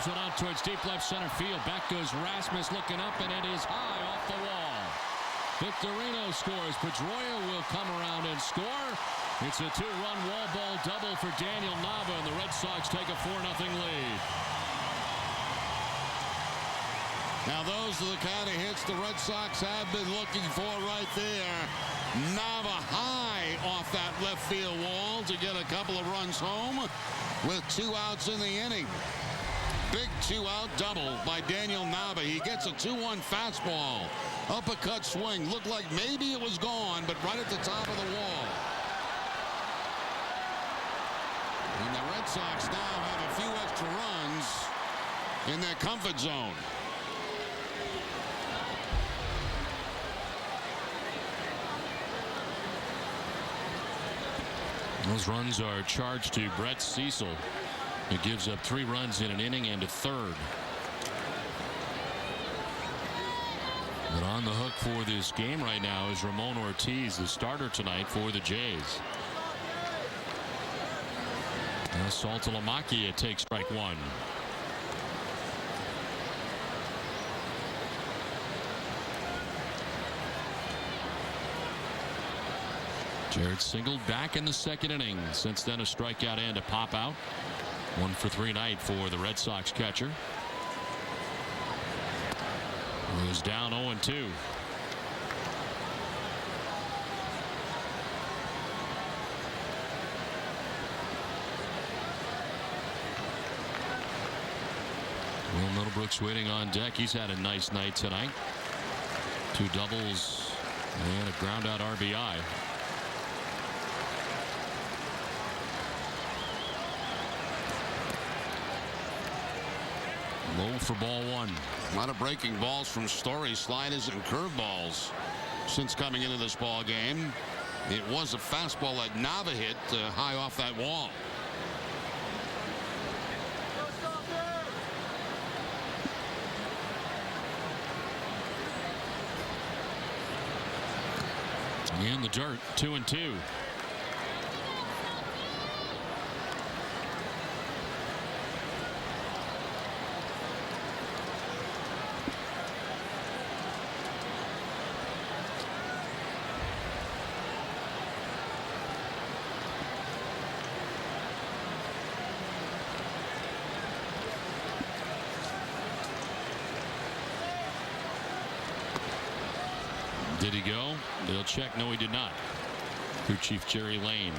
drives one out towards deep left center field. Back goes Rasmus looking up, and it is high off the wall. Victorino scores. Pedroia will come around and score. It's a 2-run wall ball double for Daniel Nava, and the Red Sox take a 4-0 lead. Now those are the kind of hits the Red Sox have been looking for right there. Nava high off that left field wall to get a couple of runs home with 2 outs in the inning. Big 2-out double by Daniel Nava. He gets a 2-1 fastball. Uppercut swing. Looked like maybe it was gone, but right at the top of the wall. And the Red Sox now have a few extra runs in their comfort zone. Those runs are charged to Brett Cecil. It gives up 3 runs in an inning and a third. But on the hook for this game right now is Ramon Ortiz, the starter tonight for the Jays. Now Saltalamacchia takes strike 1. Jared singled back in the second inning. Since then, a strikeout and a pop out. 1 for 3 night for the Red Sox catcher. He was down 0-2. Will Middlebrooks waiting on deck. He's had a nice night tonight. 2 doubles and a ground out RBI. Low for ball 1. A lot of breaking balls from Story, sliders and curveballs since coming into this ball game. It was a fastball that Nava hit high off that wall. In the dirt, 2-2. Did he go? They'll check. No, he did not. Crew Chief Jerry Lane.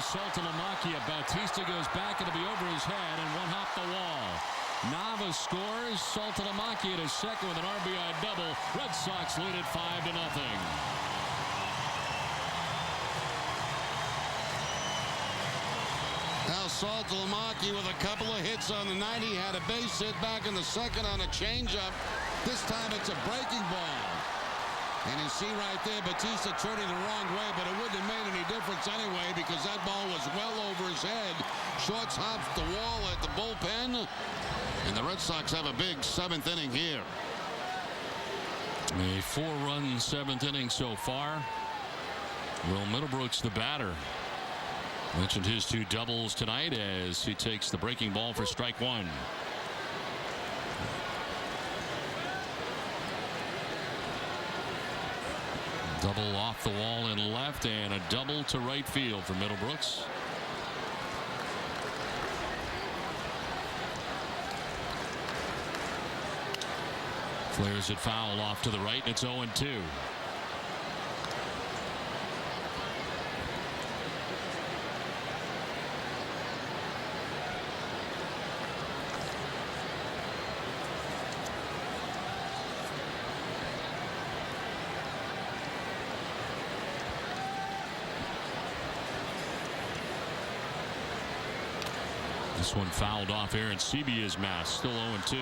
Saltalamacchia. Bautista goes back. It'll be over his head and one hop the wall. Nava scores. Saltalamacchia to second with an RBI double. Red Sox lead at 5-0. Now Saltalamacchia with a couple of hits on the night. He had a base hit back in the second on a changeup. This time it's a breaking ball. And you see right there, Bautista turning the wrong way, but it wouldn't have made any difference anyway because that ball was well over his head. Shorts hops the wall at the bullpen. And the Red Sox have a big 7th inning here. A 4-run 7th inning so far. Will Middlebrooks the batter. Mentioned his 2 doubles tonight as he takes the breaking ball for strike 1. Double off the wall in left and a double to right field for Middlebrooks. Flares it foul off to the right, and it's 0-2. This one fouled off Aaron Sebia's mask. Still 0-2.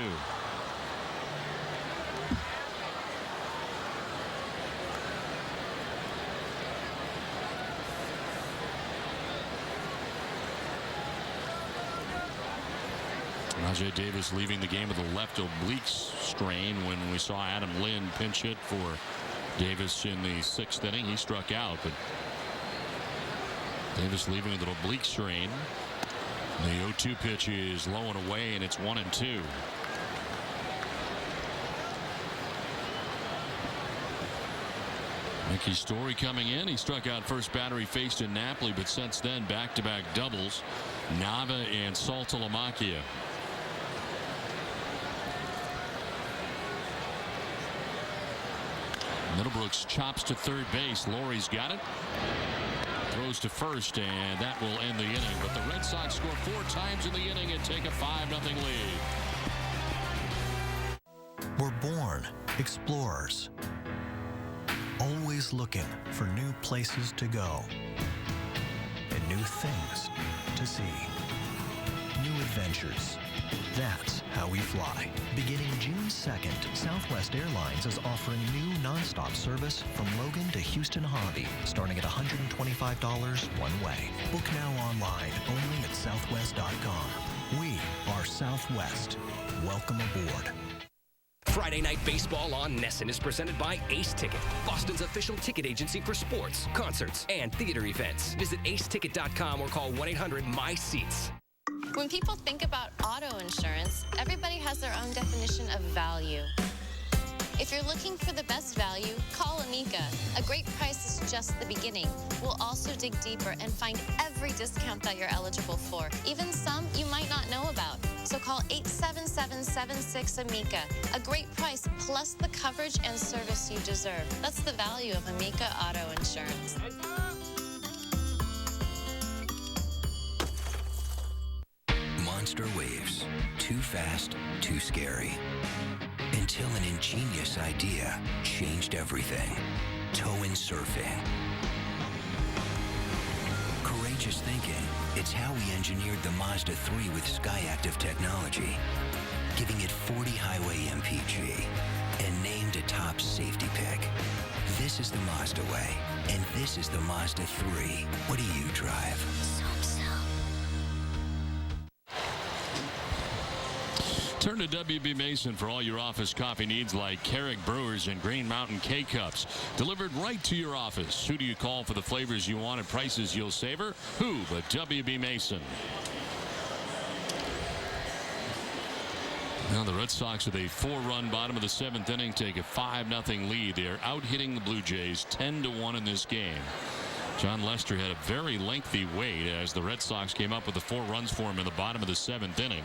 Rajai Davis leaving the game with a left oblique strain when we saw Adam Lynn pinch hit for Davis in the 6th inning. He struck out, but Davis leaving with an oblique strain. The 0-2 pitch is low and away, and it's 1-2. Mickey Story coming in. He struck out first batter he faced in Napoli, but since then back-to-back doubles. Nava and Saltalamacchia. Middlebrooks chops to third base. Laurie's got it. Throws to first, and that will end the inning. But the Red Sox score 4 times in the inning and take a 5-0 lead. We're born explorers, always looking for new places to go and new things to see. New adventures. That's how we fly. Beginning June 2nd, Southwest Airlines is offering new nonstop service from Logan to Houston Hobby, starting at $125 one way. Book now online, only at southwest.com. We are Southwest. Welcome aboard. Friday Night Baseball on NESN is presented by Ace Ticket, Boston's official ticket agency for sports, concerts, and theater events. Visit aceticket.com or call 1-800-MY-SEATS. When people think about auto insurance, everybody has their own definition of value. If you're looking for the best value, call Amica. A great price is just the beginning. We'll also dig deeper and find every discount that you're eligible for, even some you might not know about. So call 877-76-AMICA. A great price plus the coverage and service you deserve. That's the value of Amica Auto Insurance. Monster waves. Too fast, too scary. Until an ingenious idea changed everything. Tow-in surfing. Courageous thinking. It's how we engineered the Mazda 3 with SkyActiv technology, giving it 40 highway MPG and named a top safety pick. This is the Mazda way, and this is the Mazda 3. What do you drive? Turn to WB Mason for all your office coffee needs like Carrick Brewers and Green Mountain K-Cups. Delivered right to your office. Who do you call for the flavors you want and prices you'll savor? Who but WB Mason? Now the Red Sox with a 4-run bottom of the 7th inning take a 5-0 lead. They are out-hitting the Blue Jays 10-1 in this game. John Lester had a very lengthy wait as the Red Sox came up with the 4 runs for him in the bottom of the 7th inning.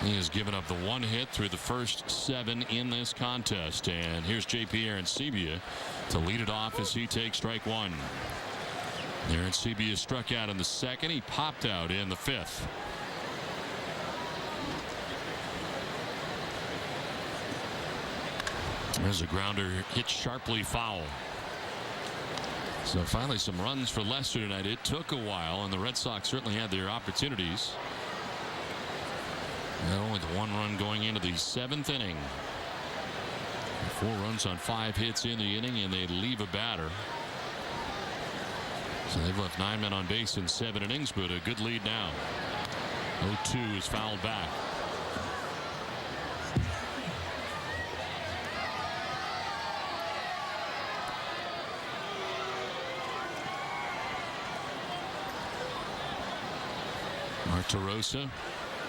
He has given up the 1 hit through the first 7 in this contest. And here's J.P. Arancibia to lead it off as he takes strike 1. Arancibia struck out in the 2nd. He popped out in the 5th. There's a grounder hit sharply foul. So finally some runs for Lester tonight. It took a while, and the Red Sox certainly had their opportunities. Not only the 1 run going into the 7th inning. 4 runs on 5 hits in the inning, and they leave a batter. So they've left 9 men on base in 7 innings, but a good lead now. 0-2 is fouled back. Martarosa.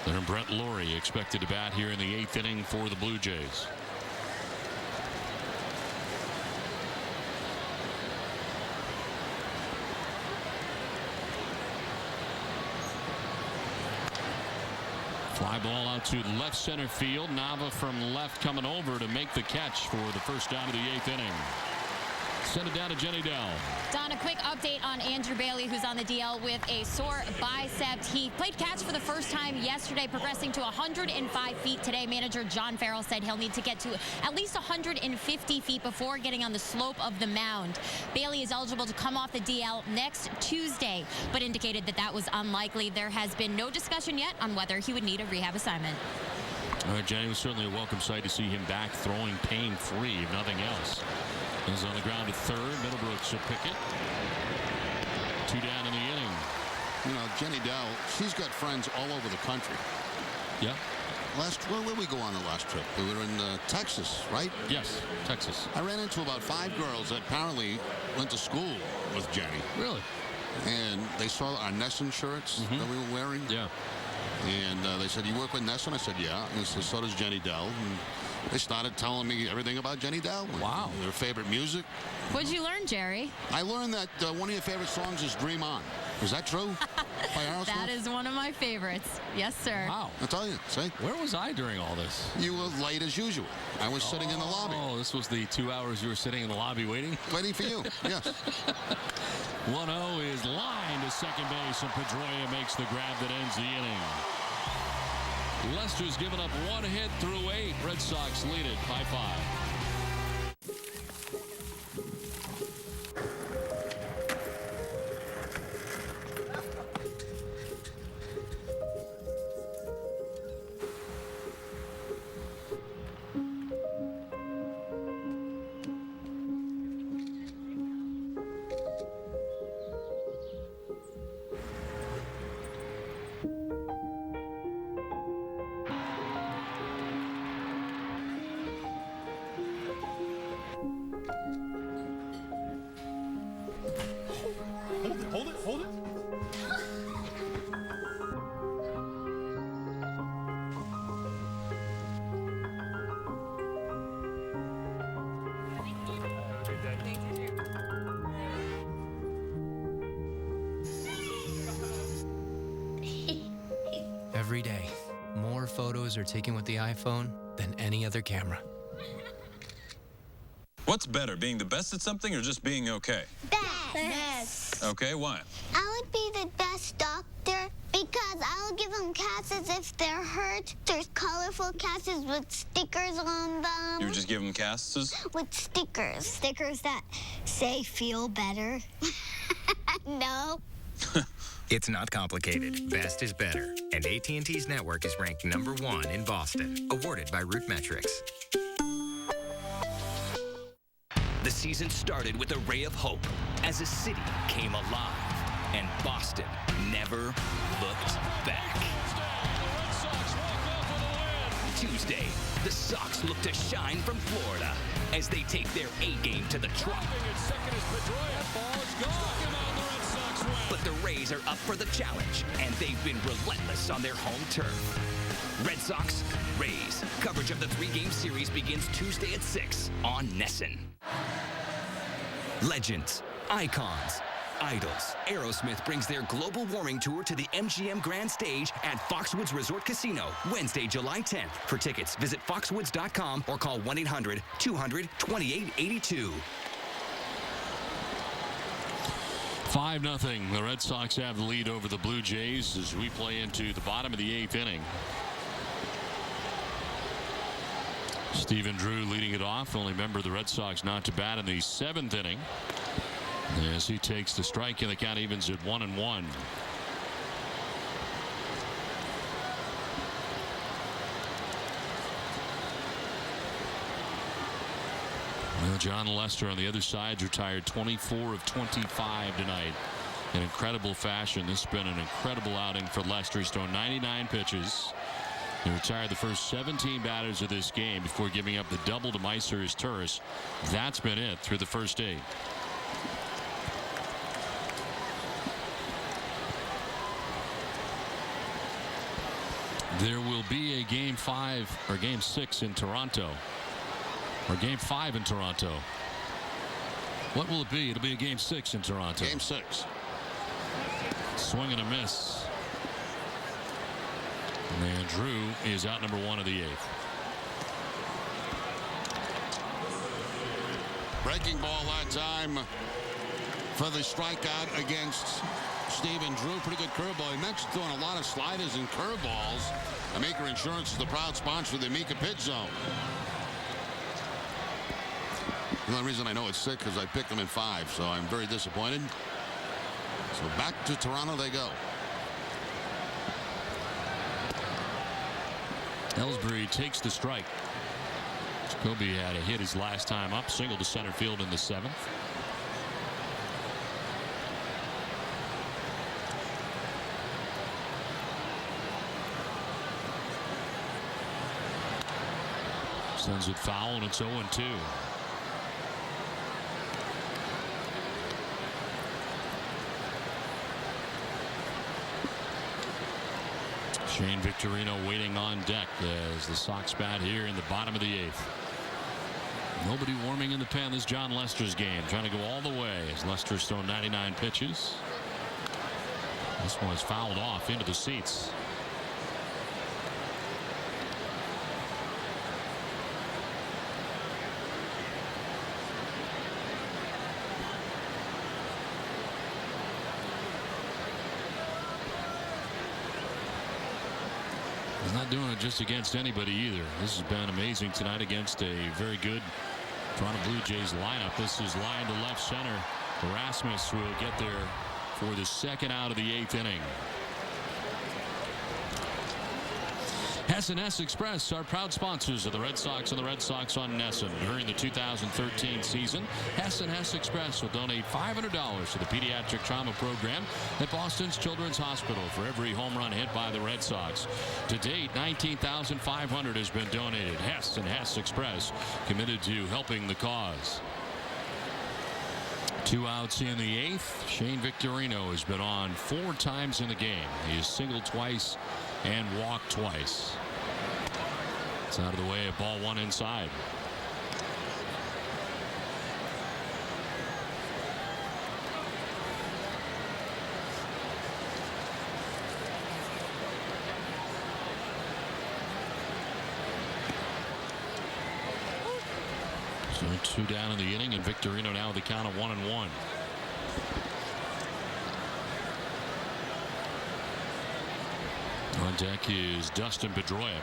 Then Brent Laurie expected to bat here in the 8th inning for the Blue Jays. Fly ball out to left center field. Nava from left coming over to make the catch for the first out of the 8th inning. Send it down to Jenny Dell. Don, a quick update on Andrew Bailey, who's on the DL with a sore bicep. He played catch for the first time yesterday, progressing to 105 feet today. Manager John Farrell said he'll need to get to at least 150 feet before getting on the slope of the mound. Bailey is eligible to come off the DL next Tuesday, but indicated that that was unlikely. There has been no discussion yet on whether he would need a rehab assignment. All right, Jenny, it was certainly a welcome sight to see him back throwing pain-free, if nothing else. He's on the ground at third. Middlebrooks will pick it. 2 down in the inning. You know, Jenny Dell, she's got friends all over the country. Yeah. Where did we go on the last trip? We were in Texas, right? Yes, Texas. I ran into about 5 girls that apparently went to school with Jenny. Really? And they saw our Nesson shirts that we were wearing. Yeah. And they said, "You work with Nesson?" I said, "Yeah." And they said, "So does Jenny Dell." And they started telling me everything about Jenny Dell. Wow. Their favorite music. What'd you learn, Jerry? I learned that one of your favorite songs is "Dream On." Is that true? By Aerosmith? That is one of my favorites. Yes, sir. Wow. I tell you. See? Where was I during all this? You were late as usual. I was sitting in the lobby. Oh, this was the 2 hours you were sitting in the lobby waiting? Waiting for you, yes. 1-0 is lined to second base, and Pedroia makes the grab that ends the inning. Lester's given up 1 hit through 8. Red Sox lead it by 5. Hold it. Every day, more photos are taken with the iPhone than any other camera. What's better, being the best at something or just being okay? Best. Okay, why? I would be the best doctor because I will give them casts if they're hurt. There's colorful casts with stickers on them. You would just give them casts? With stickers. Stickers that say feel better. No. It's not complicated. Best is better. And AT&T's network is ranked #1 in Boston, awarded by RootMetrics. The season started with a ray of hope as a city came alive, and Boston never looked back. Tuesday, the Sox look to shine from Florida as they take their A game to the Trop. But the Rays are up for the challenge, and they've been relentless on their home turf. Red Sox, Rays. Coverage of the 3-game series begins Tuesday at 6 on Nesson. Legends, icons, idols. Aerosmith brings their global warming tour to the MGM Grand Stage at Foxwoods Resort Casino, Wednesday, July 10th. For tickets, visit foxwoods.com or call 1-800-200-2882. 5-0. The Red Sox have the lead over the Blue Jays as we play into the bottom of the 8th inning. Stephen Drew leading it off. Only member of the Red Sox not to bat in the 7th inning as he takes the strike, and the count evens at 1-1. Well, John Lester on the other side retired 24 of 25 tonight in incredible fashion. This has been an incredible outing for Lester. He's thrown 99 pitches. He retired the first 17 batters of this game before giving up the double to Meiser's Turris. That's been it through the first 8. There will be a game 5 or game 6 in Toronto. Or game 5 in Toronto. What will it be? It'll be a game 6 in Toronto. Game 6. Swing and a miss. And Drew is out number 1 of the 8th. Breaking ball that time for the strikeout against Stephen Drew. Pretty good curveball. He mentioned throwing a lot of sliders and curveballs. Amica Insurance is the proud sponsor of the Amica Pitch Zone. The only reason I know it's 6 is I picked them in 5, so I'm very disappointed. So back to Toronto they go. Ellsbury takes the strike. Jacoby had a hit his last time up, single to center field in the 7th. Sends it foul, and it's 0-2. Shane Victorino waiting on deck as the Sox bat here in the bottom of the 8th. Nobody warming in the pen. This is John Lester's game, trying to go all the way as Lester's thrown 99 pitches. This one is fouled off into the seats. He's not doing it just against anybody either. This has been amazing tonight against a very good Toronto Blue Jays lineup. This is line to left center. Rasmus will get there for the second out of the 8th inning. Hess Express are proud sponsors of the Red Sox and the Red Sox on NESN. During the 2013 season, Hess Express will donate $500 to the pediatric trauma program at Boston's Children's Hospital for every home run hit by the Red Sox. To date, $19,500 has been donated. Hess Express committed to helping the cause. 2 outs in the 8th. Shane Victorino has been on 4 times in the game. He has singled twice and walked twice. It's out of the way, a ball 1 inside. So 2 down in the inning, and Victorino now with the count of 1-1. On deck is Dustin Pedroia.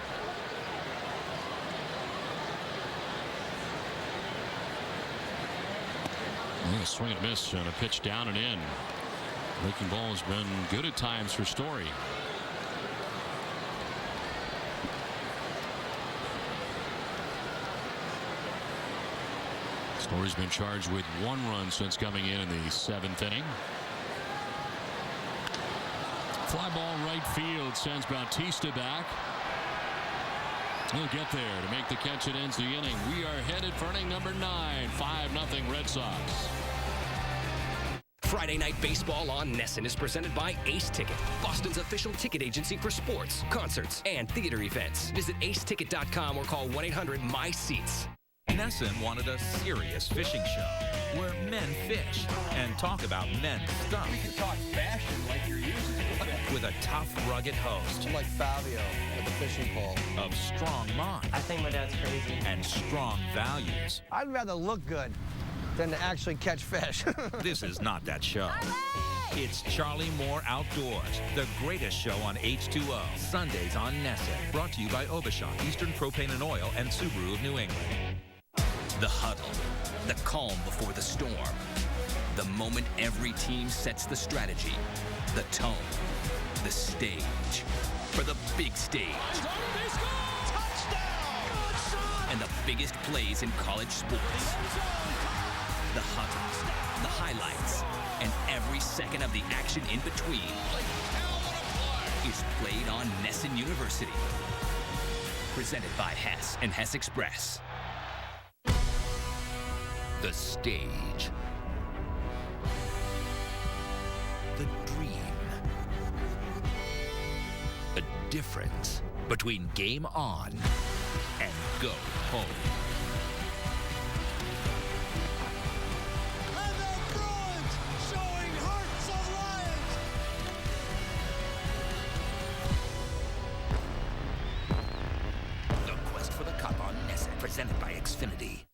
A swing and miss and a pitch down and in. Breaking ball has been good at times for Story. Story's been charged with 1 run since coming in the 7th inning. Fly ball right field sends Bautista back. He'll get there to make the catch. It ends the inning. We are headed for inning number 9. 5-0 Red Sox. Friday Night Baseball on NESN is presented by Ace Ticket, Boston's official ticket agency for sports, concerts, and theater events. Visit aceticket.com or call 1-800-MY-SEATS. NESN wanted a serious fishing show where men fish and talk about men's stuff. We can talk fashion like you're used to. With a tough, rugged host. Like Fabio at the fishing pole. Of strong mind. I think my dad's crazy. And strong values. I'd rather look good than to actually catch fish. This is not that show. It's Charlie Moore Outdoors, the greatest show on H2O. Sundays on NESN. Brought to you by Obashan, Eastern Propane and Oil, and Subaru of New England. The huddle, the calm before the storm, the moment every team sets the strategy, the tone, the stage, for the big stage. And the biggest plays in college sports. The huddle, the highlights, and every second of the action in between is played on NESN University. Presented by Hess and Hess Express. The stage. The dream. The difference between game on and go home. And the Bruins showing hearts of lions. The quest for the cup on NESN, presented by Xfinity.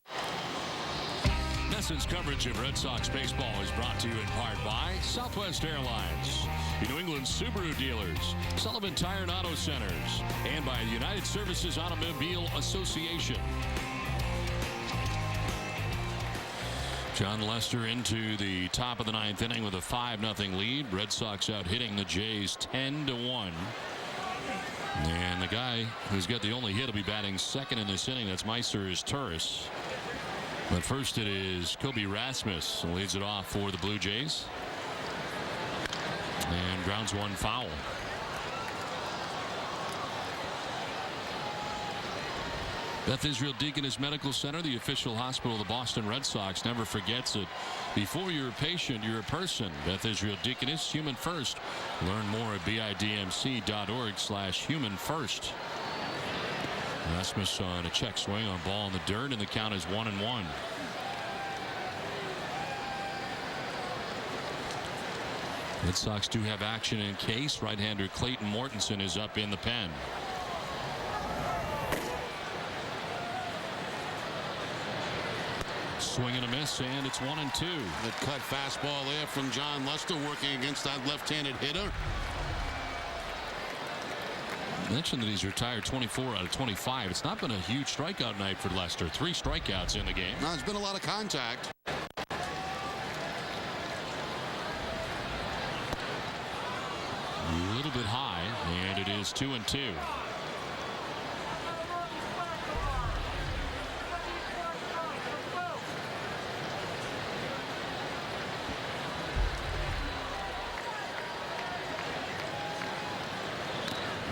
NESN's coverage of Red Sox baseball is brought to you in part by Southwest Airlines, the New England Subaru dealers, Sullivan Tire and Auto Centers, and by the United Services Automobile Association. John Lester into the top of the 9th inning with a 5-0 lead. Red Sox out hitting the Jays 10-1. And the guy who's got the only hit will be batting second in this inning. That's Meister's Turris. But first it is Kobe Rasmus who leads it off for the Blue Jays. And grounds 1 foul. Beth Israel Deaconess Medical Center, the official hospital of the Boston Red Sox, never forgets it. Before you're a patient, you're a person. Beth Israel Deaconess, human first. Learn more at bidmc.org/human first. Rasmus on a check swing on ball in the dirt, and the count is 1-1. Red Sox do have action in case. Right-hander Clayton Mortensen is up in the pen. Swing and a miss, and it's 1-2. The cut fastball there from John Lester, working against that left-handed hitter. Mentioned that he's retired 24 out of 25. It's not been a huge strikeout night for Lester. 3 strikeouts in the game. No, there's been a lot of contact. A little bit high, and it is 2-2.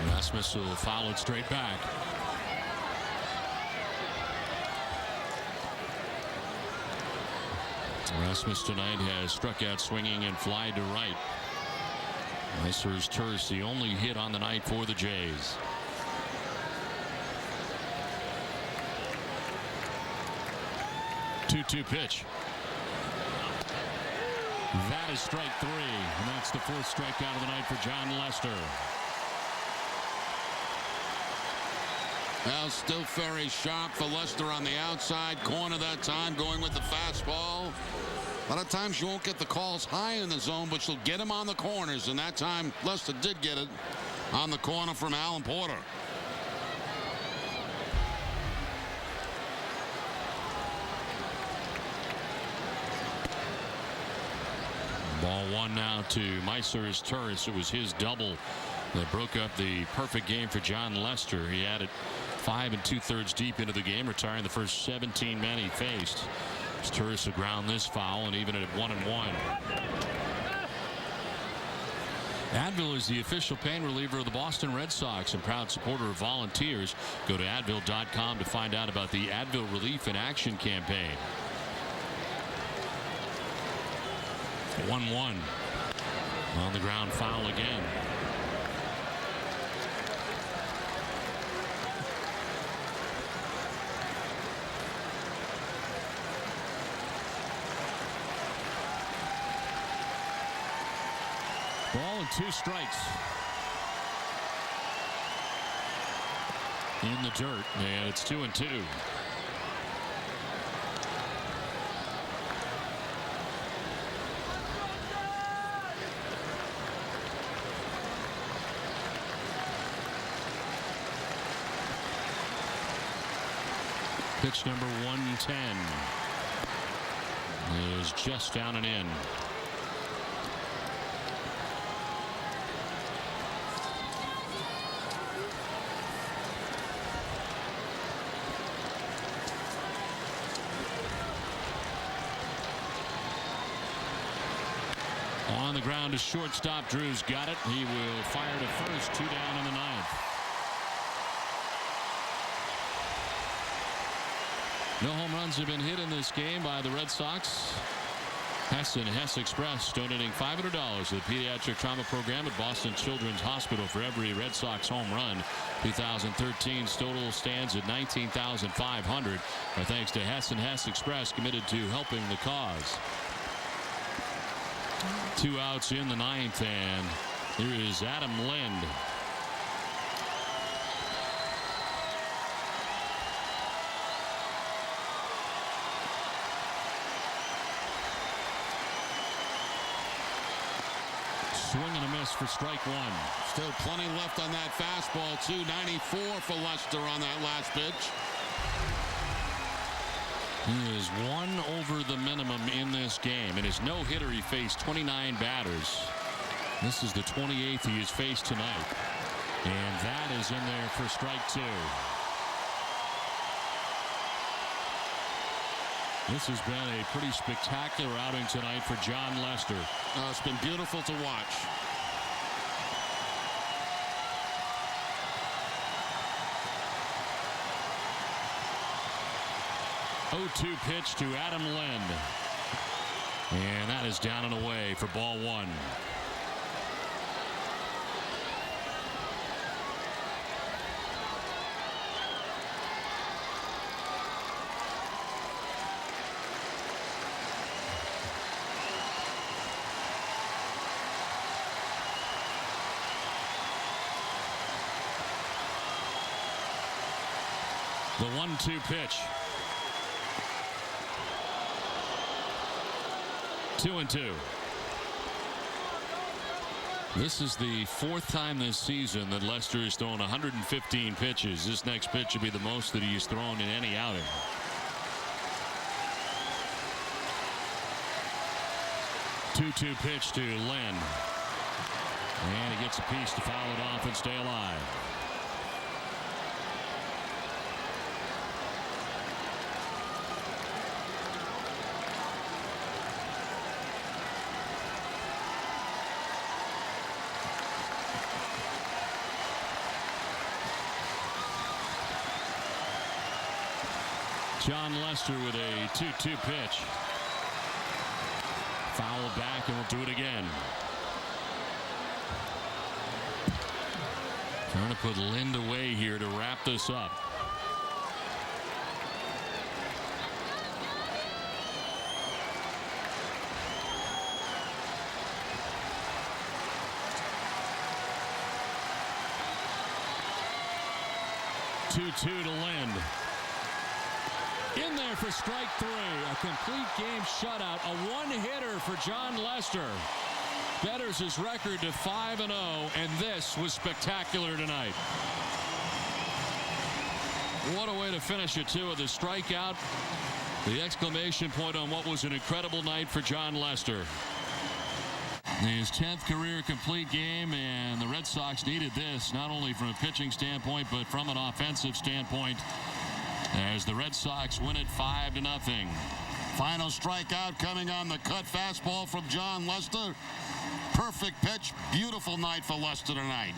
Rasmus will foul it straight back. Rasmus tonight has struck out swinging and fly to right. Meiser's Turris, the only hit on the night for the Jays. Two-two pitch. That is strike 3, and that's the 4th strikeout of the night for John Lester. Well, still very sharp for Lester on the outside corner that time, going with the fastball. A lot of times you won't get the calls high in the zone, but you'll get him on the corners, and that time Lester did get it on the corner from Alan Porter. Ball 1 now to Meiser's Turris. It was his double that broke up the perfect game for John Lester. He had it 5 2/3 deep into the game, retiring the first 17 men he faced. Turris will ground this foul, and even at 1-1. Advil is the official pain reliever of the Boston Red Sox and proud supporter of volunteers. Go to Advil.com to find out about the Advil Relief in Action campaign. 1-1. On the ground, foul again. Ball and 2 strikes. In the dirt, and it's 2-2. Pitch number 110 is just down and in. On the ground to shortstop. Drew's got it. He will fire to first. 2 down in the 9th. No home runs have been hit in this game by the Red Sox. Hess and Hess Express donating $500 to the pediatric trauma program at Boston Children's Hospital for every Red Sox home run. 2013's total stands at 19,500. Our thanks to Hess and Hess Express, committed to helping the cause. 2 outs in the 9th, and here is Adam Lind. Swing and a miss for strike 1. Still plenty left on that fastball, too. 94 for Lester on that last pitch. He is 1 over the minimum in this game. In his no-hitter, he faced 29 batters. This is the 28th he has faced tonight. And that is in there for strike 2. This has been a pretty spectacular outing tonight for John Lester. It's been beautiful to watch. 0-2 pitch to Adam Lind. And that is down and away for ball one. The 1-2 pitch. 2-2. This is the fourth time this season that Lester has thrown 115 pitches. This next pitch would be the most that he's thrown in any outing. Two-two pitch to Lynn. And he gets a piece to foul it off and stay alive. John Lester with a 2-2 pitch. Foul back, and we'll do it again. Trying to put Lind away here to wrap this up. Two to Lind. In there for strike three. A complete game shutout. A one-hitter for John Lester. Betters his record to 5-0, and this was spectacular tonight. What a way to finish it, too, with a strikeout. The exclamation point on what was an incredible night for John Lester. His 10th career complete game, and the Red Sox needed this, not only from a pitching standpoint, but from an offensive standpoint, as the Red Sox win it 5-0. Final strikeout coming on the cut fastball from John Lester. Perfect pitch. Beautiful night for Lester tonight.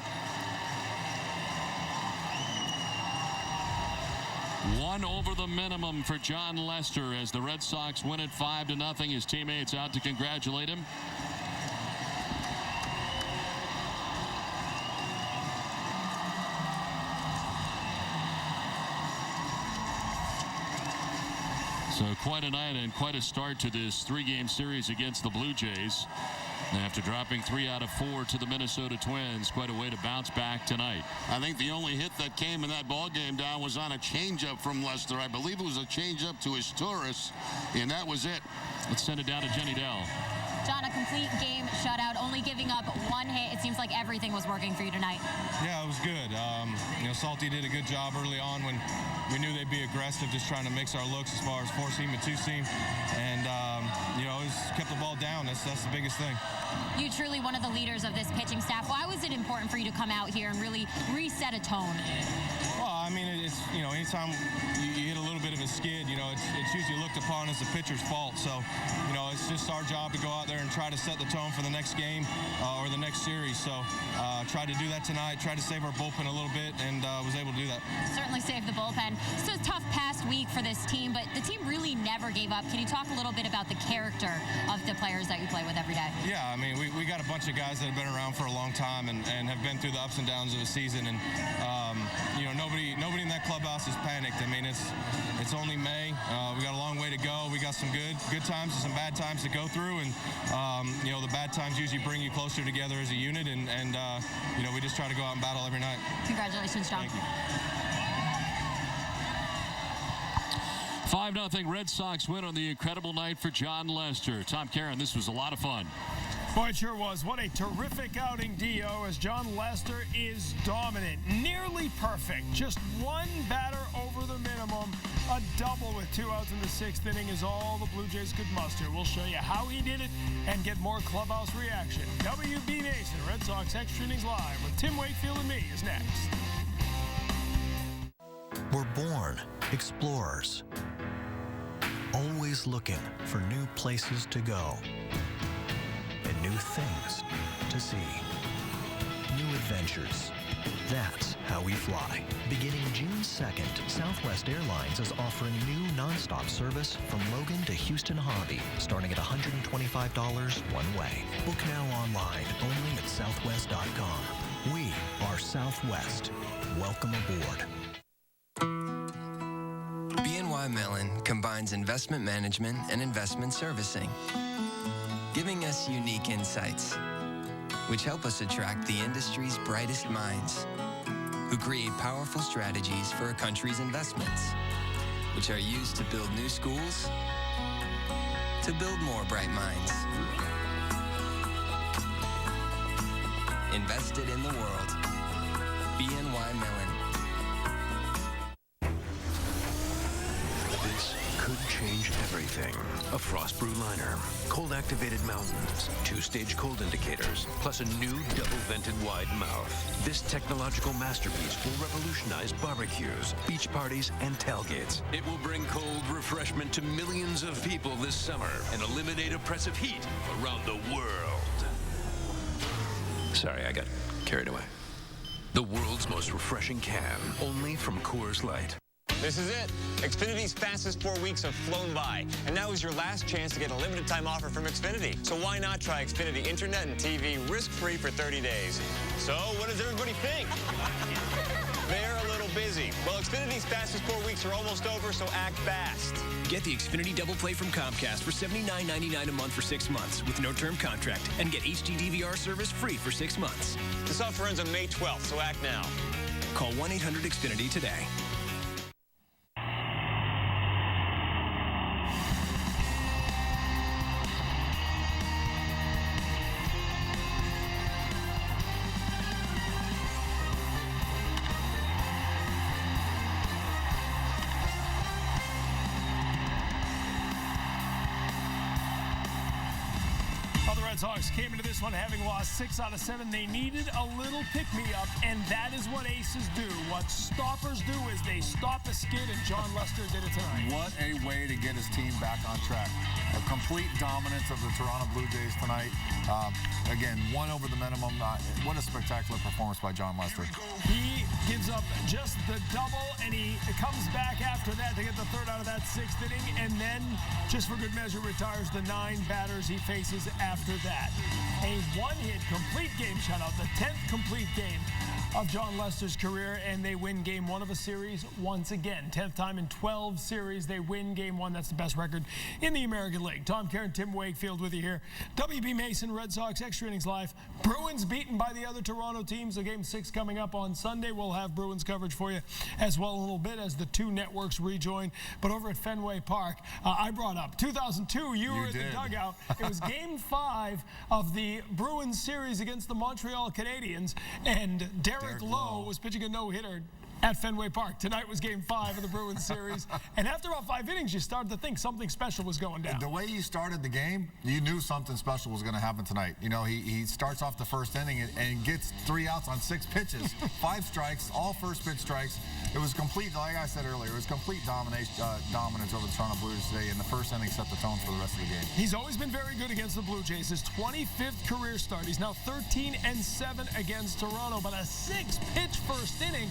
One over the minimum for John Lester as the Red Sox win it 5-0. His teammates out to congratulate him. So quite a night and quite a start to this three-game series against the Blue Jays. After dropping 3 out of 4 to the Minnesota Twins, quite a way to bounce back tonight. I think the only hit that came in that ball game down was on a changeup from Lester. I believe it was a changeup to his Taurus, and that was it. Let's send it down to Jenny Dell. John, a complete game shutout, only giving up one hit. It seems like everything was working for you tonight. Yeah, it was good. Salty did a good job early on when we knew they'd be aggressive, just trying to mix our looks as far as four-seam and two-seam. And, kept the ball down. That's the biggest thing. You truly one of the leaders of this pitching staff. Why was it important for you to come out here and really reset a tone? Well, I mean, it's, anytime you hit a little bit of a skid, it's usually looked upon as the pitcher's fault. So, it's just our job to go out there and try to set the tone for the next game or the next series. So, tried to do that tonight, tried to save our bullpen a little bit, and was able to do that. Certainly saved the bullpen. It's a tough past week for this team, but the team really never gave up. Can you talk a little bit about the character of the players that you play with every day? Yeah, I mean, we got a bunch of guys that have been around for a long time and have been through the ups and downs of the season. And, nobody in that clubhouse is panicked. I mean, it's only May. We got a long way to go. We got some good times and some bad times to go through. And, the bad times usually bring you closer together as a unit. And we just try to go out and battle every night. Congratulations, John. Thank you. 5-0 Red Sox win on the incredible night for John Lester. Tom Caron, this was a lot of fun. Boy, it sure was. What a terrific outing, Dio, as John Lester is dominant. Nearly perfect. Just one batter over the minimum. A double with 2 outs in the 6th inning is all the Blue Jays could muster. We'll show you how he did it and get more clubhouse reaction. WB Mason, Red Sox Extra Innings Live with Tim Wakefield and me is next. We're born explorers, always looking for new places to go and new things to see. New adventures. That's how we fly. Beginning June 2nd, Southwest Airlines is offering new nonstop service from Logan to Houston Hobby, starting at $125 one way. Book now online, only at southwest.com. We are Southwest. Welcome aboard. BNY Mellon combines investment management and investment servicing, giving us unique insights, which help us attract the industry's brightest minds, who create powerful strategies for a country's investments, which are used to build new schools, to build more bright minds. Invested in the world. BNY Mellon. This could change everything. A frost brew liner, cold-activated mountains, two-stage cold indicators, plus a new double-vented wide mouth. This technological masterpiece will revolutionize barbecues, beach parties, and tailgates. It will bring cold refreshment to millions of people this summer and eliminate oppressive heat around the world. Sorry, I got carried away. The world's most refreshing can, only from Coors Light. This is it. Xfinity's fastest 4 weeks have flown by, and now is your last chance to get a limited time offer from Xfinity. So why not try Xfinity Internet and TV risk-free for 30 days? So what does everybody think? They're a little busy. Well, Xfinity's fastest 4 weeks are almost over, so act fast. Get the Xfinity Double Play from Comcast for $79.99 a month for 6 months with no term contract, and get HD DVR service free for 6 months. This offer ends on May 12th, so act now. Call 1-800-XFINITY today. Sox came into this one having lost 6 out of 7. They needed a little pick-me-up, and that is what aces do. What stoppers do is they stop a skid, and John Lester did it tonight. What a way to get his team back on track. A complete dominance of the Toronto Blue Jays tonight. Again, 1 over the minimum. What a spectacular performance by John Lester. He gives up just the double, and he comes back after that to get the 3rd out of that 6th inning, and then, just for good measure, retires the 9 batters he faces after that. A 1-hit complete game shutout, the 10th complete game of John Lester's career, and they win game 1 of a series once again. 10th time in 12 series they win game 1. That's the best record in the American League. Tom Karen, Tim Wakefield with you here. WB Mason, Red Sox Extra Innings Live. Bruins beaten by the other Toronto teams. So game 6 coming up on Sunday. We'll have Bruins coverage for you as well in a little bit as the 2 networks rejoin. But over at Fenway Park, I brought up 2002. You were at the dugout. It was game 5 of the Bruins series against the Montreal Canadiens, and Derek Lowe was pitching a no-hitter at Fenway Park. Tonight was game 5 of the Bruins series. And after about 5 innings, you started to think something special was going down. The way you started the game, you knew something special was going to happen tonight. You know, he starts off the first inning and gets 3 outs on 6 pitches. 5 strikes, all first pitch strikes. It was complete, like I said earlier, it was complete dominance over the Toronto Blue Jays today, and the first inning set the tone for the rest of the game. He's always been very good against the Blue Jays. His 25th career start. He's now 13-7 against Toronto, but a 6-pitch first inning.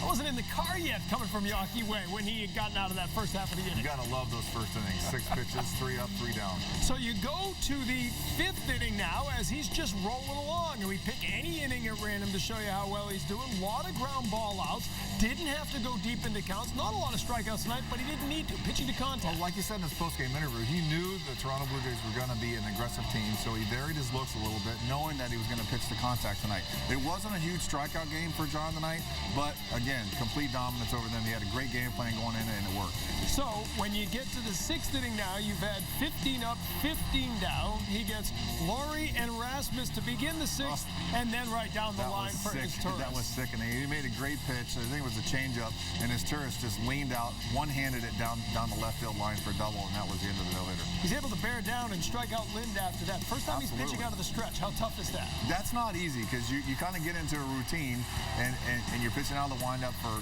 I wasn't in the car yet coming from Yawkey Way when he had gotten out of that first half of the inning. You got to love those first innings. 6 pitches, 3 up, 3 down. So you go to the 5th inning now as he's just rolling along, and we pick any inning at random to show you how well he's doing. A lot of ground ball outs. Didn't have to go deep into counts. Not a lot of strikeouts tonight, but he didn't need to. Pitching to contact. Well, like you said in his postgame interview, he knew the Toronto Blue Jays were going to be an aggressive team, so he varied his looks a little bit, knowing that he was going to pitch to contact tonight. It wasn't a huge strikeout game for John tonight, but again, complete dominance over them. He had a great game plan going in, and it worked. So when you get to the 6th inning now, you've had 15 up, 15 down. He gets Laurie and Rasmus to begin the 6th, and then right down the line for his Turris. That was sickening. He made a great pitch. I think it was a changeup, and his Turris just leaned out, one-handed it down the left field line for a double, and that was the end of the no-hitter. He's able to bear down and strike out Lind after that. First time he's pitching out of the stretch. How tough is that? That's not easy because you kind of get into a routine, and you're pitching out of the windup for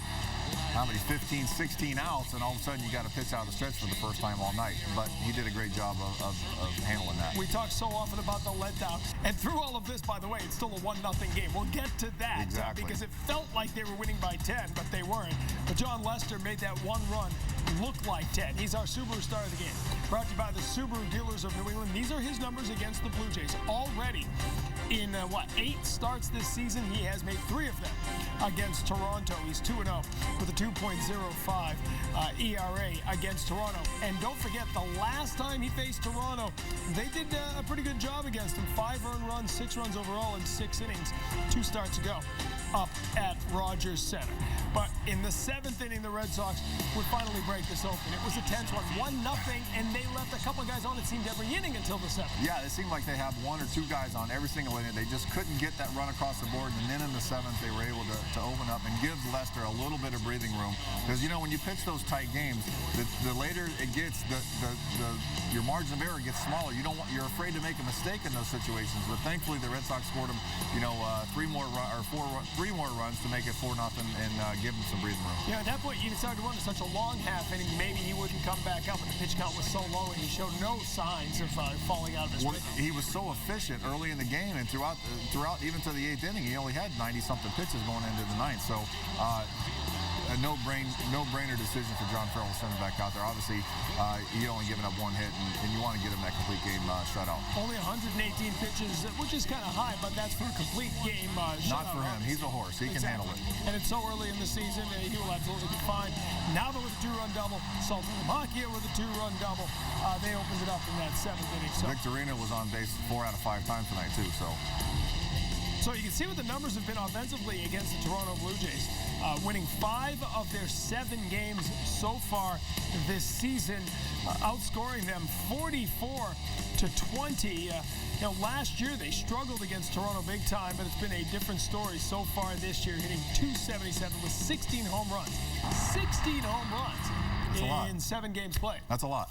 how many, 15, 16 outs, and all of a sudden you got to pitch out of the stretch for the first time all night. But he did a great job of handling that. We talk so often about the letdown. And through all of this, by the way, it's still a 1-0 game. We'll get to that. Exactly. Because it felt like they were winning by 10, but they weren't. But John Lester made that one run look like 10. He's our Subaru star of the game. Brought to you by the Subaru dealers of New England. These are his numbers against the Blue Jays. Already in, 8 starts this season, he has made 3 of them against Toronto. He's 2-0 with a 2.05 ERA against Toronto. And don't forget, the last time he faced Toronto, they did a pretty good job against him. 5 earned runs, 6 runs overall in 6 innings. 2 starts ago up at Rogers Center. But in the 7th inning, the Red Sox would finally break this open. It was a tense one, 1-0, and they left a couple guys on, it seemed, every inning until the 7th. Yeah, it seemed like they have 1 or 2 guys on every single inning. They just couldn't get that run across the board, and then in the 7th, they were able to open up and give Lester a little bit of breathing room. Because, you know, when you pitch those tight games, the later it gets, your margin of error gets smaller. You're afraid to make a mistake in those situations. But thankfully, the Red Sox scored them, 3 more runs to make it 4-0 and give them some breathing room. Yeah, at that point, you started to wonder, such a long half inning, maybe he wouldn't come back up, but the pitch count was so low, and he showed no signs of falling out of his rhythm. He was so efficient early in the game, and throughout even to the 8th inning, he only had 90-something pitches going into the 9th. So a no-brainer decision for John Farrell to send him back out there. Obviously, he only given up 1 hit, and you want to get him that complete game shutout. Only 118 pitches, which is kind of high, but that's for a complete game shutout. Not for him. He's a horse. He can handle it. And it's so early in the season, he will absolutely be fine. Now, with a 2-run double, Sultan Lamakia with a 2-run double. They opened it up in that 7th inning. So. Victorino was on base 4 out of 5 times tonight, too. So you can see what the numbers have been offensively against the Toronto Blue Jays. Winning 5 of their 7 games so far this season, outscoring them 44-20. Last year they struggled against Toronto big time, but it's been a different story so far this year, hitting .277 with 16 home runs. 16 home runs in 7 games played. That's a lot.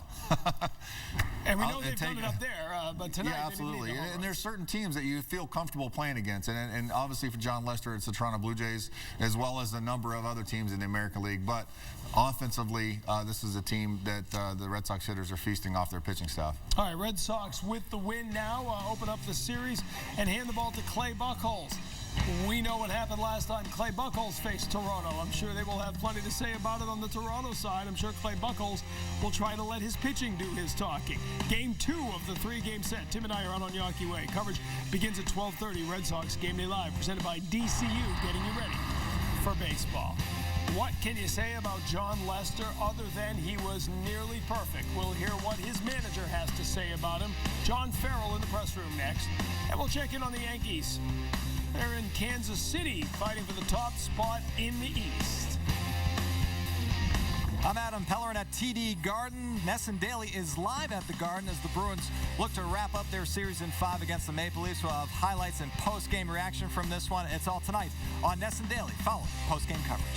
And we know they've done it up there, but tonight yeah, absolutely. They didn't need and there's certain teams that you feel comfortable playing against, and obviously for John Lester, it's the Toronto Blue Jays, as well as a number of other teams in the American League. But offensively, this is a team that the Red Sox hitters are feasting off their pitching staff. All right, Red Sox with the win now, open up the series and hand the ball to Clay Buchholz. We know what happened last time Clay Buchholz faced Toronto. I'm sure they will have plenty to say about it on the Toronto side. I'm sure Clay Buchholz will try to let his pitching do his talking. Game 2 of the 3-game set. Tim and I are out on Yawkey Way. Coverage begins at 12:30. Red Sox Game Day Live, presented by DCU, getting you ready for baseball. What can you say about John Lester other than he was nearly perfect? We'll hear what his manager has to say about him. John Farrell in the press room next. And we'll check in on the Yankees. They're in Kansas City, fighting for the top spot in the East. I'm Adam Pellerin at TD Garden. Nesson Daily is live at the Garden as the Bruins look to wrap up their series in 5 against the Maple Leafs. We'll have highlights and post-game reaction from this one. It's all tonight on Nesson Daily. Follow post-game coverage.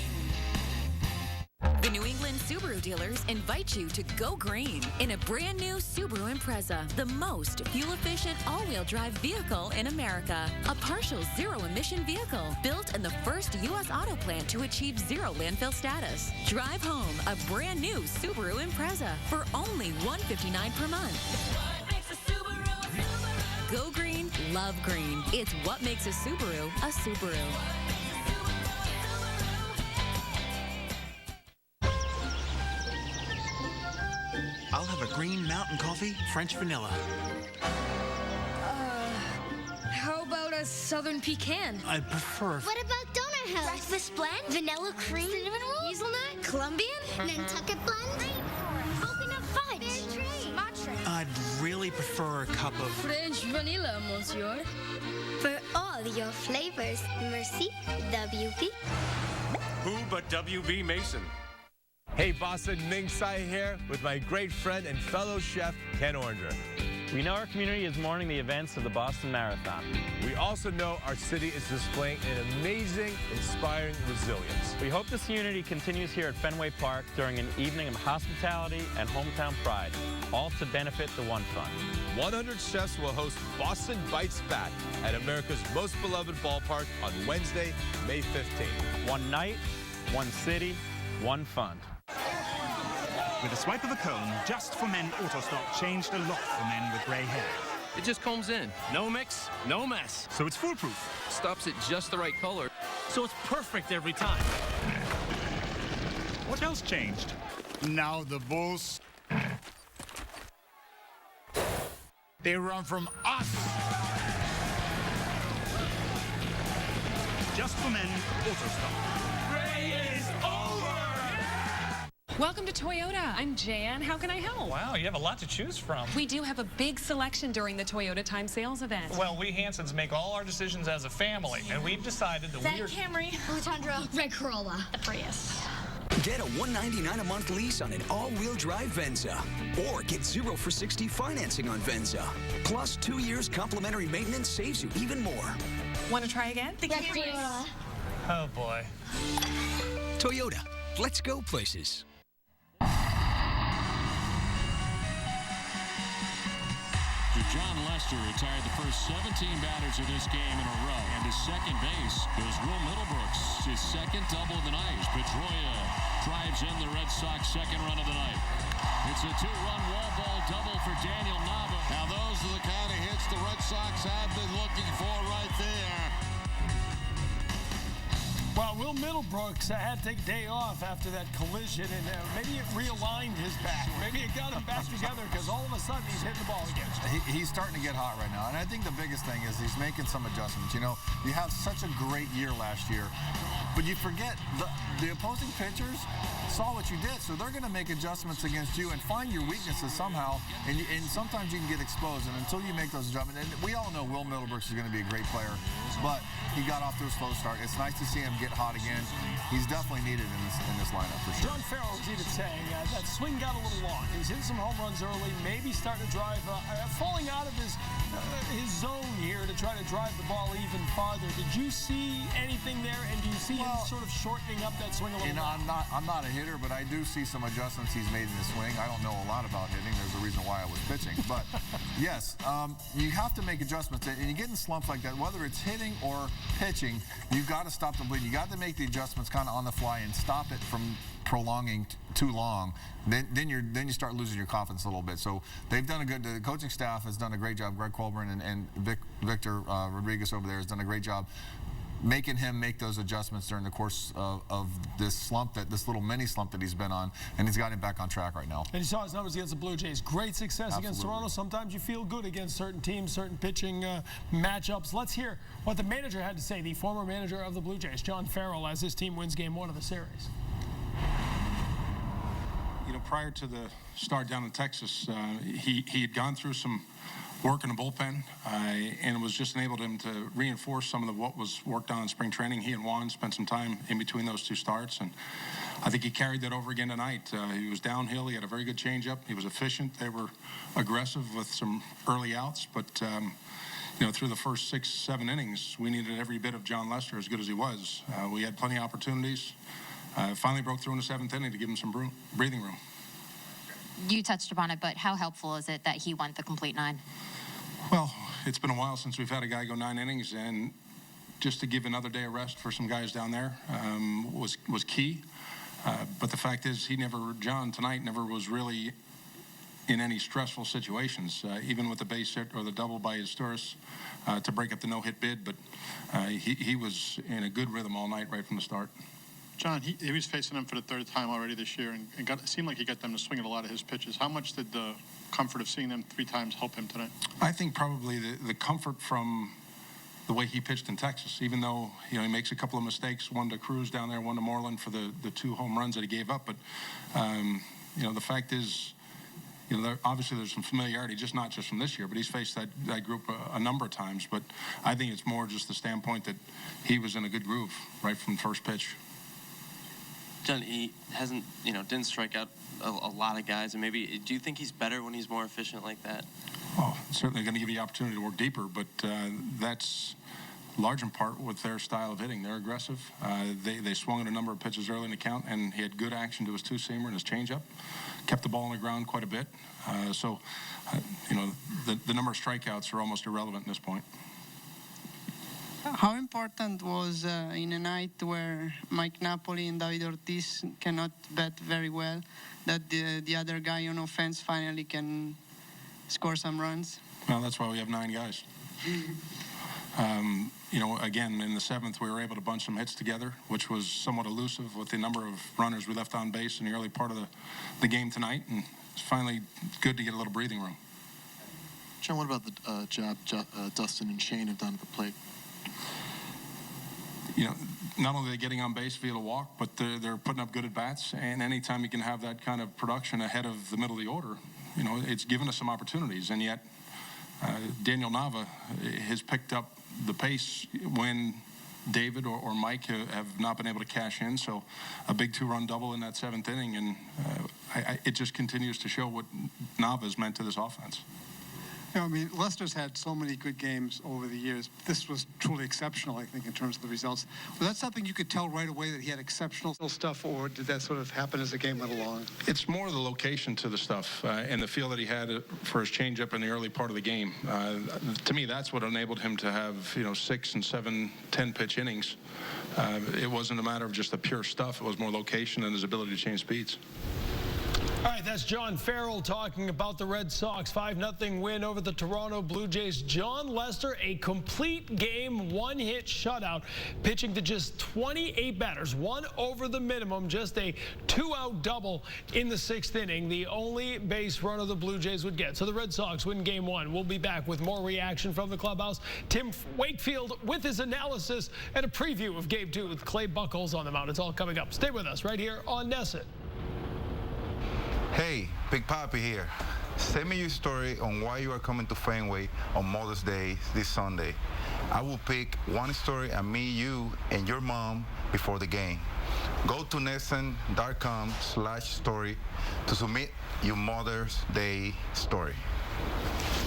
The New England Subaru dealers invite you to go green in a brand new Subaru Impreza, the most fuel-efficient all-wheel drive vehicle in America. A partial zero-emission vehicle built in the first U.S. auto plant to achieve zero landfill status. Drive home a brand new Subaru Impreza for only $159 per month. Go green, love green. It's what makes a Subaru a Subaru. I'll have a green mountain coffee, French vanilla. How about a southern pecan? I prefer... What about donut house? Breakfast blend? Vanilla cream? Cinnamon roll? Hazelnut? Colombian? Nantucket blend? Coconut fudge? I'd really prefer a cup of... French vanilla, monsieur. For all your flavors, merci, WB. Who but WB Mason? Hey Boston, Ming Tsai here with my great friend and fellow chef, Ken Orndra. We know our community is mourning the events of the Boston Marathon. We also know our city is displaying an amazing, inspiring resilience. We hope this unity continues here at Fenway Park during an evening of hospitality and hometown pride, all to benefit the One Fund. 100 chefs will host Boston Bites Back at America's most beloved ballpark on Wednesday, May 15th. One night, one city, one fund. With a swipe of a comb, Just for Men Auto Stock changed a lot for men with gray hair. It just combs in. No mix, no mess. So it's foolproof. Stops at just the right color. So it's perfect every time. What else changed? Now the bulls, they run from us. Just for Men Auto Stock. Gray is over! Welcome to Toyota. I'm Jan. How can I help? Wow, you have a lot to choose from. We do have a big selection during the Toyota Time Sales event. Well, we Hansons make all our decisions as a family, and we've decided that That Camry, Blue Tundra, Red Corolla, the Prius. Get a $199 a month lease on an all-wheel drive Venza. Or get 0 for 60 financing on Venza. Plus 2 years complimentary maintenance saves you even more. Want to try again? The Camry. Oh, boy. Toyota. Let's go places. John Lester retired the first 17 batters of this game in a row. And to second base goes Will Middlebrooks, his second double of the night. Pedroia drives in the Red Sox second run of the night. It's a 2-run wall ball double for Daniel Nava. Now those are the kind of hits the Red Sox have been looking for right there. Well, Will Middlebrooks had to take a day off after that collision, and maybe it realigned his back. Maybe it got him back together because all of a sudden he's hitting the ball again. He's starting to get hot right now, and I think the biggest thing is he's making some adjustments. You know, you have such a great year last year, but you forget the opposing pitchers saw what you did, so they're going to make adjustments against you and find your weaknesses somehow, and sometimes you can get exposed, and until you make those adjustments, and we all know Will Middlebrooks is going to be a great player, but he got off to a slow start. It's nice to see him get hot again. He's definitely needed in this lineup for sure. John Farrell was even saying that swing got a little long. He was hitting some home runs early, maybe starting to drive, falling out of his zone here to try to drive the ball even farther. Did you see anything there, and do you see him sort of shortening up that swing a little bit? I'm not a hitter, but I do see some adjustments he's made in his swing. I don't know a lot about hitting. There's a reason why I was pitching. But, yes, you have to make adjustments. And you get in slumps like that, whether it's hitting or pitching, you've got to stop the bleeding. You got to make the adjustments kind of on the fly and stop it from prolonging too long. Then you start losing your confidence a little bit. So they've done the coaching staff has done a great job. Greg Colburn and Victor Rodriguez over there has done a great job making him make those adjustments during the course of this slump, this little mini slump that he's been on, and he's got him back on track right now. And you saw his numbers against the Blue Jays. Great success against Toronto. Sometimes you feel good against certain teams, certain pitching matchups. Let's hear what the manager had to say, the former manager of the Blue Jays, John Farrell, as his team wins Game 1 of the series. You know, prior to the start down in Texas, he had gone through some work in the bullpen, and it was just enabled him to reinforce some of what was worked on in spring training. He and Juan spent some time in between those two starts, and I think he carried that over again tonight. He was downhill. He had a very good changeup. He was efficient. They were aggressive with some early outs, but you know, through the first 6-7 innings, we needed every bit of John Lester, as good as he was. We had plenty of opportunities. Finally broke through in the 7th inning to give him some breathing room. You touched upon it, but how helpful is it that he went the complete 9? Well, it's been a while since we've had a guy go 9 innings, and just to give another day of rest for some guys down there was key. But the fact is, John tonight never was really in any stressful situations, even with the base hit or the double by Historis to break up the no-hit bid. But he was in a good rhythm all night right from the start. John, he was facing them for the 3rd time already this year, and it seemed like he got them to swing at a lot of his pitches. How much did the comfort of seeing them 3 times help him tonight? I think probably the comfort from the way he pitched in Texas, even though, you know, he makes a couple of mistakes, one to Cruz down there, one to Moreland for the 2 home runs that he gave up. But, you know, the fact is, you know, obviously there's some familiarity, not just from this year, but he's faced that group a number of times. But I think it's more just the standpoint that he was in a good groove right from first pitch. John, he didn't strike out a lot of guys, and maybe, do you think he's better when he's more efficient like that? Oh, certainly going to give you the opportunity to work deeper, but that's large in part with their style of hitting. They're aggressive. They swung at a number of pitches early in the count, and he had good action to his 2-seamer and his changeup. Kept the ball on the ground quite a bit. You know, the number of strikeouts are almost irrelevant at this point. How important was in a night where Mike Napoli and David Ortiz cannot bat very well, that the other guy on offense finally can score some runs? Well, that's why we have 9 guys. Again, in the 7th, we were able to bunch some hits together, which was somewhat elusive with the number of runners we left on base in the early part of the game tonight, and it's finally good to get a little breathing room. John, what about the job Dustin and Shane have done at the plate? Not only are they getting on base via the walk, but they're putting up good at-bats, and anytime you can have that kind of production ahead of the middle of the order, it's given us some opportunities, and yet Daniel Nava has picked up the pace when David or Mike have not been able to cash in, so a big 2-run double in that 7th inning, and it just continues to show what Nava's meant to this offense. Lester's had so many good games over the years. This was truly exceptional, I think, in terms of the results. Was that something you could tell right away that he had exceptional stuff, or did that sort of happen as the game went along? It's more the location to the stuff and the feel that he had for his changeup in the early part of the game. To me, that's what enabled him to have 6 and 7, 10-pitch innings. It wasn't a matter of just the pure stuff. It was more location and his ability to change speeds. All right, that's John Farrell talking about the Red Sox 5-0 win over the Toronto Blue Jays. John Lester, a complete game, 1-hit shutout, pitching to just 28 batters, 1 over the minimum, just a 2-out double in the 6th inning, the only base runner the Blue Jays would get. So the Red Sox win Game 1. We'll be back with more reaction from the clubhouse. Tim Wakefield with his analysis and a preview of Game 2 with Clay Buchholz on the mound. It's all coming up. Stay with us right here on NESN. Hey, Big Papi here. Send me your story on why you are coming to Fenway on Mother's Day this Sunday. I will pick one story and me, you, and your mom before the game. Go to NESN.com/story to submit your Mother's Day story.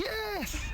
Yes!